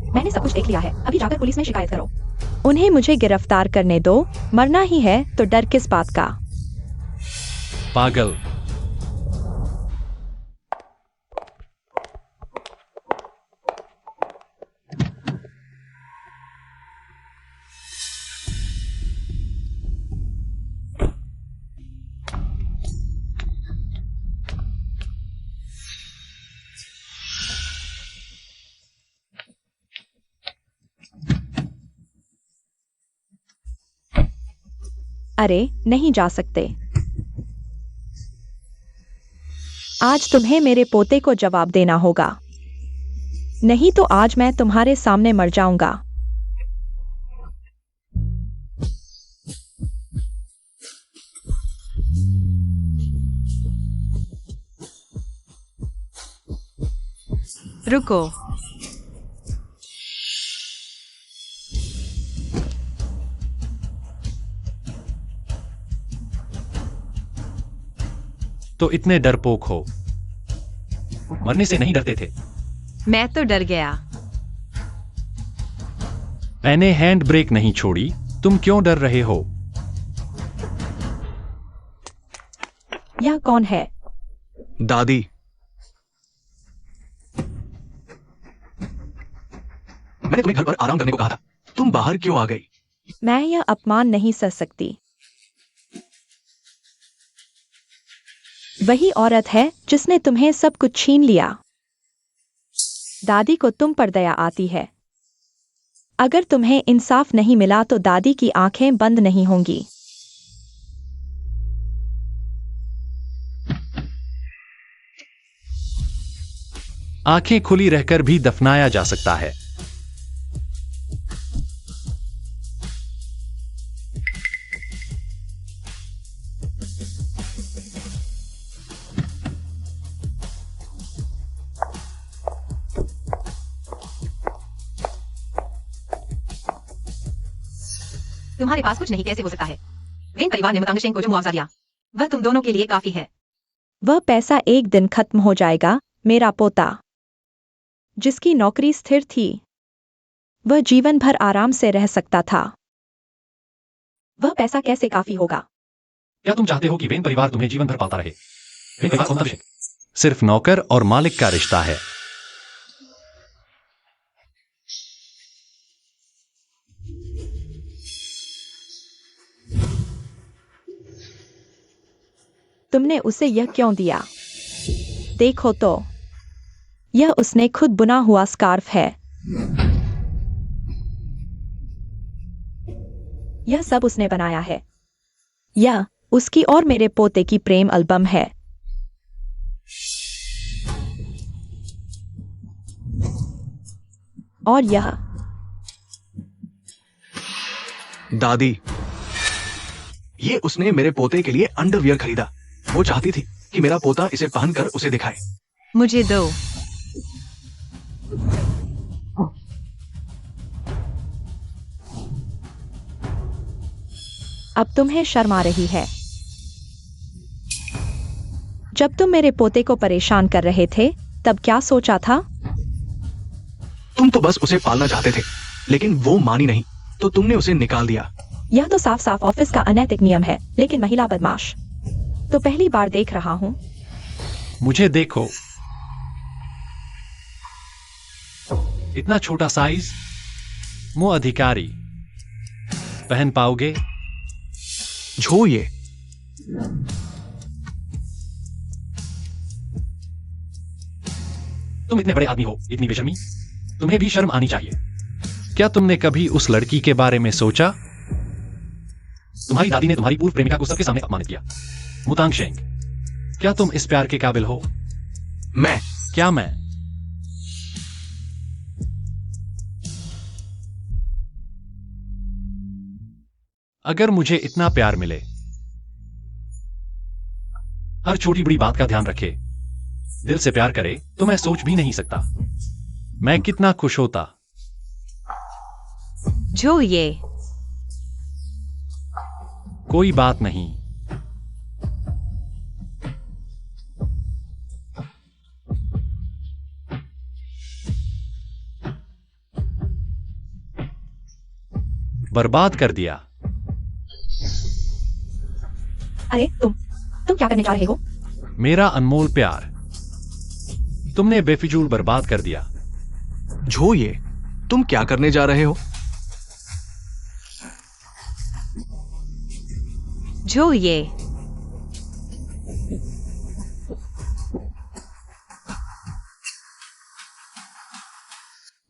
मैंने सब कुछ देख लिया है। अभी जाकर पुलिस में शिकायत करो। उन्हें मुझे गिरफ्तार करने दो। मरना ही है तो डर किस बात का? पागल। अरे, नहीं जा सकते। आज तुम्हें मेरे पोते को जवाब देना होगा, नहीं तो आज मैं तुम्हारे सामने मर जाऊंगा। रुको। तो इतने डरपोक हो, मरने से नहीं डरते थे। मैं तो डर गया। मैंने हैंड ब्रेक नहीं छोड़ी। तुम क्यों डर रहे हो? यह कौन है? दादी, मैंने तुम्हें घर पर आराम करने को कहा था। तुम बाहर क्यों आ गई? मैं यह अपमान नहीं सह सकती। वही औरत है जिसने तुम्हें सब कुछ छीन लिया। दादी को तुम पर दया आती है। अगर तुम्हें इंसाफ नहीं मिला तो दादी की आंखें बंद नहीं होंगी। आंखें खुली रहकर भी दफनाया जा सकता है। तुम्हारे पास कुछ नहीं कैसे हो सकता है? वेन परिवार ने मुतांग शेंग को जो मुआवजा दिया वह तुम दोनों के लिए काफी है। वह पैसा एक दिन खत्म हो जाएगा। मेरा पोता, जिसकी नौकरी स्थिर थी, वह जीवन भर आराम से रह सकता था। वह पैसा कैसे काफी होगा? क्या तुम चाहते हो कि वेन परिवार तुम्हें जीवन भर पालता रहे? वेन परिवार मुतांग शेंग सिर्फ नौकर और मालिक का रिश्ता है। तुमने उसे यह क्यों दिया? देखो तो, यह उसने खुद बुना हुआ स्कार्फ है। यह सब उसने बनाया है। यह उसकी और मेरे पोते की प्रेम एल्बम है। और यह दादी, ये उसने मेरे पोते के लिए अंडरवियर खरीदा। वो चाहती थी कि मेरा पोता इसे पहनकर उसे दिखाए। मुझे दो। अब तुम्हें शर्म आ रही है। जब तुम मेरे पोते को परेशान कर रहे थे तब क्या सोचा था? तुम तो बस उसे पालना चाहते थे, लेकिन वो मानी नहीं, तो तुमने उसे निकाल दिया। यह तो साफ साफ ऑफिस का अनैतिक नियम है, लेकिन महिला बदमाश तो पहली बार देख रहा हूं। मुझे देखो, इतना छोटा साइज मुंह अधिकारी पहन पाओगे? झो ये। तुम इतने बड़े आदमी हो, इतनी बेशर्मी, तुम्हें भी शर्म आनी चाहिए। क्या तुमने कभी उस लड़की के बारे में सोचा? तुम्हारी दादी ने तुम्हारी पूर्व प्रेमिका को सबके सामने अपमानित किया। मुतांग शेंग, क्या तुम इस प्यार के काबिल हो? मैं क्या मैं? अगर मुझे इतना प्यार मिले, हर छोटी बड़ी बात का ध्यान रखे, दिल से प्यार करे, तो मैं सोच भी नहीं सकता मैं कितना खुश होता। जो ये कोई बात नहीं। बर्बाद कर दिया। अरे तुम क्या करने जा रहे हो? मेरा अनमोल प्यार तुमने बेफिजूल बर्बाद कर दिया। झो ये, तुम क्या करने जा रहे हो? जो ये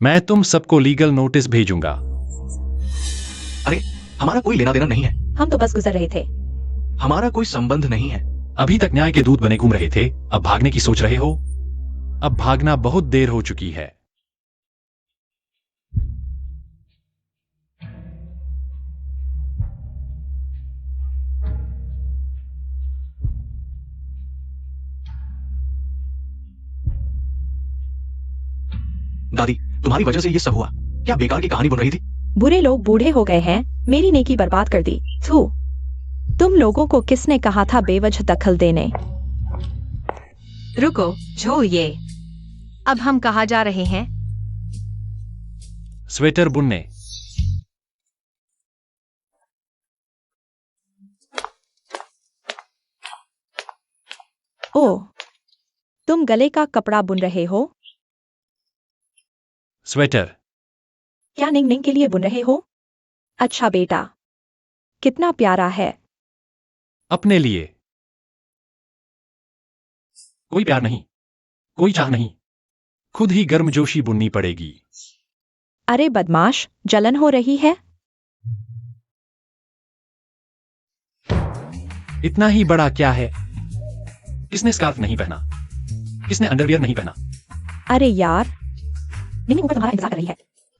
मैं तुम सबको लीगल नोटिस भेजूंगा। अरे, हमारा कोई लेना देना नहीं है। हम तो बस गुजर रहे थे। हमारा कोई संबंध नहीं है। अभी तक न्याय के दूत बने घूम रहे थे, अब भागने की सोच रहे हो? अब भागना बहुत देर हो चुकी है। दादी, तुम्हारी वजह से ये सब हुआ। क्या बेकार की कहानी बुन रही थी? बुरे लोग बूढ़े हो गए हैं, मेरी नेकी बर्बाद कर दी। थू, तुम लोगों को किसने कहा था बेवजह दखल देने? रुको, जो ये अब हम कहाँ जा रहे हैं? स्वेटर बुनने। ओह, तुम गले का कपड़ा बुन रहे हो? स्वेटर क्या निंग निंग के लिए बुन रहे हो? अच्छा बेटा, कितना प्यारा है। अपने लिए। कोई प्यार नहीं, कोई चाह नहीं, खुद ही गर्मजोशी बुननी पड़ेगी। अरे बदमाश, जलन हो रही है? इतना ही बड़ा क्या है? किसने स्कार्फ नहीं पहना? किसने अंडरवियर नहीं पहना? अरे यार, निंग ऊपर तुम्हारा इंतजार कर रही है।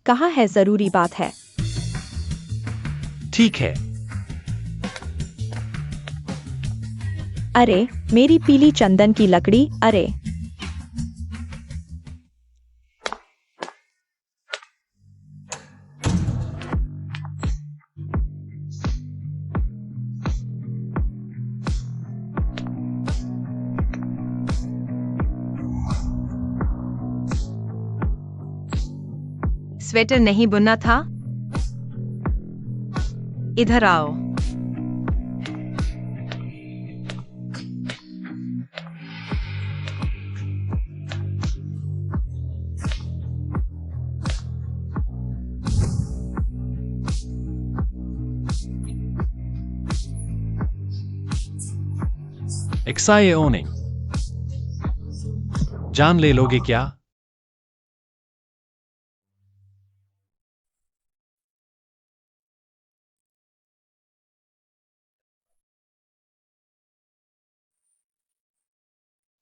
कहाँ है? जरूरी बात है। ठीक है। अरे, मेरी पीली चंदन की लकड़ी। अरे स्वेटर नहीं बुनना था? इधर आओ। एक्साए ओनिंग, जान ले लोगे क्या?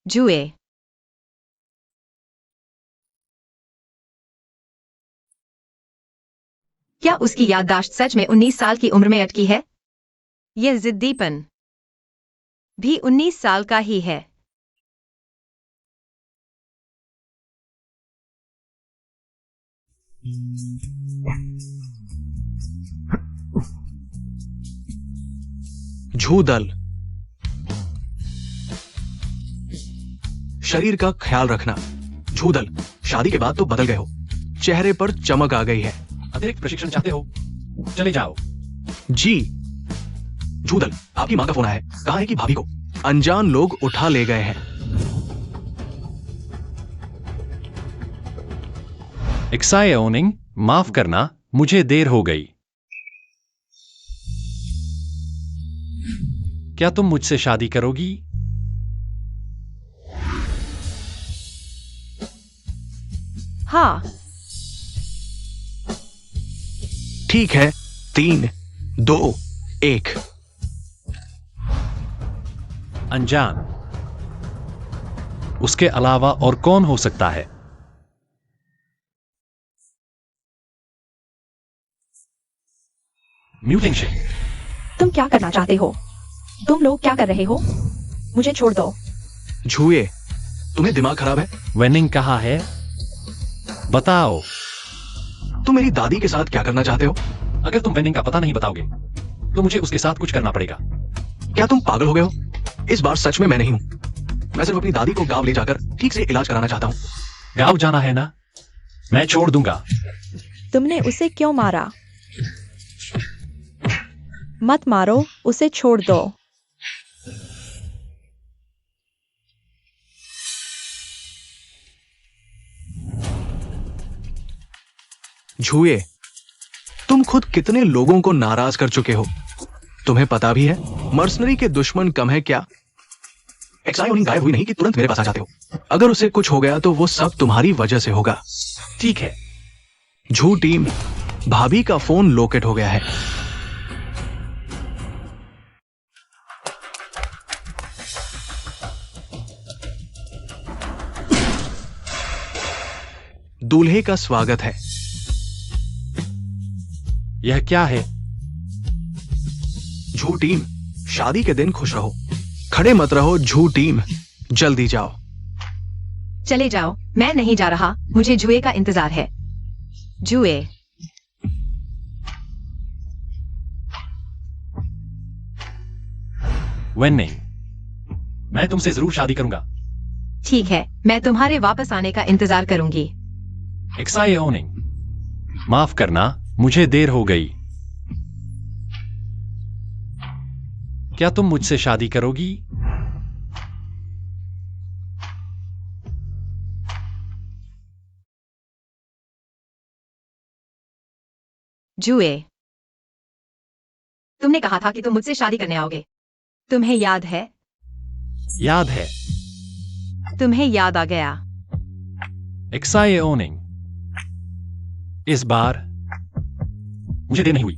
जुए। क्या उसकी याददाश्त सच में 19 साल की उम्र में अटकी है? यह जिद्दीपन भी 19 साल का ही है। झूदल, शरीर का ख्याल रखना। झूदल, शादी के बाद तो बदल गए हो, चेहरे पर चमक आ गई है। अतिरिक्त प्रशिक्षण चाहते हो? चले जाओ। जी। झूदल, आपकी मां का फोन आया है, कहा है कि भाभी को अनजान लोग उठा ले गए हैं। एक्साए ओनिंग, माफ करना, मुझे देर हो गई। क्या तुम मुझसे शादी करोगी? हाँ। ठीक है, 3, 2, 1। अनजान, उसके अलावा और कौन हो सकता है? Muting ship. तुम क्या करना चाहते हो? तुम लोग क्या कर रहे हो? मुझे छोड़ दो। झूए, तुम्हें दिमाग खराब है? वेनिंग कहा है? बताओ। तुम मेरी दादी के साथ क्या करना चाहते हो? अगर तुम वेनिंग का पता नहीं बताओगे तो मुझे उसके साथ कुछ करना पड़ेगा। क्या तुम पागल हो गए हो? इस बार सच में मैं नहीं हूं। मैं सिर्फ अपनी दादी को गांव ले जाकर ठीक से इलाज कराना चाहता हूं। गांव जाना है ना? मैं छोड़ दूंगा। तुमने उसे क्यों मारा? मत मारो, उसे छोड़ दो। झूए, तुम खुद कितने लोगों को नाराज कर चुके हो? तुम्हें पता भी है मर्सनरी के दुश्मन कम है क्या? एक्साए ओनिंग गायब हुई नहीं कि तुरंत मेरे पास आ जाते हो। अगर उसे कुछ हो गया तो वो सब तुम्हारी वजह से होगा। ठीक है। झू टीम, भाभी का फोन लोकेट हो गया है। दूल्हे का स्वागत है। यह क्या है? झू टीम, शादी के दिन खुश रहो, खड़े मत रहो। झू टीम, जल्दी जाओ। चले जाओ, मैं नहीं जा रहा, मुझे जुए का इंतजार है। जुए। वेनिंग, मैं तुमसे जरूर शादी करूंगा। ठीक है, मैं तुम्हारे वापस आने का इंतजार करूंगी। एक्साए ओनिंग, माफ करना, मुझे देर हो गई। क्या तुम मुझसे शादी करोगी? जुए। तुमने कहा था कि तुम मुझसे शादी करने आओगे। तुम्हें याद है? याद है। तुम्हें याद आ गया। एक्साए ओनिंग, इस बार मुझे देर नहीं हुई।